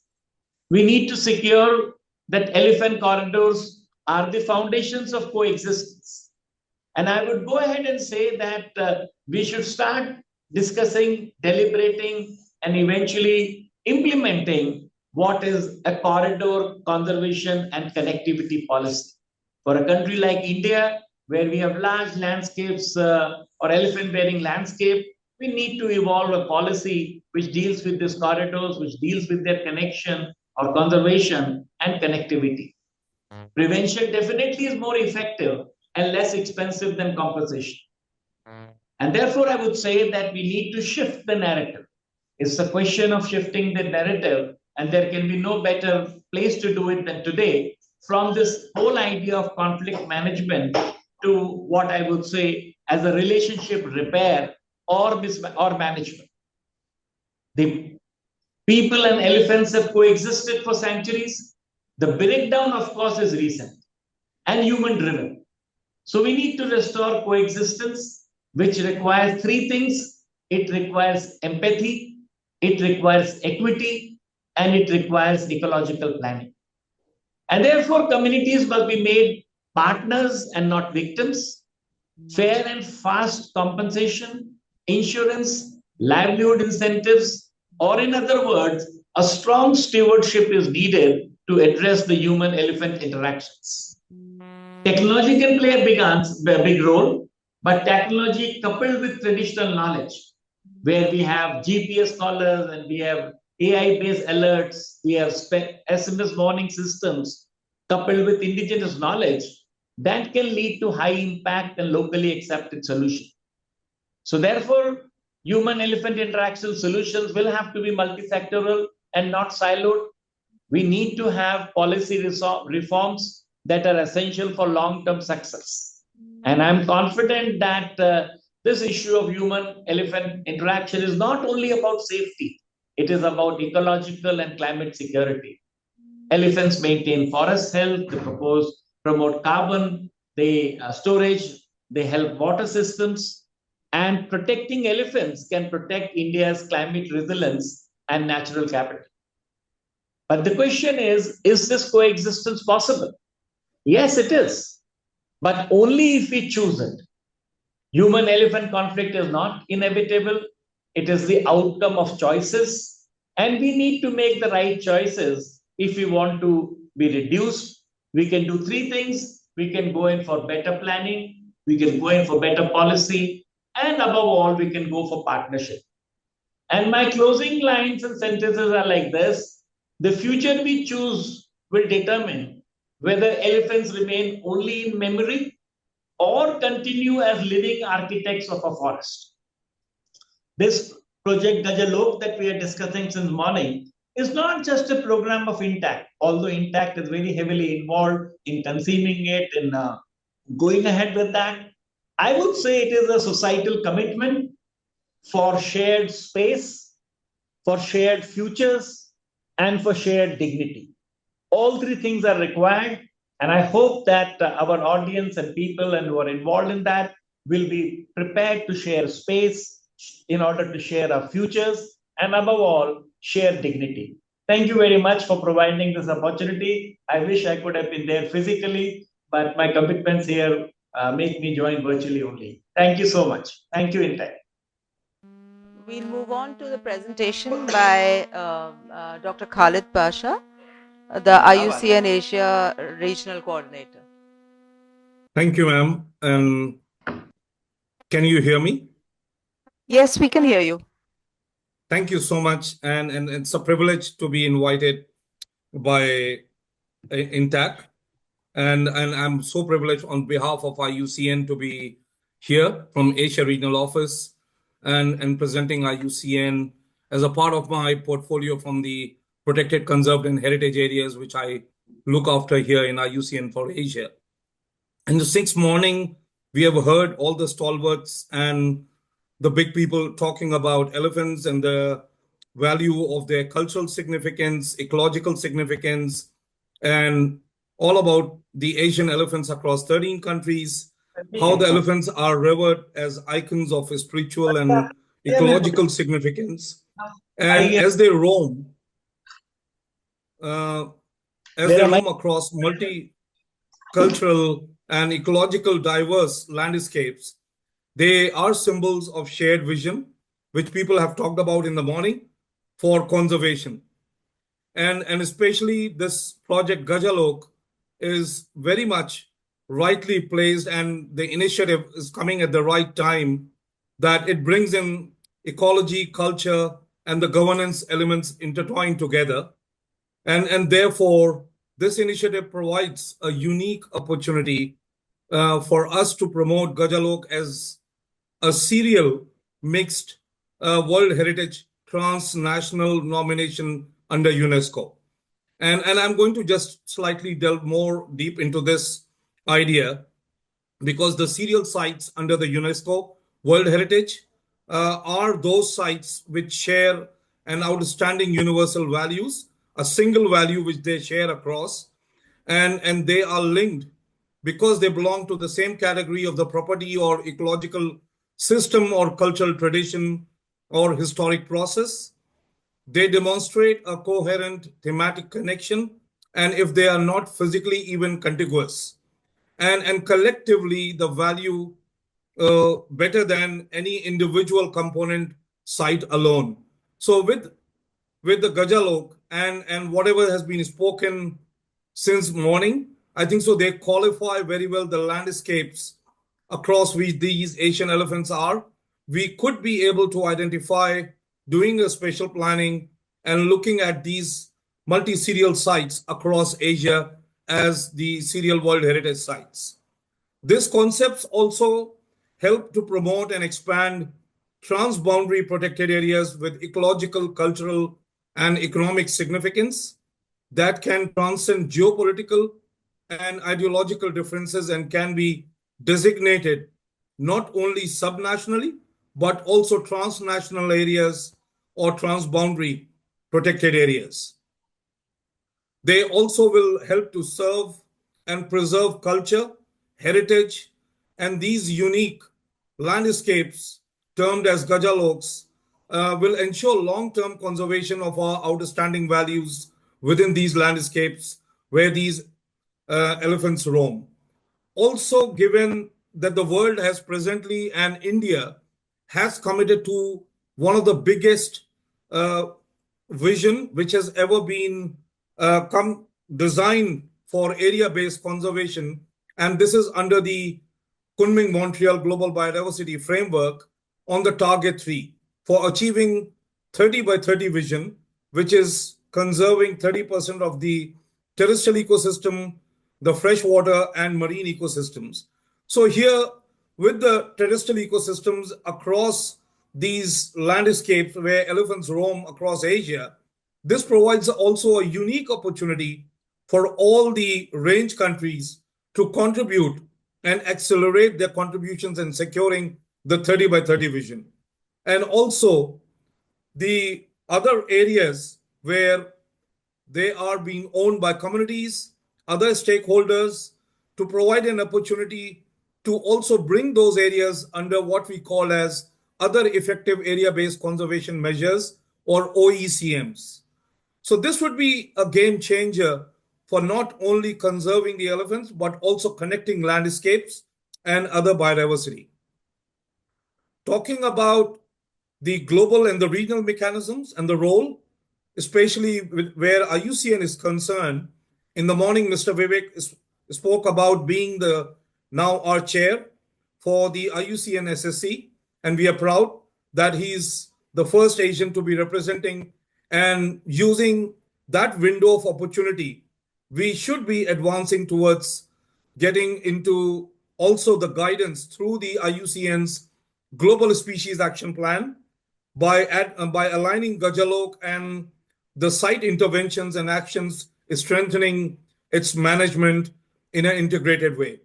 We need to secure that elephant corridors are the foundations of coexistence. And I would go ahead and say that we should start discussing, deliberating, and eventually implementing what is a corridor conservation and connectivity policy. For a country like India, where we have large landscapes or elephant-bearing landscape, we need to evolve a policy which deals with these corridors, which deals with their connection or conservation and connectivity. Prevention definitely is more effective and less expensive than compensation. And therefore, I would say that we need to shift the narrative. It's a question of shifting the narrative, and there can be no better place to do it than today, from this whole idea of conflict management to what I would say as a relationship repair or management. The people and elephants have coexisted for centuries. The breakdown, of course, is recent and human-driven. So we need to restore coexistence, which requires three things. It requires empathy, it requires equity, and it requires ecological planning. And therefore, communities must be made partners and not victims. Fair and fast compensation, insurance, livelihood incentives, or in other words, a strong stewardship is needed to address the human-elephant interactions. Technology can play a big role, but technology coupled with traditional knowledge, where we have GPS collars and we have AI-based alerts, we have SMS warning systems coupled with indigenous knowledge, that can lead to high impact and locally accepted solutions. So therefore, human-elephant interaction solutions will have to be multifactorial and not siloed. We need to have policy reforms that are essential for long-term success. And I'm confident that this issue of human-elephant interaction is not only about safety, it is about ecological and climate security. Elephants maintain forest health, they promote carbon, they storage, they help water systems, and protecting elephants can protect India's climate resilience and natural capital. But the question is this coexistence possible? Yes, it is, but only if we choose it. Human-elephant conflict is not inevitable. It is the outcome of choices, and we need to make the right choices if we want to be reduced. We can do three things. We can go in for better planning, we can go in for better policy, and above all, we can go for partnership. And my closing lines and sentences are like this. The future we choose will determine whether elephants remain only in memory or continue as living architects of a forest. This Project Gaja-Lok that we are discussing since morning is not just a program of INTACH, although INTACH is very heavily involved in conceiving it and going ahead with that. I would say it is a societal commitment for shared space, for shared futures, and for shared dignity. All three things are required, and I hope that our audience and people who are involved in that will be prepared to share space in order to share our futures, and above all, share dignity. Thank you very much for providing this opportunity. I wish I could have been there physically, but my commitments here make me join virtually only. Thank you so much. Thank you, INTACH. We'll move on to the presentation by Dr. Khalid Pasha, the IUCN Asia Regional Coordinator. Thank you, ma'am. And can you hear me? Yes, we can hear you. Thank you so much. And it's a privilege to be invited by INTACH. And I'm so privileged on behalf of IUCN to be here from Asia Regional Office and presenting IUCN as a part of my portfolio from the protected, conserved, and heritage areas, which I look after here in IUCN for Asia. And since morning, we have heard all the stalwarts and the big people talking about elephants and the value of their cultural significance, ecological significance, and all about the Asian elephants across 13 countries, how the elephants are revered as icons of spiritual and ecological significance. And as they roam, across multicultural and ecological diverse landscapes, they are symbols of shared vision, which people have talked about in the morning, for conservation. And especially this Project Gaja-Lok is very much rightly placed, and the initiative is coming at the right time, that it brings in ecology, culture, and the governance elements intertwined together. And therefore, this initiative provides a unique opportunity for us to promote Gaja-Lok as a serial mixed World Heritage transnational nomination under UNESCO. And I'm going to just slightly delve more deep into this idea, because the serial sites under the UNESCO World Heritage are those sites which share an outstanding universal values, a single value which they share across, and they are linked because they belong to the same category of the property or ecological system or cultural tradition or historic process. They demonstrate a coherent thematic connection, and if they are not physically even contiguous, and collectively the value better than any individual component site alone. So with with the Gaja-Lok and whatever has been spoken since morning, I think so they qualify very well the landscapes across which these Asian elephants are. We could be able to identify, doing a spatial planning and looking at these multi-serial sites across Asia as the serial World Heritage Sites. These concepts also help to promote and expand transboundary protected areas with ecological, cultural, and economic significance that can transcend geopolitical and ideological differences and can be designated not only subnationally, but also transnational areas or transboundary protected areas. They also will help to serve and preserve culture, heritage, and these unique landscapes termed as Gaja-Loks will ensure long-term conservation of our outstanding values within these landscapes where these elephants roam. Also, given that the world has presently and India has committed to one of the biggest vision which has ever been designed for area-based conservation, and this is under the Kunming Montreal Global Biodiversity Framework on the Target 3 for achieving 30 by 30 vision, which is conserving 30% of the terrestrial ecosystem, the freshwater and marine ecosystems. So here, with the terrestrial ecosystems across these landscapes where elephants roam across Asia, this provides also a unique opportunity for all the range countries to contribute and accelerate their contributions in securing the 30 by 30 vision. And also the other areas where they are being owned by communities, other stakeholders, to provide an opportunity to also bring those areas under what we call as other effective area-based conservation measures or OECMs. So this would be a game changer for not only conserving the elephants, but also connecting landscapes and other biodiversity. Talking about the global and the regional mechanisms and the role, especially where IUCN is concerned, in the morning, Mr. Vivek spoke about being now our chair for the IUCN SSC, and we are proud that he's the first Asian to be representing, and using that window of opportunity, we should be advancing towards getting into also the guidance through the IUCN's Global Species Action Plan by aligning Gaja-Lok and the site interventions and actions, is strengthening its management in an integrated way.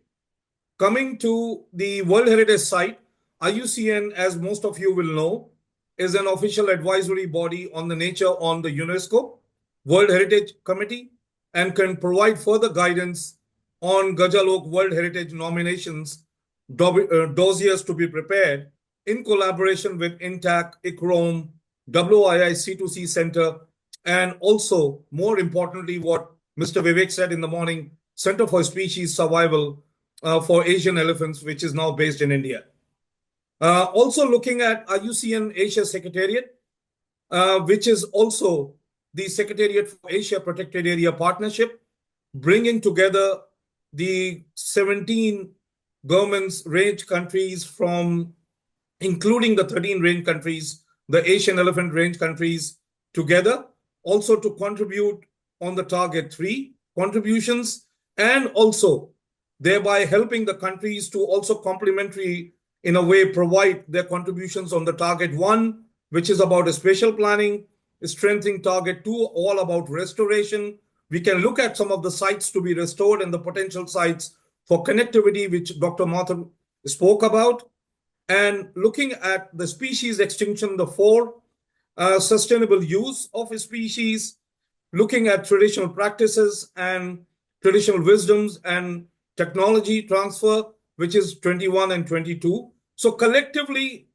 Coming to the World Heritage Site, IUCN, as most of you will know, is an official advisory body on the nature on the UNESCO World Heritage Committee and can provide further guidance on Gaja-Lok World Heritage nominations, dossiers to be prepared in collaboration with INTACH, ICROM, WII C2C Center, and also, more importantly, what Mr. Vivek said in the morning, Center for Species Survival for Asian elephants, which is now based in India. Also looking at IUCN Asia Secretariat, which is also the Secretariat for Asia Protected Area Partnership, bringing together the 17 governments range countries from, including the 13 range countries, the Asian elephant range countries together, also to contribute on the Target 3 contributions, and also thereby helping the countries to also complementary in a way provide their contributions on the Target 1, which is about a spatial planning, strengthening Target 2, all about restoration. We can look at some of the sites to be restored and the potential sites for connectivity, which Dr. Mathur spoke about, and looking at the species extinction, the 4, sustainable use of a species, looking at traditional practices and traditional wisdoms and technology transfer, which is 21 and 22. So collectively,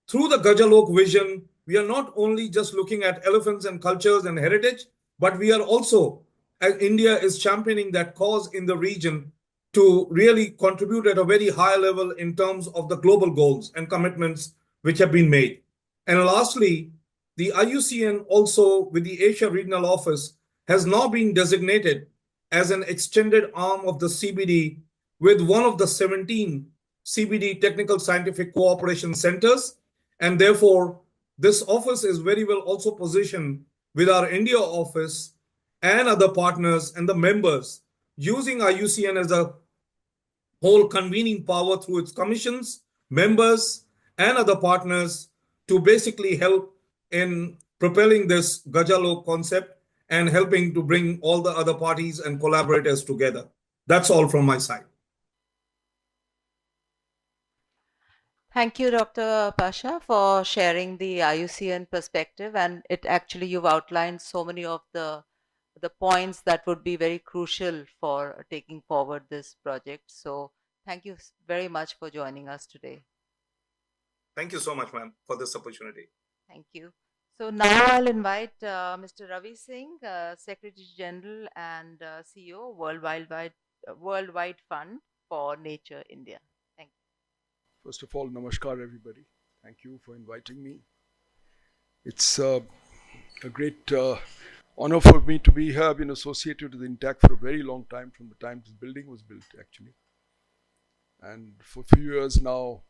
through the Gaja-Lok vision, we are not only just looking at elephants and cultures and heritage, but we are also, as India is championing that cause in the region, to really contribute at a very high level in terms of the global goals and commitments which have been made. And lastly, the IUCN also with the Asia Regional Office has now been designated as an extended arm of the CBD with one of the 17 CBD Technical Scientific Cooperation Centers. And therefore, this office is very well also positioned with our India office and other partners and the members using IUCN as a whole convening power through its commissions, members, and other partners to basically help in propelling this Gaja-Lok concept and helping to bring all the other parties and collaborators together. That's all from my side. Thank you, Dr. Pasha, for sharing the IUCN perspective. And you've outlined so many of the points that would be very crucial for taking forward this project. So thank you very much for joining us today. Thank you so much, ma'am, for this opportunity. Thank you. So now I'll invite Mr. Ravi Singh, Secretary General and CEO, Worldwide Fund for Nature India. Thank you. First of all, namaskar everybody. Thank you for inviting me. It's a great honor for me to be here. I've been associated with INTACH for a very long time, from the time this building was built actually. And for a few years now,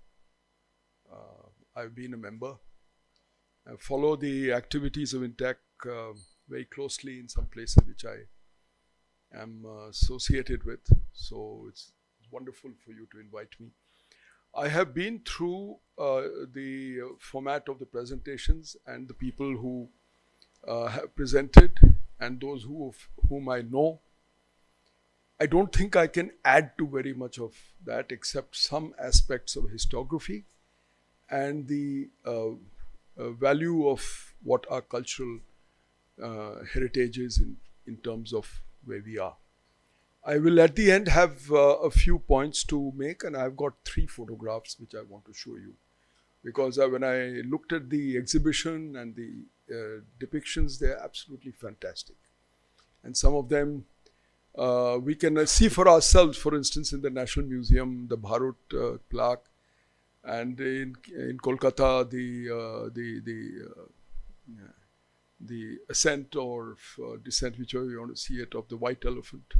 I've been a member. I follow the activities of INTACH very closely in some places which I am associated with. So it's wonderful for you to invite me. I have been through the format of the presentations and the people who have presented and those whom I know. I don't think I can add to very much of that except some aspects of historiography and the value of what our cultural heritage is in terms of where we are. I will at the end have a few points to make, and I've got 3 photographs which I want to show you. Because when I looked at the exhibition and the depictions, they're absolutely fantastic. And some of them we can see for ourselves, for instance, in the National Museum, the Bharut plaque, and in Kolkata, the ascent or descent, whichever you want to see it, of the white elephant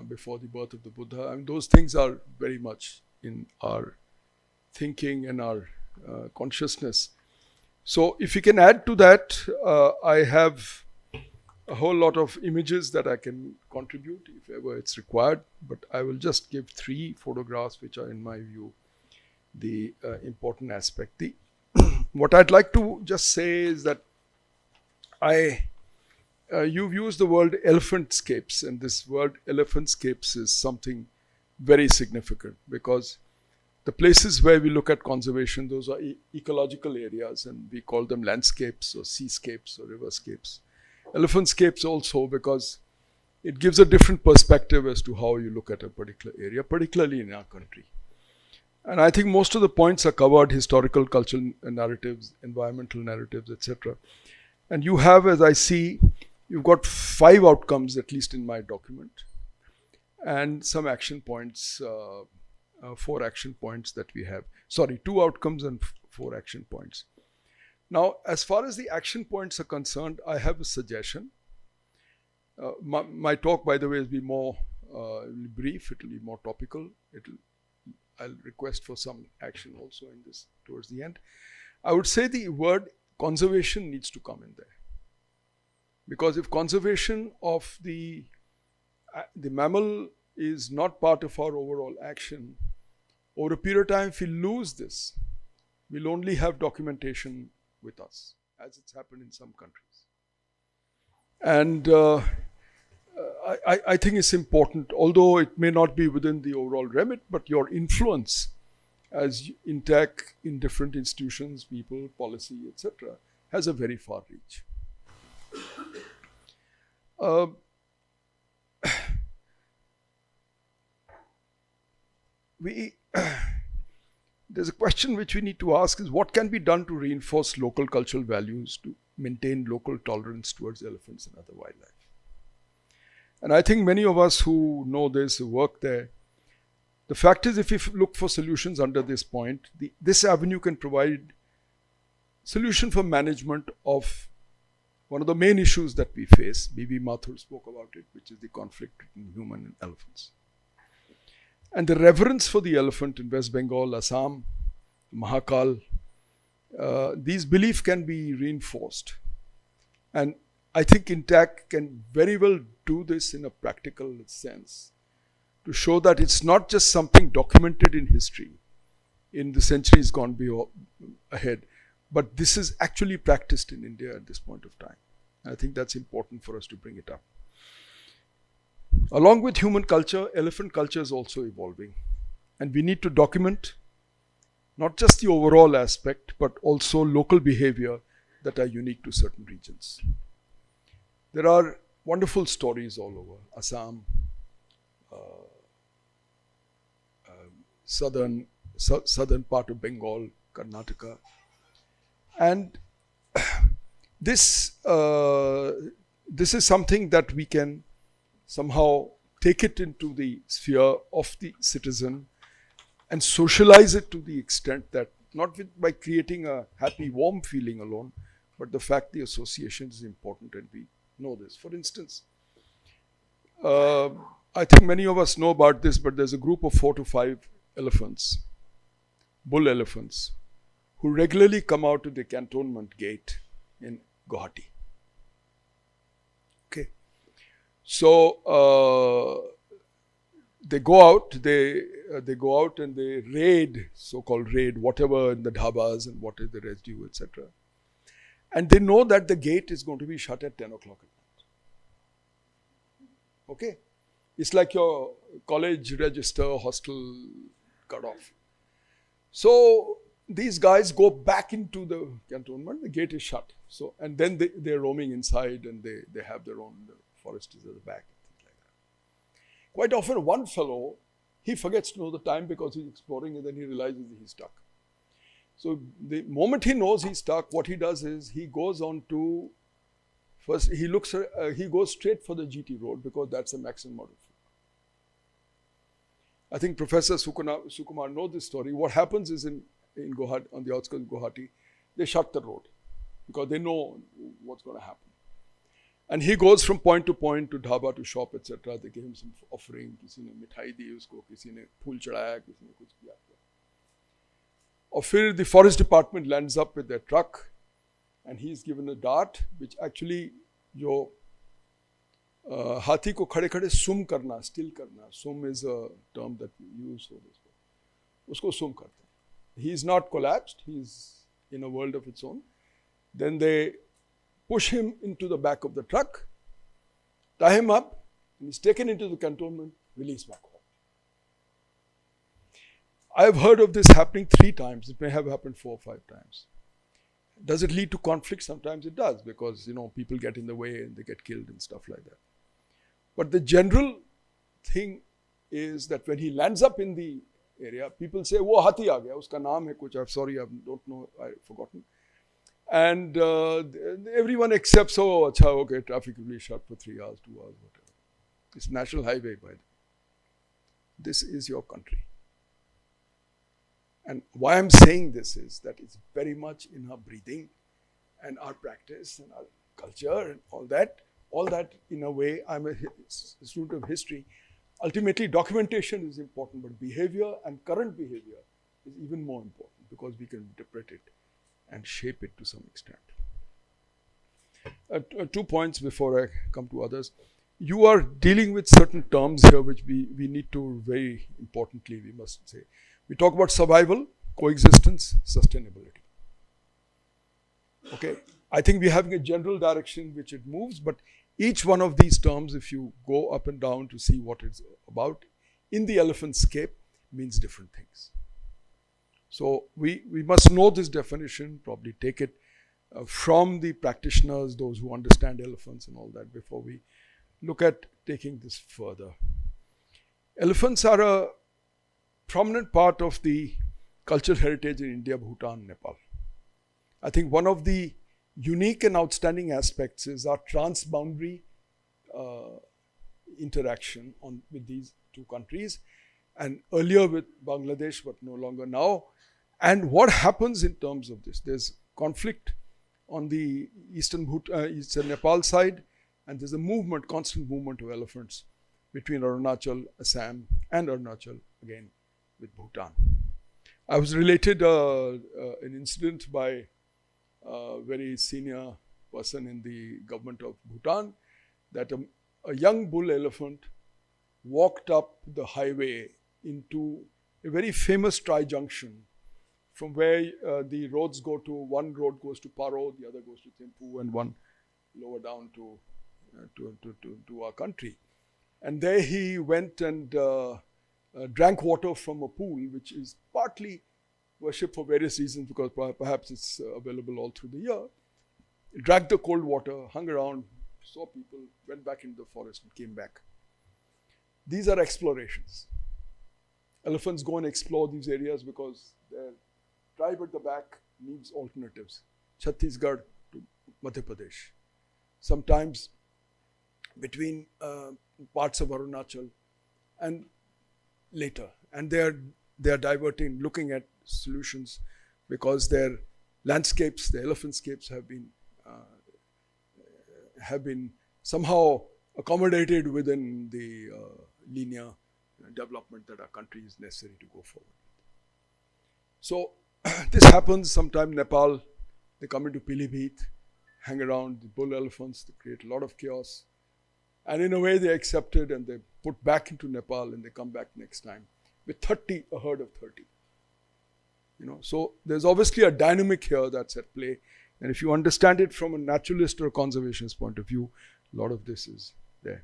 before the birth of the Buddha. I mean, those things are very much in our thinking and our consciousness. So if you can add to that, I have a whole lot of images that I can contribute if ever it's required, but I will just give 3 photographs which are, in my view, the important aspect. What I'd like to just say is that you've used the word elephantscapes, and this word elephantscapes is something very significant because the places where we look at conservation, those are ecological areas, and we call them landscapes or seascapes or riverscapes. Elephantscapes also because it gives a different perspective as to how you look at a particular area, particularly in our country. And I think most of the points are covered: historical, cultural narratives, environmental narratives, etc. And you have, as I see, you've got 5 outcomes, at least in my document, and some action points, 4 action points that we have. Sorry, 2 outcomes and 4 action points. Now, as far as the action points are concerned, I have a suggestion. My talk, by the way, will be more brief. It will be more topical. I'll request for some action also in this towards the end. I would say the word conservation needs to come in there. Because if conservation of the mammal is not part of our overall action, over a period of time, if we lose this, we'll only have documentation with us, as it's happened in some countries. And I think it's important, although it may not be within the overall remit, but your influence as INTACH in different institutions, people, policy, etc., has a very far reach. There's a question which we need to ask is what can be done to reinforce local cultural values to maintain local tolerance towards elephants and other wildlife. And I think many of us who know this, who work there, the fact is if we look for solutions under this point, this avenue can provide solution for management of one of the main issues that we face. B.B. Mathur spoke about it, which is the conflict between human and elephants. And the reverence for the elephant in West Bengal, Assam, Mahakal, these beliefs can be reinforced. And I think INTACH can very well do this in a practical sense to show that it's not just something documented in history in the centuries gone ahead, but this is actually practiced in India at this point of time. I think that's important for us to bring it up. Along with human culture, elephant culture is also evolving. And we need to document not just the overall aspect, but also local behavior that are unique to certain regions. There are wonderful stories all over Assam, southern part of Bengal, Karnataka. And this is something that we can somehow take it into the sphere of the citizen and socialize it to the extent that not by creating a happy, warm feeling alone, but the fact the association is important and we know this. For instance, I think many of us know about this, but there's a group of 4 to 5 elephants, bull elephants, who regularly come out to the cantonment gate in Guwahati. Okay. So they go out, they go out and they raid, so-called raid, whatever in the dhabas and what is the residue, etc. And they know that the gate is going to be shut at 10 o'clock at night. Okay. It's like your college register, hostel cutoff. So these guys go back into the cantonment, the gate is shut. So, and then they're roaming inside and they have their own, the forest is at the back, things like that. Quite often one fellow, he forgets to know the time because he's exploring and then he realizes he's stuck. So the moment he knows he's stuck, what he does is he goes on to, first he goes straight for the GT road because that's the maximum out of food. I think Professor Sukumar knows this story. What happens is in Guwahati, on the outskirts of Guwahati, they shut the road because they know what's going to happen. And he goes from point to point to dhaba to shop, etc. They give him some offering. किसी ने मिठाई दी उसको, किसी ने फूल चढ़ाया, किसी ने कुछ किया. और फिर the forest department lands up with their truck and he's given a dart which actually जो हाथी को खड़े खड़े सुम करना, still करना. Sum is a term that we use for this. उसको सुम करते हैं. He is not collapsed. He is in a world of its own. Then they push him into the back of the truck, tie him up, and he's taken into the cantonment, released back home. I have heard of this happening 3 times. It may have happened 4 or 5 times. Does it lead to conflict? Sometimes it does because, people get in the way and they get killed and stuff like that. But the general thing is that when he lands up in the area, people say, "Wo hathi aa gaya, uska naam hai kuch." I'm sorry, I don't know, I've forgotten. And everyone accepts, "Oh, acha, okay, traffic will be shut for 3 hours, 2 hours, whatever." It's national highway, by the way. This is your country. And why I'm saying this is that it's very much in our breathing and our practice and our culture and all that in a way, I'm a student of history. Ultimately, documentation is important, but behavior and current behavior is even more important because we can interpret it and shape it to some extent. 2 points before I come to others. You are dealing with certain terms here which we need to very importantly, we must say. We talk about survival, coexistence, sustainability. Okay, I think we're having a general direction which it moves, but each one of these terms, if you go up and down to see what it's about, in the elephant scape means different things. So we must know this definition, probably take it from the practitioners, those who understand elephants and all that, before we look at taking this further. Elephants are a prominent part of the cultural heritage in India, Bhutan, Nepal. I think one of the unique and outstanding aspects is our transboundary interaction with these 2 countries, and earlier with Bangladesh, but no longer now. And what happens in terms of this? There's conflict on the eastern Nepal side, and there's a movement, constant movement of elephants between Arunachal, Assam, and Arunachal again with Bhutan. I was related an incident by a very senior person in the government of Bhutan that a young bull elephant walked up the highway into a very famous tri-junction from where the roads go to, one road goes to Paro, the other goes to Thimphu, and one lower down to our country. And there he went and drank water from a pool, which is partly worshipped for various reasons, because perhaps it's available all through the year. He drank the cold water, hung around, saw people, went back into the forest and came back. These are explorations. Elephants go and explore these areas because their tribe at the back needs alternatives. Chhattisgarh to Madhya Pradesh. Sometimes between parts of Arunachal and later. And they are diverting, looking at solutions because their landscapes, the elephantscapes have been somehow accommodated within the linear development that our country is necessary to go forward. So this happens sometime in Nepal. They come into Pilibhit, hang around the bull elephants, they create a lot of chaos. And in a way they accept it and they put back into Nepal and they come back next time with a herd of 30. So there's obviously a dynamic here that's at play. And if you understand it from a naturalist or conservationist point of view, a lot of this is there.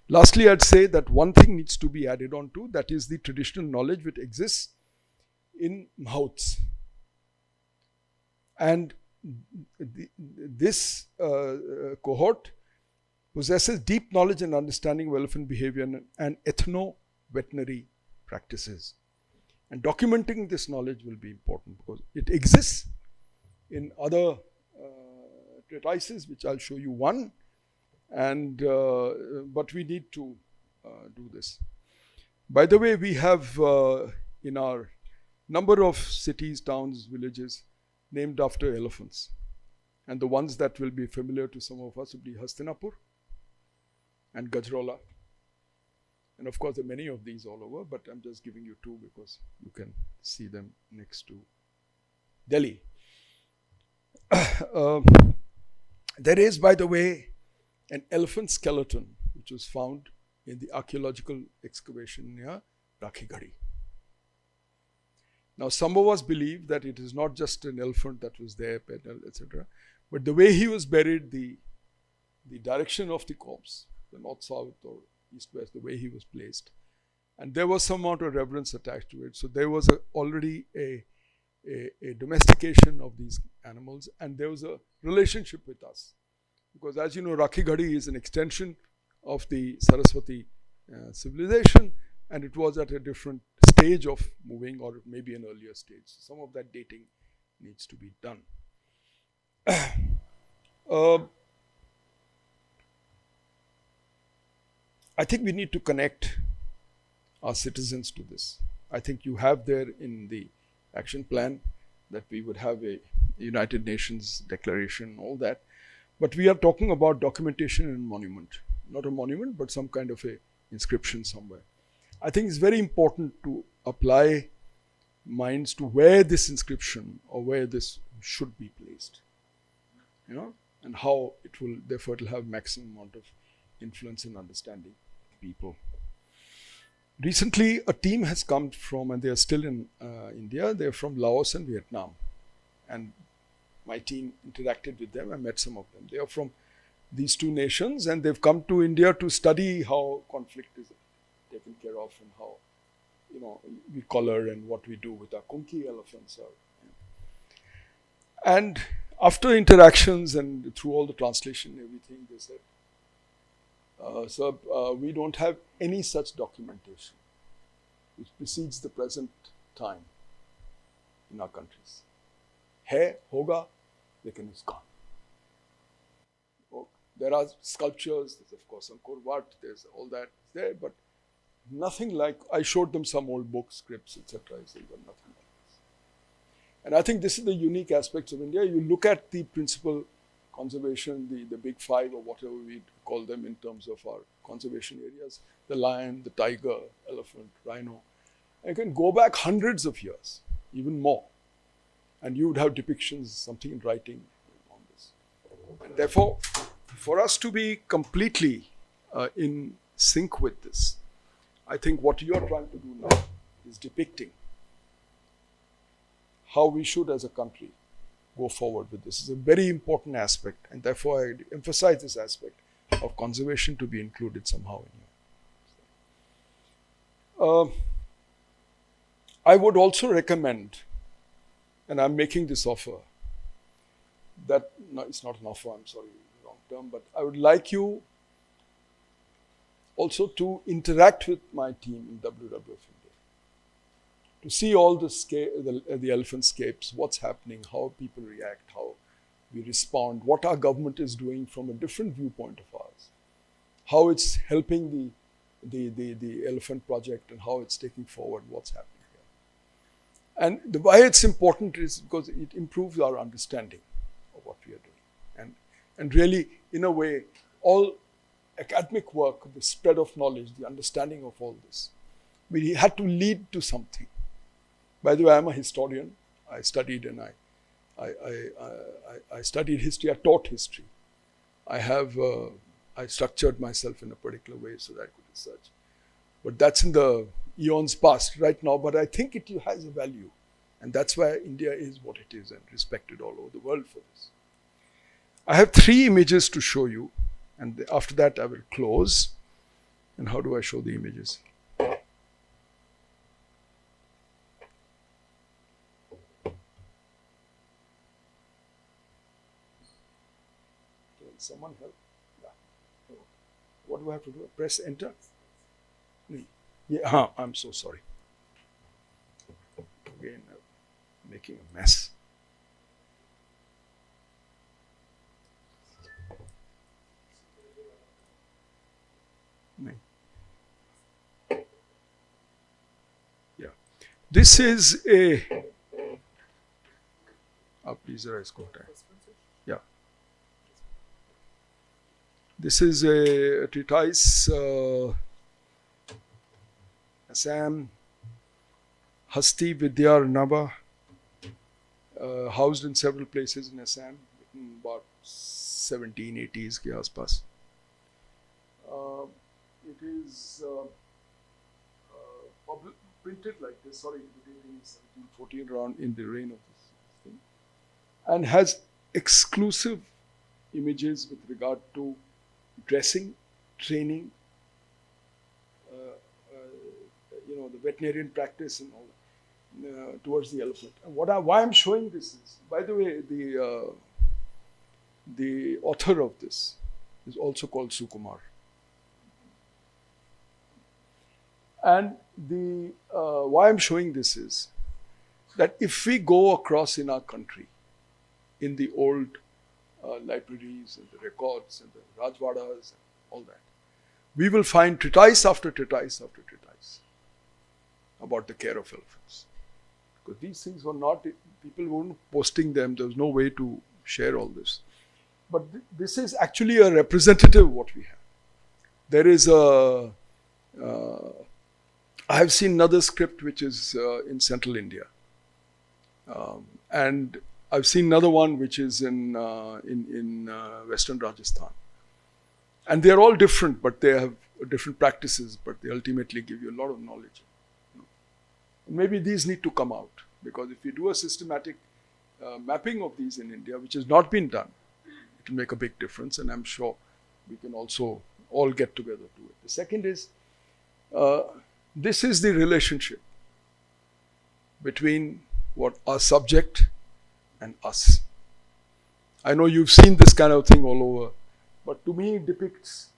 Lastly, I'd say that one thing needs to be added on to, that is the traditional knowledge which exists in Mahouts. And this cohort possesses deep knowledge and understanding of elephant behavior and ethno-veterinary practices. And documenting this knowledge will be important because it exists in other treatises, which I'll show you one. And but we need to do this. By the way, we have in our number of cities, towns, villages named after elephants. And the ones that will be familiar to some of us will be Hastinapur and Gajrola. And of course, there are many of these all over, but I'm just giving you two because you can see them next to Delhi. There is, by the way, an elephant skeleton which was found in the archaeological excavation near Rakhigarhi. Now, some of us believe that it is not just an elephant that was there, etc., but the way he was buried, the direction of the corpse, the north-south or east-west, the way he was placed, and there was some amount of reverence attached to it. So there was already a domestication of these animals, and there was a relationship with us. Because as you know, Rakhigarhi is an extension of the Saraswati civilization, and it was at a different stage of moving, or maybe an earlier stage. So some of that dating needs to be done. I think we need to connect our citizens to this. I think you have there in the action plan that we would have a United Nations declaration, all that. But we are talking about documentation and monument. Not a monument, but some kind of a inscription somewhere. I think it's very important to apply minds to where this inscription or where this should be placed. And how it will, therefore, it will have maximum amount of influence in understanding people. Recently, a team has come from, and they are still in India, they're from Laos and Vietnam. And my team interacted with them, I met some of them. They are from these two nations and they've come to India to study how conflict is taken care of and how, we color and what we do with our kunki elephants. And after interactions and through all the translation and everything, they said, Sir, we don't have any such documentation which precedes the present time in our countries. Hai, hoga, lekin it's gone. There are sculptures, there's of course Angkor Wat, there's all that there, but nothing like, I showed them some old books, scripts, etc. I said, but nothing like this. And I think this is the unique aspects of India. You look at the principal conservation, the big five or whatever we call them in terms of our conservation areas, the lion, the tiger, elephant, rhino. And you can go back hundreds of years, even more. And you would have depictions, something in writing on this. And therefore, for us to be completely in sync with this, I think what you are trying to do now is depicting how we should as a country go forward with this. It's a very important aspect, and therefore I emphasize this aspect of conservation to be included somehow in here. I would also recommend, and I'm making this offer, that, no, it's not an offer, I'm sorry, wrong term, but I would like you also to interact with my team in WWF India, to see all the elephant scapes, what's happening, how people react, how we respond, what our government is doing from a different viewpoint of ours, how it's helping the elephant project and how it's taking forward what's happening here. And why it's important is because it improves our understanding of what we are doing. And really, in a way, all academic work, the spread of knowledge, the understanding of all this, we had to lead to something. By the way, I'm a historian. I studied and I studied history. I taught history. I structured myself in a particular way so that I could research. But that's in the eons past right now. But I think it has a value. And that's why India is what it is and respected all over the world for this. I have 3 images to show you. And after that, I will close. And how do I show the images? Someone help? Yeah. What do I have to do? Press enter? Yeah, I'm so sorry. Again, making a mess. Yeah. This is a... please, yeah. This is a treatise, Assam, Hasti Vidya Nava, housed in several places in Assam, in about 1780s ke aspas. It is printed like this, sorry, in 1714, around in the reign of this thing, and has exclusive images with regard to dressing, training, the veterinarian practice and all that, towards the elephant. And why I'm showing this is, by the way, the author of this is also called Sukumar. And why I'm showing this is that if we go across in our country, in the old libraries and the records and the Rajwadas and all that, we will find treatise after treatise after treatise about the care of elephants. Because these things were not, people weren't posting them, there was no way to share all this. But this is actually a representative of what we have. There is I have seen another script which is in central India. And I've seen another one which is in western Rajasthan. And they're all different, but they have different practices, but they ultimately give you a lot of knowledge. Maybe these need to come out, because if we do a systematic mapping of these in India, which has not been done, it will make a big difference, and I'm sure we can also all get together to it. The second is, this is the relationship between what our subject and us. I know you've seen this kind of thing all over, but to me it depicts,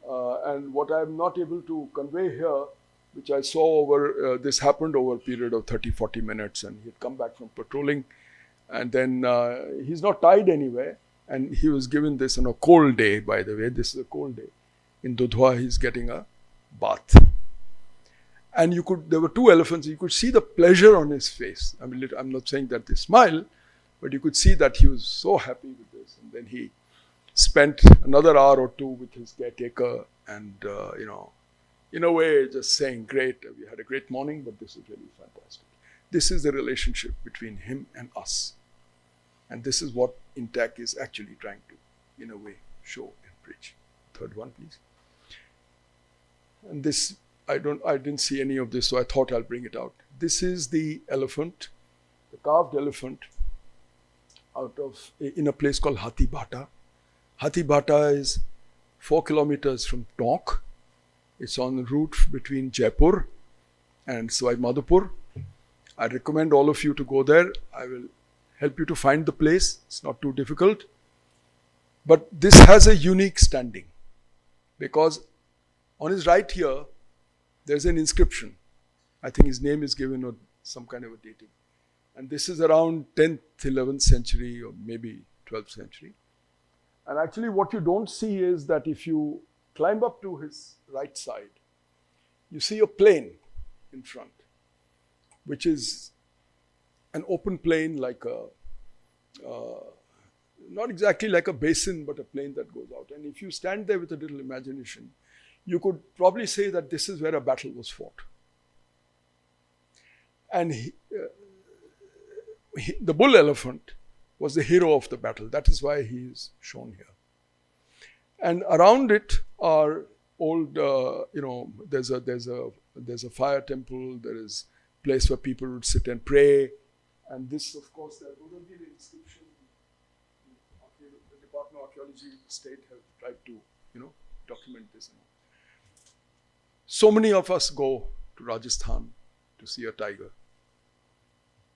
and what I'm not able to convey here, which I saw over, this happened over a period of 30-40 minutes, and he'd come back from patrolling, and then he's not tied anywhere, and he was given this on a cold day, by the way. This is a cold day. In Dudhwa, he's getting a bath. And there were two elephants. You could see the pleasure on his face. I mean, I'm not saying that they smile, but you could see that he was so happy with this. And then he spent another hour or two with his caretaker and, in a way, just saying, great, we had a great morning, but this is really fantastic. This is the relationship between him and us. And this is what INTACH is actually trying to, in a way, show and preach. Third one, please. And this, I didn't see any of this, so I thought I'll bring it out. This is the elephant, the carved elephant, in a place called Hathibata. Hathibata is 4 kilometers from Tonk. It's on the route between Jaipur and Sawai Madhopur. I recommend all of you to go there. I will help you to find the place. It's not too difficult. But this has a unique standing because on his right here, there's an inscription. I think his name is given or some kind of a dating. And this is around 10th, 11th century or maybe 12th century. And actually what you don't see is that if you climb up to his right side, you see a plain in front, which is an open plain like not exactly like a basin, but a plain that goes out. And if you stand there with a little imagination, you could probably say that this is where a battle was fought. And the bull elephant was the hero of the battle. That is why he is shown here. And around it are old, there's a fire temple. There is a place where people would sit and pray. And this, of course, there would be the inscription. The Department of Archaeology State have tried to, document this. So many of us go to Rajasthan to see a tiger.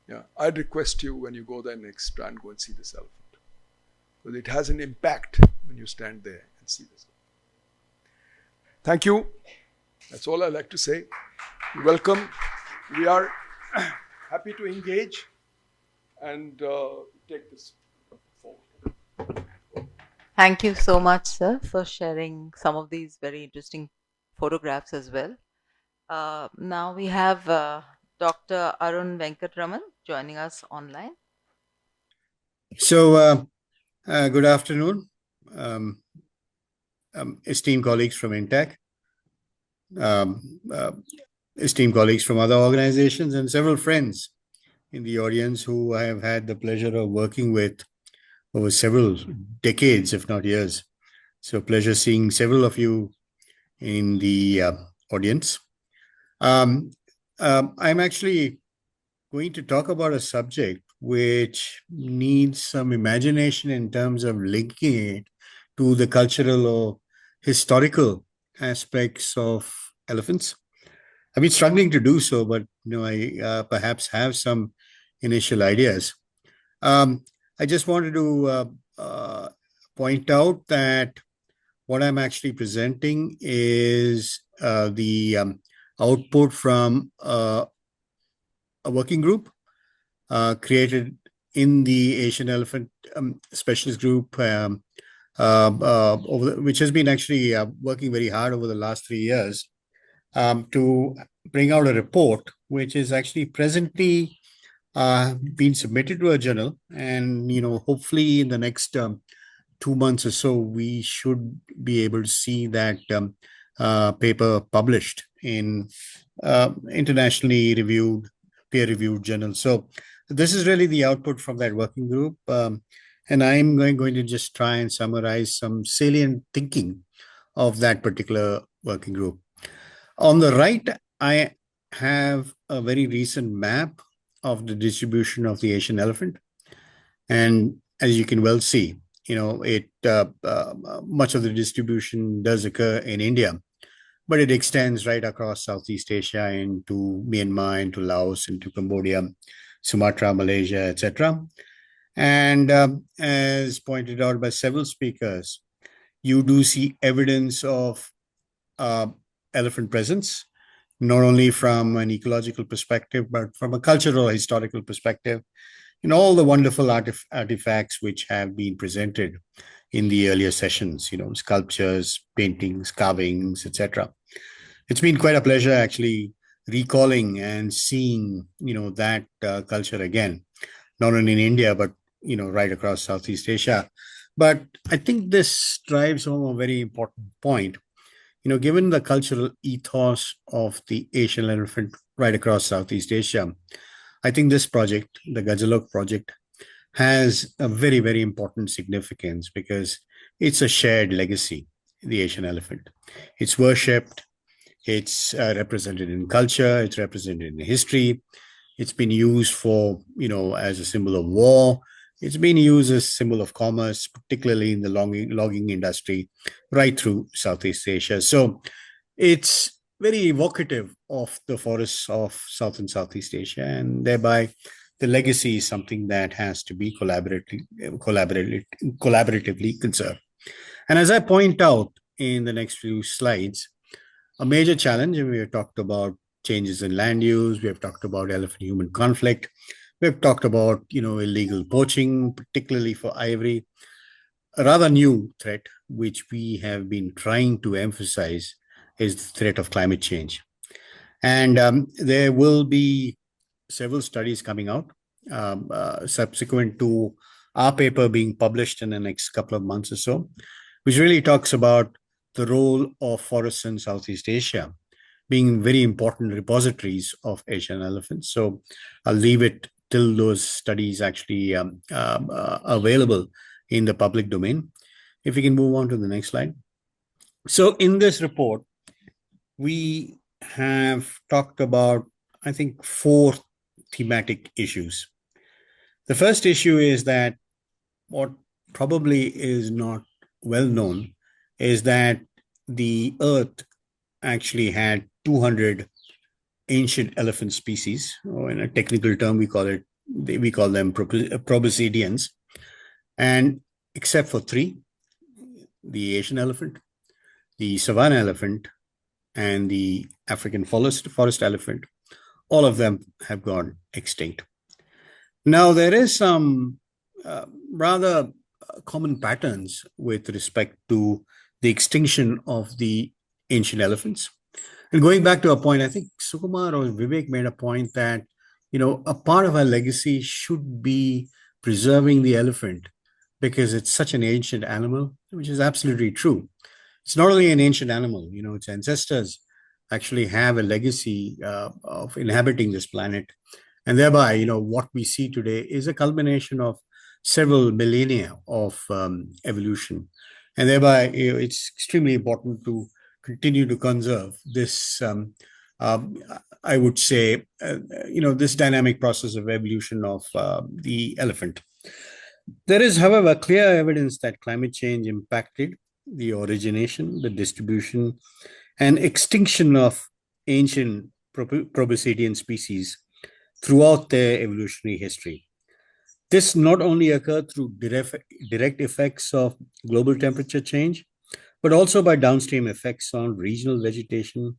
Yeah, I'd request you when you go there next, try and go and see this elephant. Because it has an impact when you stand there and see this. Thank you. That's all I'd like to say. You're welcome. We are happy to engage and take this forward. Thank you so much, sir, for sharing some of these very interesting photographs as well. Now we have Dr. Arun Venkatraman joining us online. So, good afternoon, esteemed colleagues from INTACH, esteemed colleagues from other organizations, and several friends in the audience who I have had the pleasure of working with over several decades, if not years. So, pleasure seeing several of you in the audience. I'm actually going to talk about a subject which needs some imagination in terms of linking it to the cultural or historical aspects of elephants. I've been struggling to do so, but I perhaps have some initial ideas. I just wanted to point out that what I'm actually presenting is the output from a working group created in the Asian Elephant Specialist Group, which has been actually working very hard over the last 3 years to bring out a report, which is actually presently being submitted to a journal. And, hopefully in the next 2 months or so, we should be able to see that paper published in internationally reviewed, peer-reviewed journals. So this is really the output from that working group. And I'm going to just try and summarize some salient thinking of that particular working group. On the right, I have a very recent map of the distribution of the Asian elephant. And as you can well see, much of the distribution does occur in India, but it extends right across Southeast Asia into Myanmar, into Laos, into Cambodia, Sumatra, Malaysia, etc. And as pointed out by several speakers, you do see evidence of elephant presence, not only from an ecological perspective, but from a cultural, historical perspective, in all the wonderful artifacts which have been presented in the earlier sessions, sculptures, paintings, carvings, etc. It's been quite a pleasure actually recalling and seeing, that culture again, not only in India, but, right across Southeast Asia. But I think this drives home a very important point. Given the cultural ethos of the Asian elephant right across Southeast Asia, I think this project, the Gaja-Lok project, has a very, very important significance because it's a shared legacy, the Asian elephant. It's worshipped, it's represented in culture, it's represented in history, it's been used for, as a symbol of war, it's been used as a symbol of commerce, particularly in the logging industry, right through Southeast Asia. So it's very evocative of the forests of South and Southeast Asia, and thereby the legacy is something that has to be collaboratively conserved. And as I point out in the next few slides, a major challenge, and we have talked about changes in land use, we have talked about elephant-human conflict, we have talked about, illegal poaching, particularly for ivory. A rather new threat, which we have been trying to emphasize, is the threat of climate change. And there will be several studies coming out subsequent to our paper being published in the next couple of months or so, which really talks about the role of forests in Southeast Asia being very important repositories of Asian elephants. So I'll leave it till those studies actually available in the public domain. If we can move on to the next slide. So in this report, we have talked about, I think, 4 thematic issues. The first issue is that what probably is not well known is that the Earth actually had 200 ancient elephant species, or in a technical term, we call them proboscideans, and except for 3, the Asian elephant, the savanna elephant, and the African forest elephant, all of them have gone extinct. Now, there is some rather common patterns with respect to the extinction of the ancient elephants. And going back to a point, I think Sukumar or Vivek made a point that, a part of our legacy should be preserving the elephant because it's such an ancient animal, which is absolutely true. It's not only an ancient animal, its ancestors actually have a legacy of inhabiting this planet. And thereby, what we see today is a culmination of several millennia of evolution. And thereby, it's extremely important to continue to conserve this, I would say, this dynamic process of evolution of the elephant. There is, however, clear evidence that climate change impacted the origination, the distribution, and extinction of ancient proboscidean species throughout their evolutionary history. This not only occurred through direct effects of global temperature change, but also by downstream effects on regional vegetation,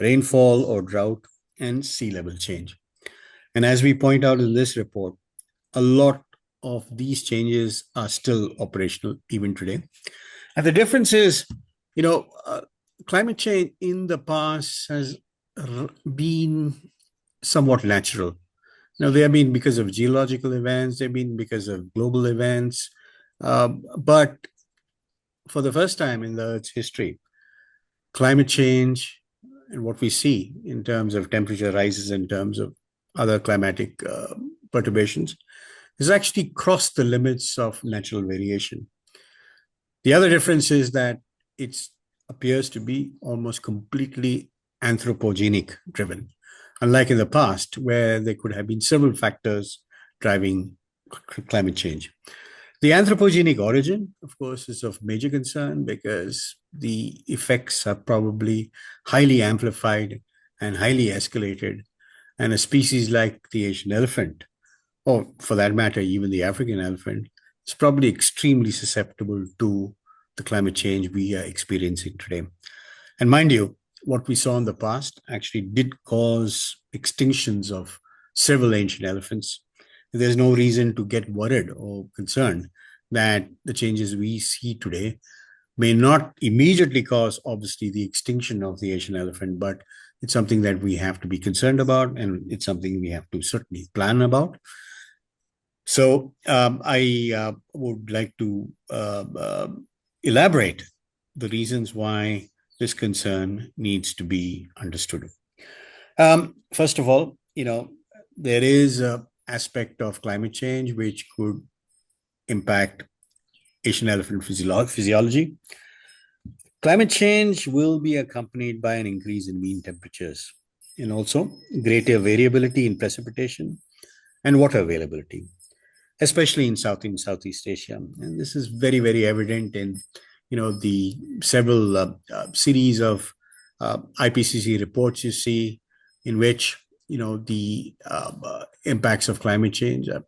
rainfall or drought, and sea level change. And as we point out in this report, a lot of these changes are still operational even today. And the difference is, climate change in the past has been somewhat natural. They have been because of geological events, they've been because of global events, but for the first time in the Earth's history, climate change and what we see in terms of temperature rises, in terms of other climatic perturbations, has actually crossed the limits of natural variation. The other difference is that it appears to be almost completely anthropogenic driven, unlike in the past where there could have been several factors driving climate change. The anthropogenic origin, of course, is of major concern because the effects are probably highly amplified and highly escalated. And a species like the Asian elephant, or for that matter, even the African elephant, is probably extremely susceptible to the climate change we are experiencing today. And mind you, what we saw in the past actually did cause extinctions of several ancient elephants. There's no reason to get worried or concerned that the changes we see today may not immediately cause, obviously, the extinction of the Asian elephant, but It's something that we have to be concerned about, and it's something we have to certainly plan about. So I would like to elaborate the reasons why this concern needs to be understood. First of all, there is an aspect of climate change which could impact Asian elephant physiology. Climate change will be accompanied by an increase in mean temperatures and also greater variability in precipitation and water availability, especially in South and Southeast Asia. And this is very, very evident in, the several series of IPCC reports you see in which, the impacts of climate change are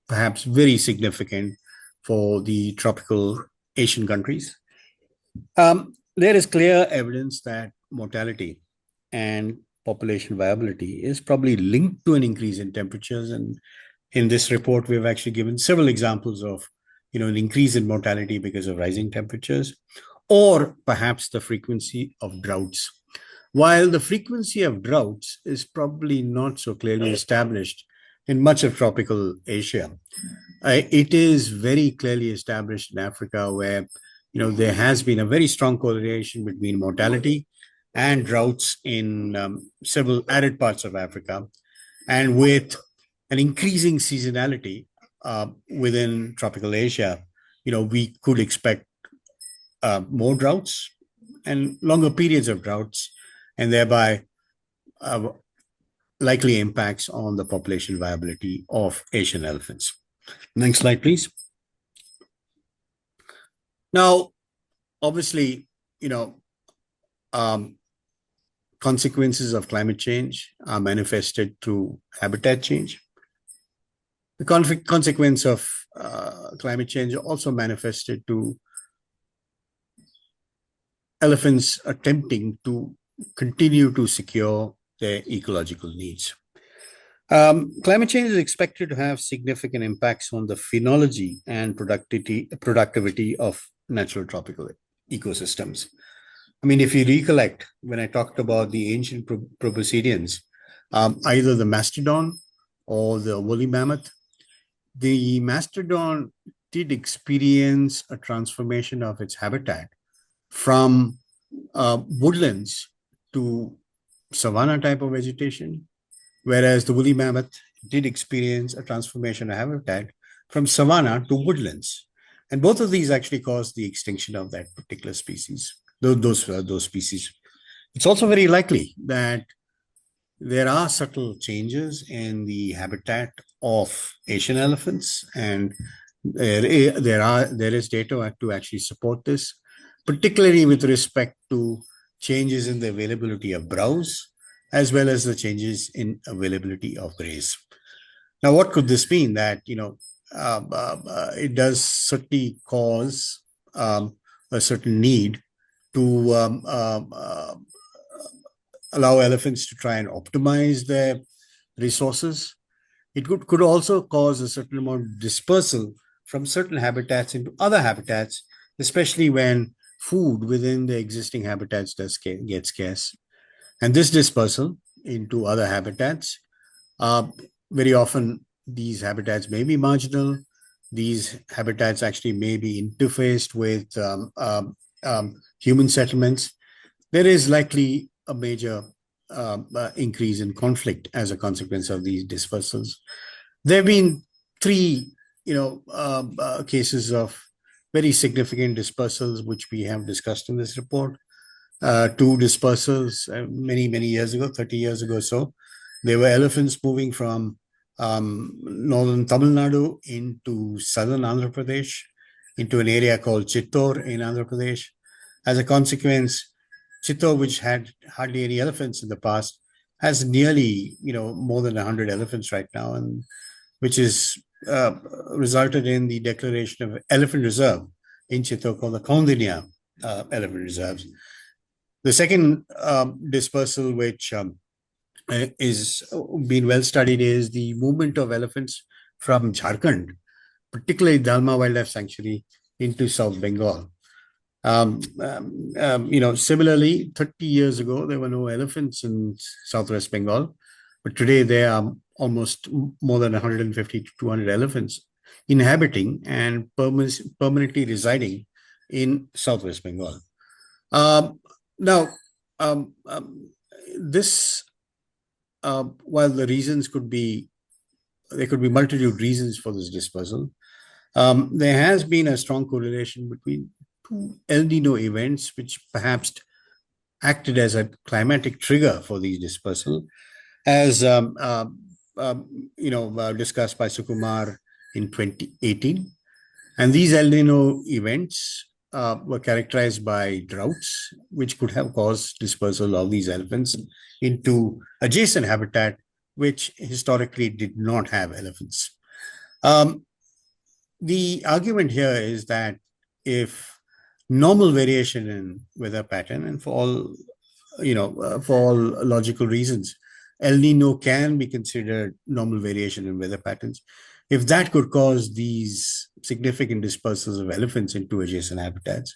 perhaps very significant for the tropical Asian countries. There is clear evidence that mortality and population viability is probably linked to an increase in temperatures. And in this report, we've actually given several examples of, an increase in mortality because of rising temperatures, or perhaps the frequency of droughts. While the frequency of droughts is probably not so clearly established in much of tropical Asia, it is very clearly established in Africa, where there has been a very strong correlation between mortality and droughts in several arid parts of Africa, and with an increasing seasonality within tropical Asia, we could expect more droughts and longer periods of droughts, and thereby likely impacts on the population viability of Asian elephants. Next slide, please. Now, obviously, consequences of climate change are manifested through habitat change. The consequence of climate change also manifested to elephants attempting to continue to secure their ecological needs. Climate change is expected to have significant impacts on the phenology and productivity of natural tropical ecosystems. I mean, if you recollect, when I talked about the ancient proboscideans, either the mastodon or the woolly mammoth, the mastodon did experience a transformation of its habitat from woodlands to savanna type of vegetation, whereas the woolly mammoth did experience a transformation of habitat from savanna to woodlands. And both of these actually caused the extinction of that particular species, those species. It's also very likely that there are subtle changes in the habitat of Asian elephants, and there is data to actually support this, particularly with respect to changes in the availability of browse, as well as the changes in availability of graze. Now, what could this mean? That, it does certainly cause a certain need to allow elephants to try and optimize their resources. It could also cause a certain amount of dispersal from certain habitats into other habitats, especially when food within the existing habitats does get scarce. And this dispersal into other habitats, very often these habitats may be marginal. These habitats actually may be interfaced with human settlements. There is likely a major increase in conflict as a consequence of these dispersals. There have been three, cases of very significant dispersals, which we have discussed in this report. Two dispersals many, many years ago, 30 years ago or so. There were elephants moving from northern Tamil Nadu into southern Andhra Pradesh, into an area called Chittor in Andhra Pradesh. As a consequence, Chittor, which had hardly any elephants in the past, has nearly, more than 100 elephants right now, and which is resulted in the declaration of elephant reserve in Chittor called the Kaundinya elephant reserves. The second dispersal, which is being well studied, is the movement of elephants from Jharkhand, particularly Dalma Wildlife Sanctuary, into South Bengal. Similarly, 30 years ago, there were no elephants in Southwest Bengal, but today there are almost more than 150 to 200 elephants inhabiting and permanently residing in Southwest Bengal. Now, this, while the reasons there could be multitude reasons for this dispersal. There has been a strong correlation between two El Nino events, which perhaps acted as a climatic trigger for these dispersal, as discussed by Sukumar in 2018. And these El Nino events were characterized by droughts, which could have caused dispersal of these elephants into adjacent habitat, which historically did not have elephants. The argument here is that if normal variation in weather pattern, and for all logical reasons, El Nino can be considered normal variation in weather patterns. If that could cause these significant dispersals of elephants into adjacent habitats,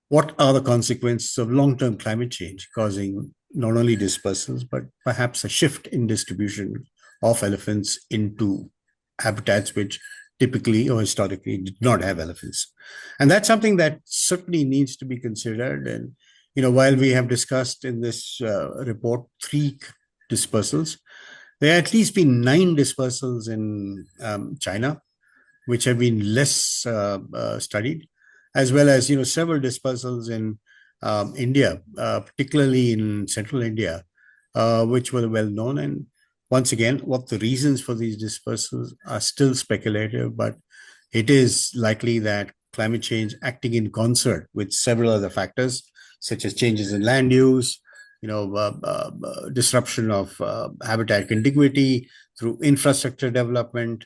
what are the consequences of long-term climate change causing not only dispersals, but perhaps a shift in distribution of elephants into habitats which typically or historically did not have elephants? And that's something that certainly needs to be considered. And, while we have discussed in this report 3 dispersals, there have at least been 9 dispersals in China, which have been less studied, as well as, several dispersals in India, particularly in central India, which were well known. And once again, what the reasons for these dispersals are still speculative, but it is likely that climate change acting in concert with several other factors, such as changes in land use, disruption of habitat contiguity through infrastructure development,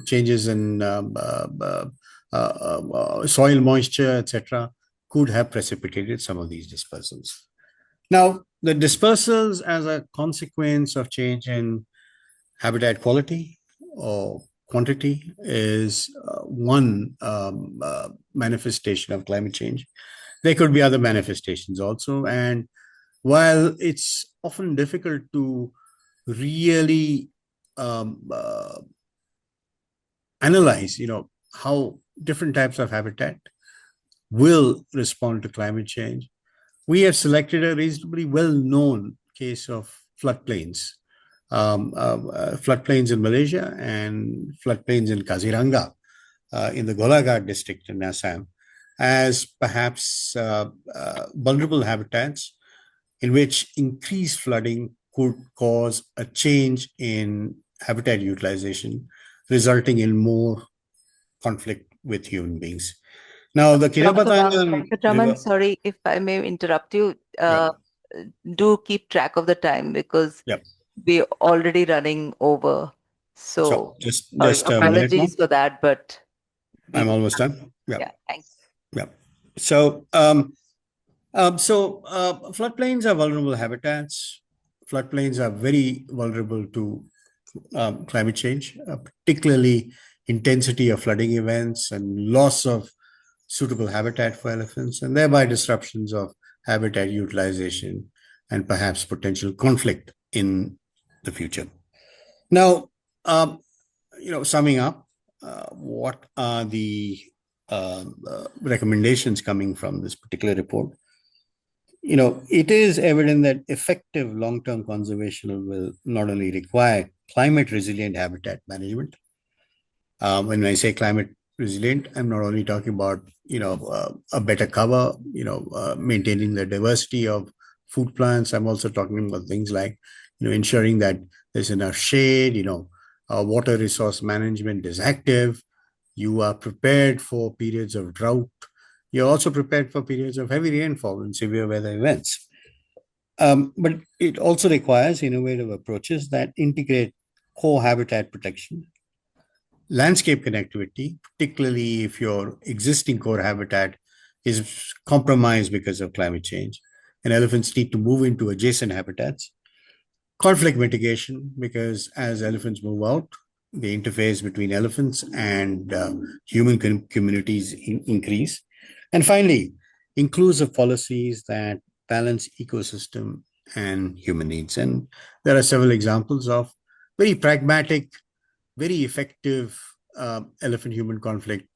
changes in soil moisture, etc., could have precipitated some of these dispersals. Now, the dispersals as a consequence of change in habitat quality or quantity is one manifestation of climate change. There could be other manifestations also. And while it's often difficult to really analyze, how different types of habitat will respond to climate change, we have selected a reasonably well-known case of floodplains. Floodplains in Malaysia and floodplains in Kaziranga in the Golaghat district in Assam as perhaps vulnerable habitats in which increased flooding could cause a change in habitat utilization, resulting in more conflict with human beings. Now, the Kirapatan Raman, sorry if I may interrupt you. Do keep track of the time because we're already running over. So just apologies for that, but I'm almost done. Yeah, thanks. Yeah. So, floodplains are vulnerable habitats. Floodplains are very vulnerable to climate change, particularly intensity of flooding events and loss of suitable habitat for elephants, and thereby disruptions of habitat utilization and perhaps potential conflict in the future. Now, summing up, what are the recommendations coming from this particular report? It is evident that effective long-term conservation will not only require climate resilient habitat management. When I say climate resilient, I'm not only talking about, a better cover, maintaining the diversity of food plants. I'm also talking about things like, ensuring that there's enough shade, water resource management is active. You are prepared for periods of drought. You're also prepared for periods of heavy rainfall and severe weather events. But it also requires innovative approaches that integrate core habitat protection, landscape connectivity, particularly if your existing core habitat is compromised because of climate change, and elephants need to move into adjacent habitats. Conflict mitigation, because as elephants move out, the interface between elephants and human communities increase. And finally, inclusive policies that balance ecosystem and human needs. And there are several examples of very pragmatic, very effective elephant-human conflict,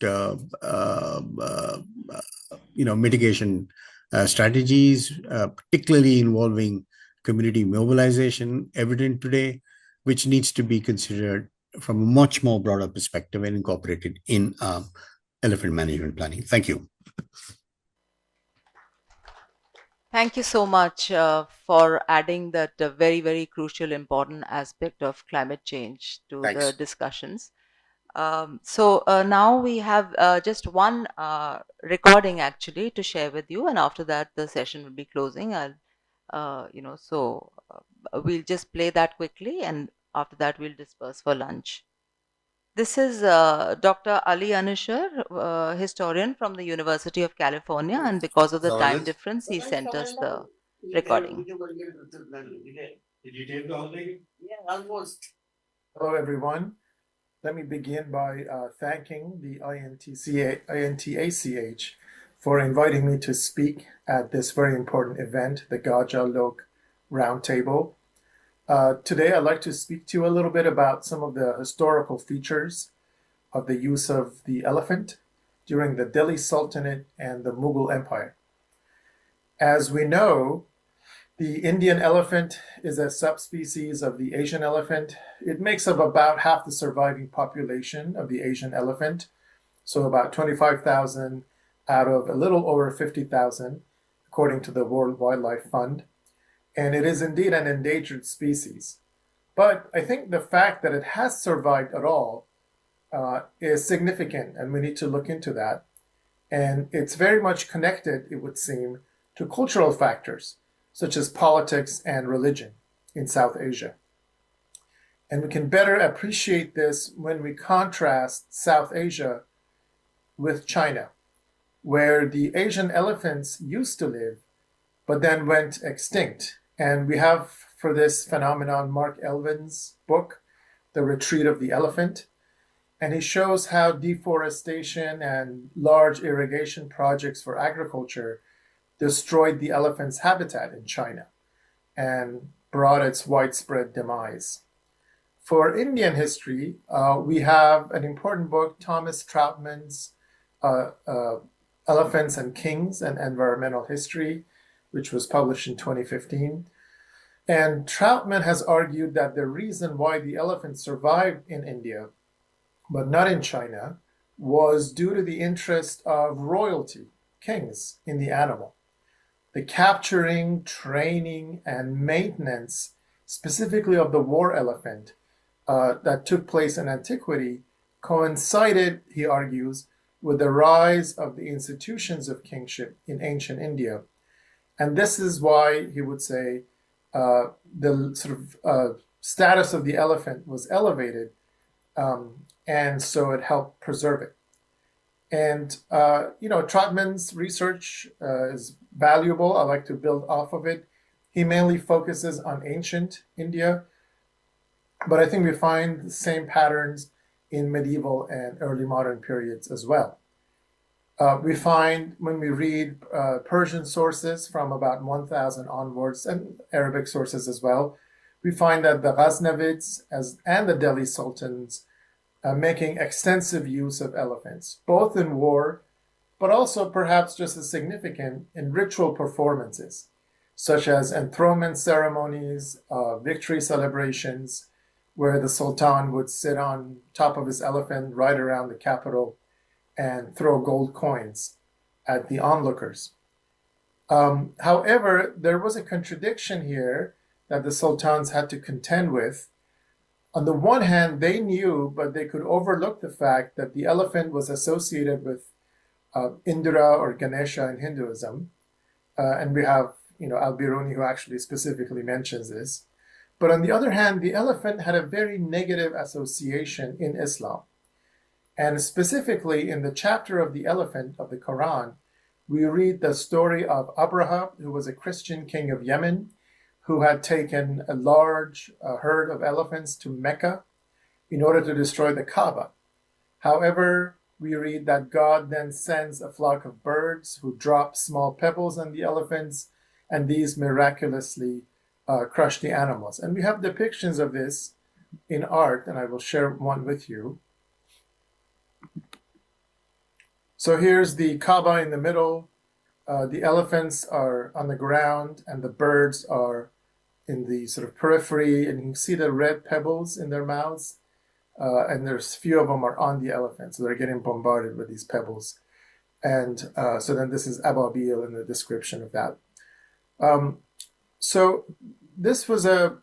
mitigation strategies, particularly involving community mobilization, evident today, which needs to be considered from a much more broader perspective and incorporated in elephant management planning. Thank you. Thank you so much for adding that very, very crucial, important aspect of climate change to the discussions. So now we have just one recording actually to share with you, and after that the session will be closing. We'll just play that quickly, and after that we'll disperse for lunch. This is Dr. Ali Anushar, historian from the University of California, and because of the time difference, he sent us the recording. Did you take the whole thing? Yeah, almost. Hello, everyone. Let me begin by thanking the INTACH for inviting me to speak at this very important event, the Gaja-Lok Roundtable. Today, I'd like to speak to you a little bit about some of the historical features of the use of the elephant during the Delhi Sultanate and the Mughal Empire. As we know, the Indian elephant is a subspecies of the Asian elephant. It makes up about half the surviving population of the Asian elephant, so about 25,000 out of a little over 50,000, according to the World Wildlife Fund. And it is indeed an endangered species. But I think the fact that it has survived at all is significant, and we need to look into that. And it's very much connected, it would seem, to cultural factors, such as politics and religion in South Asia. And we can better appreciate this when we contrast South Asia with China, where the Asian elephants used to live, but then went extinct. And we have for this phenomenon Mark Elvin's book, The Retreat of the Elephant. And he shows how deforestation and large irrigation projects for agriculture destroyed the elephant's habitat in China and brought its widespread demise. For Indian history, we have an important book, Thomas Troutman's Elephants and Kings and Environmental History, which was published in 2015. And Troutman has argued that the reason why the elephant survived in India, but not in China, was due to the interest of royalty, kings, in the animal. The capturing, training, and maintenance, specifically of the war elephant, that took place in antiquity, coincided, he argues, with the rise of the institutions of kingship in ancient India. And this is why, he would say, the sort of status of the elephant was elevated, and so it helped preserve it. And, Troutman's research is valuable. I like to build off of it. He mainly focuses on ancient India, but I think we find the same patterns in medieval and early modern periods as well. We find when we read Persian sources from about 1000 onwards, and Arabic sources as well, we find that the Ghaznavids and the Delhi Sultans making extensive use of elephants, both in war, but also perhaps just as significant in ritual performances, such as enthronement ceremonies, victory celebrations, where the Sultan would sit on top of his elephant right around the capital and throw gold coins at the onlookers. However, there was a contradiction here that the sultans had to contend with. On the one hand, they knew, but they could overlook the fact that the elephant was associated with Indra or Ganesha in Hinduism. And we have, Al-Biruni, who actually specifically mentions this. But on the other hand, the elephant had a very negative association in Islam. And specifically in the chapter of the elephant of the Quran, we read the story of Abraha, who was a Christian king of Yemen, who had taken a large herd of elephants to Mecca. in order to destroy the Kaaba. However, we read that God then sends a flock of birds who drop small pebbles on the elephants, and these miraculously crush the animals. And we have depictions of this in art, and I will share one with you. So here's the Kaaba in the middle. The elephants are on the ground, and the birds are in the sort of periphery, and you can see the red pebbles in their mouths. And there's few of them are on the elephant, so they're getting bombarded with these pebbles. And so then this is Ababil in the description of that. So this was a,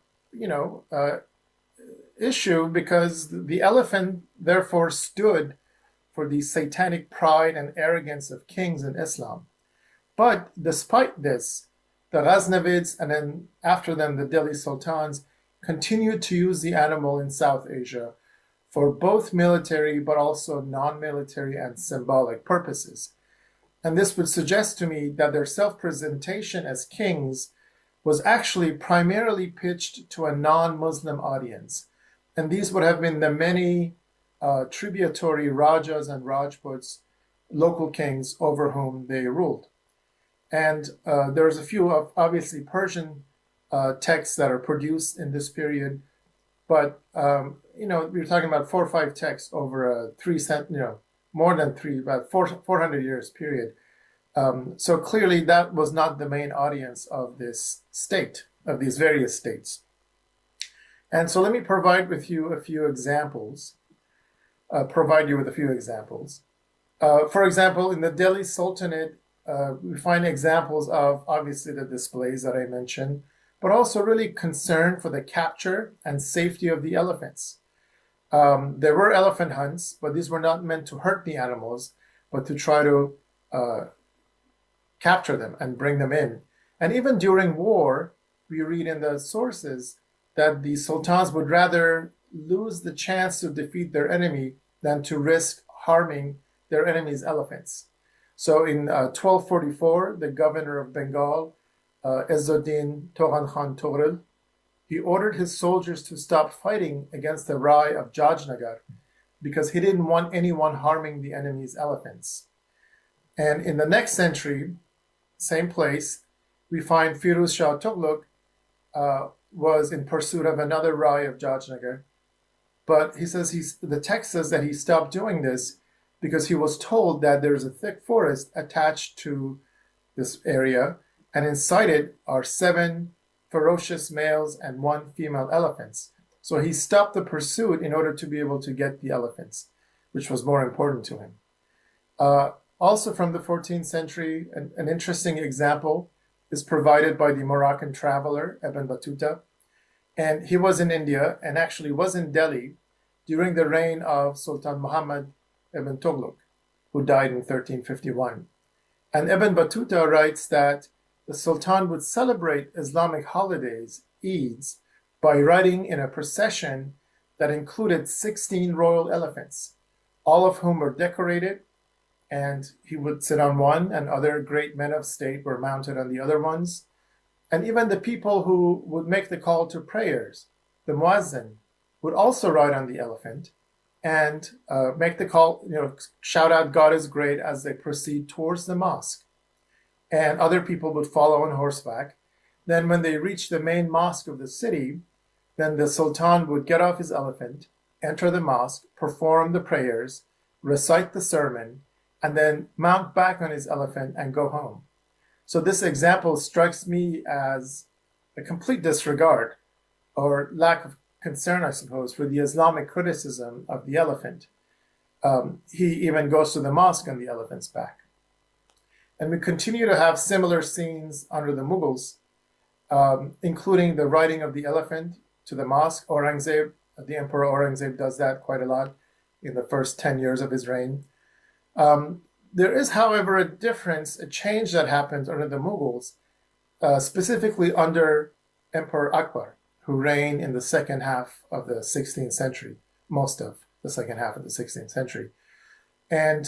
issue because the elephant therefore stood for the satanic pride and arrogance of kings in Islam. But despite this, the Ghaznavids and then after them the Delhi Sultans continued to use the animal in South Asia for both military but also non-military and symbolic purposes. And this would suggest to me that their self-presentation as kings was actually primarily pitched to a non-Muslim audience. And these would have been the many tributary Rajas and Rajputs, local kings over whom they ruled. And there's a few of obviously Persian texts that are produced in this period, but we're talking about 4 or 5 texts over a more than three, about 400 years period. So clearly that was not the main audience of this state, of these various states. And so let me provide you with a few examples. For example, in the Delhi Sultanate, we find examples of obviously the displays that I mentioned, but also really concern for the capture and safety of the elephants. There were elephant hunts, but these were not meant to hurt the animals, but to try to capture them and bring them in. And even during war, we read in the sources that the sultans would rather lose the chance to defeat their enemy than to risk harming their enemy's elephants. So in 1244, the governor of Bengal, Izzuddin Tohan Khan Tughril, he ordered his soldiers to stop fighting against the Rai of Jajnagar because he didn't want anyone harming the enemy's elephants. And in the next century, same place, we find Firuz Shah Tughlaq was in pursuit of another Rai of Jajnagar. But he says the text says that he stopped doing this because he was told that there's a thick forest attached to this area, and inside it are 7 ferocious males and 1 female elephants. So he stopped the pursuit in order to be able to get the elephants, which was more important to him. Also from the 14th century, an interesting example is provided by the Moroccan traveler Ibn Battuta. And he was in India and actually was in Delhi during the reign of Sultan Muhammad ibn Tughlaq, who died in 1351. And Ibn Battuta writes that the Sultan would celebrate Islamic holidays, Eids, by riding in a procession that included 16 royal elephants, all of whom were decorated, and he would sit on one, and other great men of state were mounted on the other ones. And even the people who would make the call to prayers, the muazzin, would also ride on the elephant and make the call, shout out God is great as they proceed towards the mosque. And other people would follow on horseback. Then when they reached the main mosque of the city, then the sultan would get off his elephant, enter the mosque, perform the prayers, recite the sermon, and then mount back on his elephant and go home. So this example strikes me as a complete disregard or lack of concern, I suppose, for the Islamic criticism of the elephant. He even goes to the mosque on the elephant's back. And we continue to have similar scenes under the Mughals, including the riding of the elephant to the mosque. Aurangzeb, the Emperor Aurangzeb, does that quite a lot in the first 10 years of his reign. There is, however, a difference, a change that happens under the Mughals, specifically under Emperor Akbar, who reigned in the second half of the 16th century, most of the second half of the 16th century. And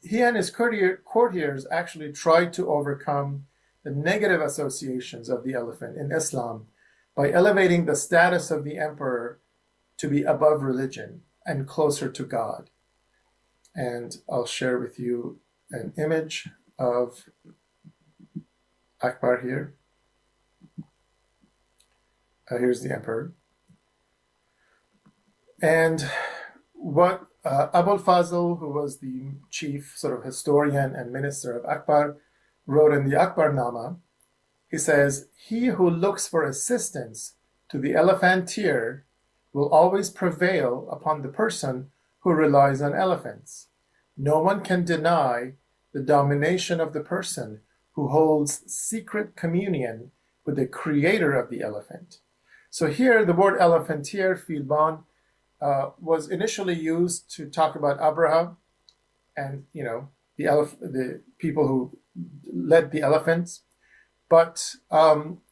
he and his courtiers actually tried to overcome the negative associations of the elephant in Islam by elevating the status of the emperor to be above religion and closer to God. And I'll share with you an image of Akbar here. Here's the emperor. And what Abul Fazl, who was the chief sort of historian and minister of Akbar, wrote in the Akbarnama, he says, "He who looks for assistance to the elephantier will always prevail upon the person who relies on elephants. No one can deny the domination of the person who holds secret communion with the creator of the elephant." So here the word elephantier, Filban, was initially used to talk about Abraha and, the people who led the elephants. But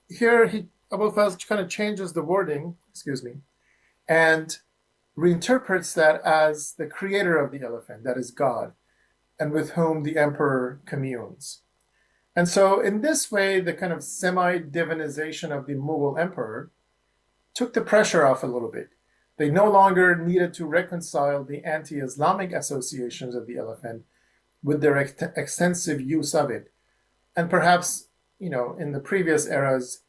here Abul Fazl kind of changes the wording, and reinterprets that as the creator of the elephant, that is God, and with whom the emperor communes. And so in this way, the kind of semi-divinization of the Mughal emperor took the pressure off a little bit. They no longer needed to reconcile the anti-Islamic associations of the elephant with their extensive use of it. And perhaps, in the previous eras,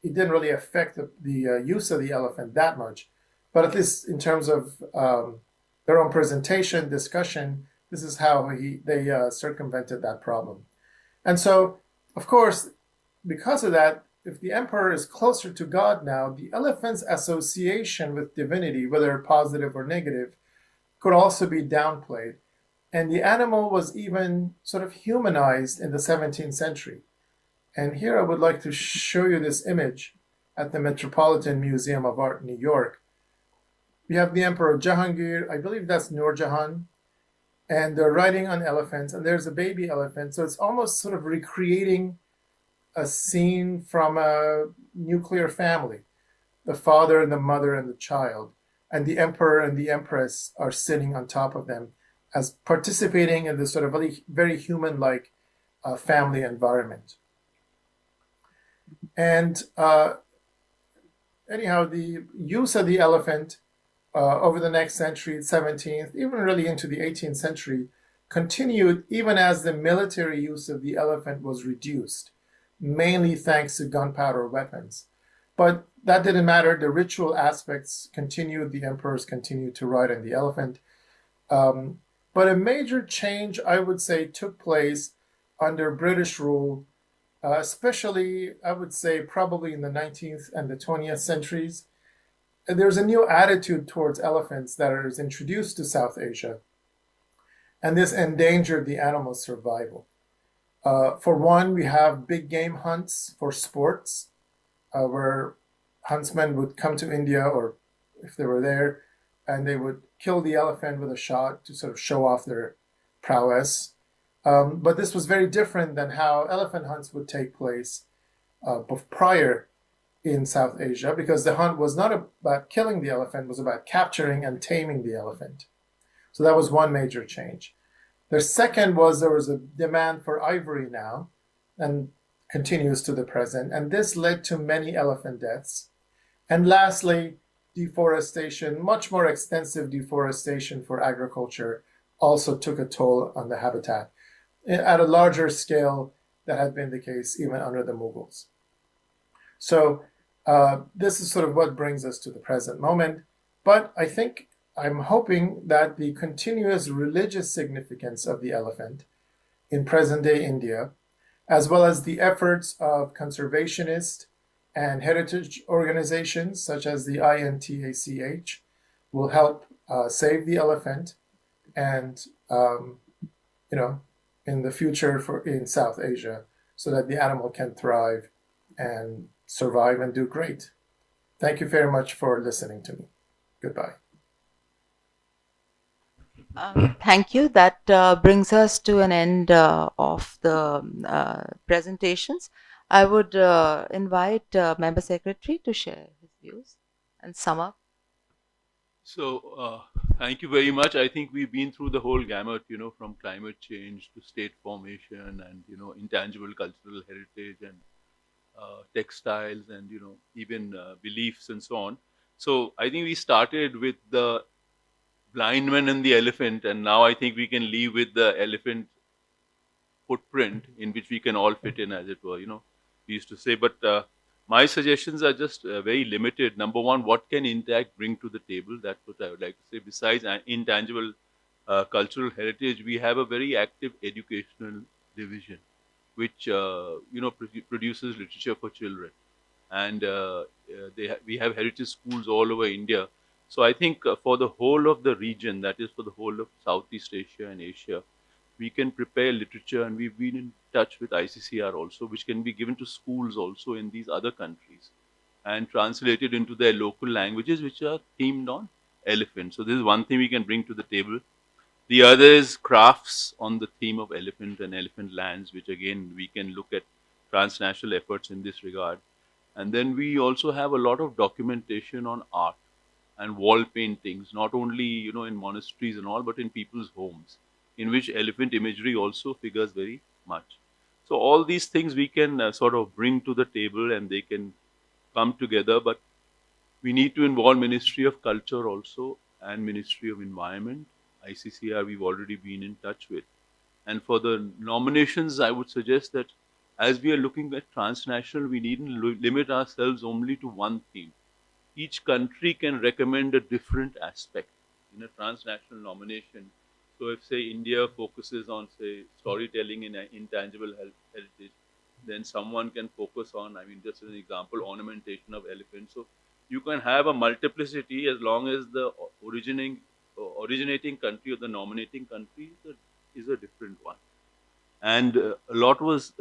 it didn't really affect the use of the elephant that much. But at least in terms of their own presentation, discussion, this is how they circumvented that problem. And so, of course, because of that, if the emperor is closer to God now, the elephant's association with divinity, whether positive or negative, could also be downplayed. And the animal was even sort of humanized in the 17th century. And here I would like to show you this image at the Metropolitan Museum of Art in New York. We have the Emperor Jahangir, I believe that's Nur Jahan, and they're riding on elephants, and there's a baby elephant. So it's almost sort of recreating a scene from a nuclear family, the father and the mother and the child, and the emperor and the empress are sitting on top of them as participating in this sort of very, very human-like family environment. And anyhow, the use of the elephant over the next century, 17th, even really into the 18th century, continued even as the military use of the elephant was reduced, mainly thanks to gunpowder weapons. But that didn't matter. The ritual aspects continued. The emperors continued to ride on the elephant. But a major change, I would say, took place under British rule, especially, I would say, probably in the 19th and the 20th centuries. And there's a new attitude towards elephants that is introduced to South Asia, and this endangered the animal's survival. For one, we have big game hunts for sports, where huntsmen would come to India, or if they were there, and they would kill the elephant with a shot to sort of show off their prowess. But this was very different than how elephant hunts would take place prior in South Asia, because the hunt was not about killing the elephant, it was about capturing and taming the elephant. So that was one major change. The second was there was a demand for ivory now, and continues to the present, and this led to many elephant deaths. And lastly, deforestation, much more extensive deforestation for agriculture, also took a toll on the habitat at a larger scale than had been the case even under the Mughals. So this is sort of what brings us to the present moment. But I'm hoping that the continuous religious significance of the elephant in present-day India, as well as the efforts of conservationist and heritage organizations such as the INTACH, will help save the elephant and, in the future in South Asia, so that the animal can thrive and survive and do great. Thank you very much for listening to me. Goodbye. Thank you. That brings us to an end of the presentations. I would invite Member Secretary to share his views and sum up. So thank you very much. I think we've been through the whole gamut, from climate change to state formation and, intangible cultural heritage and textiles and, even beliefs and so on. So I think we started with the blind man and the elephant, and now I think we can leave with the elephant footprint in which we can all fit in, as it were. We used to say. But my suggestions are just very limited. Number one, what can INTACH bring to the table? That's what I would like to say. Besides intangible cultural heritage, we have a very active educational division, which produces literature for children, and we have heritage schools all over India. So I think for the whole of the region, that is for the whole of Southeast Asia and Asia, we can prepare literature, and we've been in touch with ICCR also, which can be given to schools also in these other countries and translated into their local languages, which are themed on elephant. So this is one thing we can bring to the table. The other is crafts on the theme of elephant and elephant lands, which again, we can look at transnational efforts in this regard. And then we also have a lot of documentation on art and wall paintings, not only, in monasteries and all, but in people's homes, in which elephant imagery also figures very much. So all these things we can sort of bring to the table, and they can come together. But we need to involve Ministry of Culture also and Ministry of Environment. ICCR we've already been in touch with. And for the nominations, I would suggest that as we are looking at transnational, we needn't limit ourselves only to one theme. Each country can recommend a different aspect in a transnational nomination. So if, say, India focuses on, say, storytelling in intangible heritage, then someone can focus on, just as an example, ornamentation of elephants. So you can have a multiplicity as long as the originating country or the nominating country is a different one. And a lot was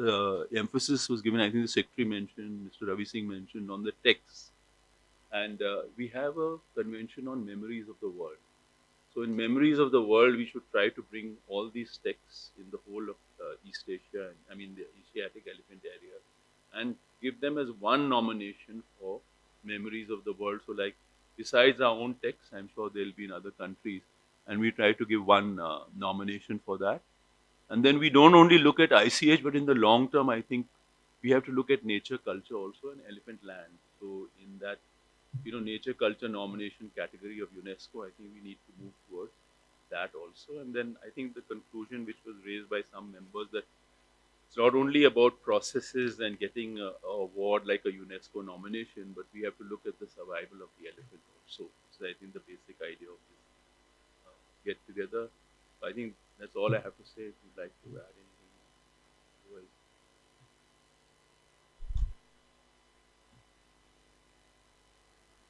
emphasis was given, I think the Secretary mentioned, Mr. Ravi Singh mentioned, on the texts. And we have a convention on memories of the world. So in memories of the world, we should try to bring all these texts in the whole of East Asia, the Asiatic elephant area, and give them as one nomination for memories of the world. So like, besides our own texts, I'm sure they'll be in other countries, and we try to give one nomination for that. And then we don't only look at ICH, but in the long term, I think we have to look at nature culture also and elephant land. So in that, nature culture nomination category of UNESCO, I think we need to move towards that also. And then I think the conclusion which was raised by some members, that it's not only about processes and getting a award like a UNESCO nomination, but we have to look at the survival of the elephant also. So I think the basic idea of this get together. I think that's all I have to say. If you'd like to add anything. Otherwise.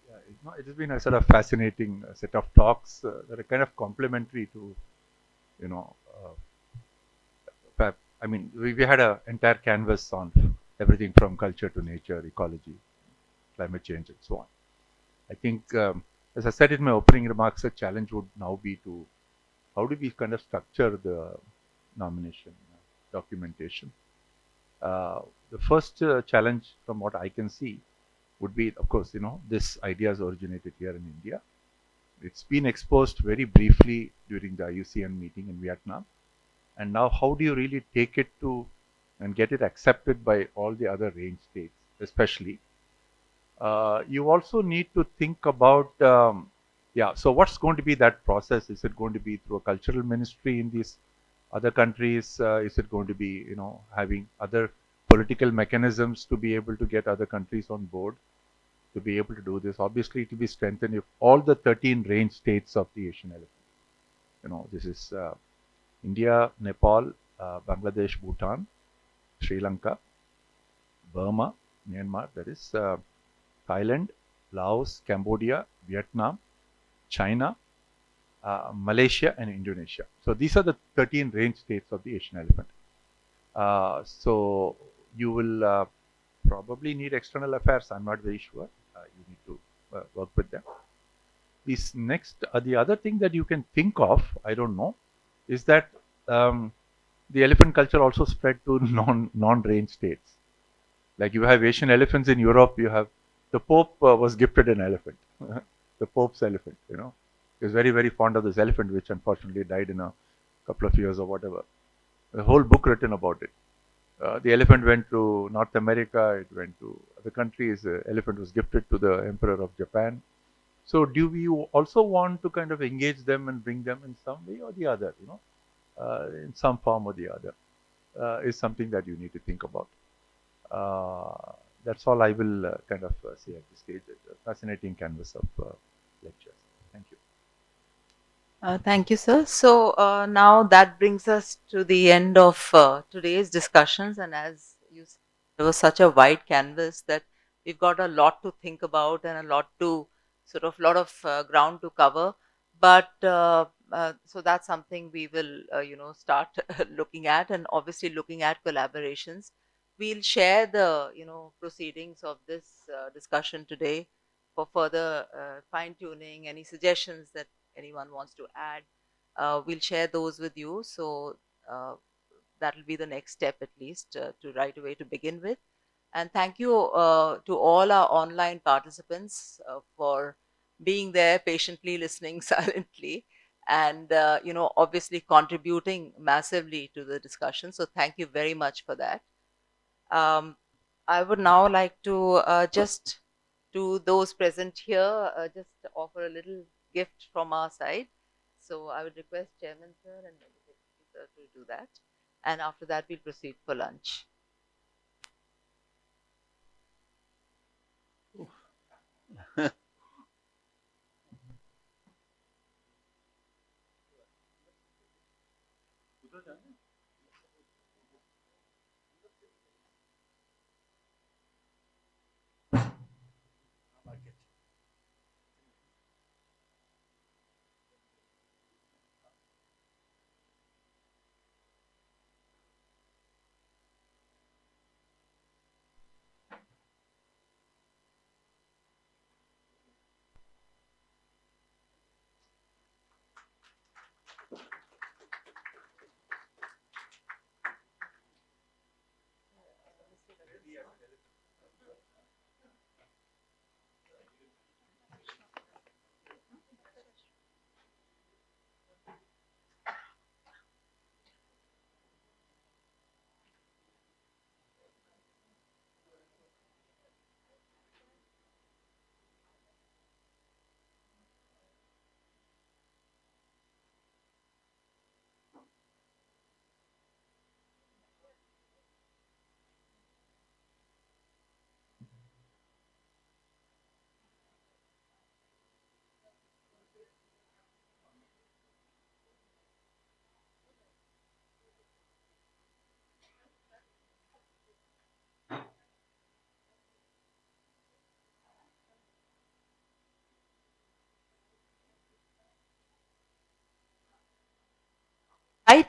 Yeah, it has been a sort of fascinating set of talks that are kind of complementary to, we had an entire canvas on everything from culture to nature, ecology, climate change, and so on. I think, as I said in my opening remarks, the challenge would now be to how do we kind of structure the nomination documentation. The first challenge, from what I can see, would be, of course, this idea has originated here in India. It's been exposed very briefly during the IUCN meeting in Vietnam. And now how do you really take it to and get it accepted by all the other range states, especially? You also need to think about, so what's going to be that process? Is it going to be through a cultural ministry in these other countries? Is it going to be, having other political mechanisms to be able to get other countries on board to be able to do this? Obviously, it will be strengthened if all the 13 range states of the Asian elephant. This is India, Nepal, Bangladesh, Bhutan, Sri Lanka, Burma, Myanmar, that is Thailand, Laos, Cambodia, Vietnam, China, Malaysia, and Indonesia. So these are the 13 range states of the Asian elephant. So you will probably need external affairs. I'm not very sure. You need to work with them. This next, the other thing that you can think of, I don't know, is that the elephant culture also spread to non-range states. Like you have Asian elephants in Europe. You have the Pope was gifted an elephant, the Pope's elephant. He was very, very fond of this elephant, which unfortunately died in a couple of years or whatever. A whole book written about it. The elephant went to North America. It went to other countries. The elephant was gifted to the Emperor of Japan. So do we also want to kind of engage them and bring them in some way or the other, in some form or the other, is something that you need to think about. That's all I will kind of say at this stage. It's a fascinating canvas of lectures. Thank you. Thank you, sir. So now that brings us to the end of today's discussions. And as you said, there was such a wide canvas that we've got a lot to think about and a lot to lot of ground to cover. But so that's something we will, start looking at, and obviously looking at collaborations. We'll share the, proceedings of this discussion today for further fine tuning. Any suggestions that anyone wants to add, we'll share those with you. So that will be the next step, at least, to right away to begin with. And thank you to all our online participants for being there, patiently listening silently, and obviously contributing massively to the discussion. So thank you very much for that. I would now like to just to those present here, just offer a little gift from our side. So I would request Chairman sir and sir to do that. And after that, we'll proceed for lunch.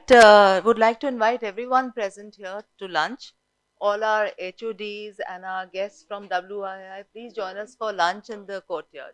Would like to invite everyone present here to lunch. All our HODs and our guests from WII, please join us for lunch in the courtyard.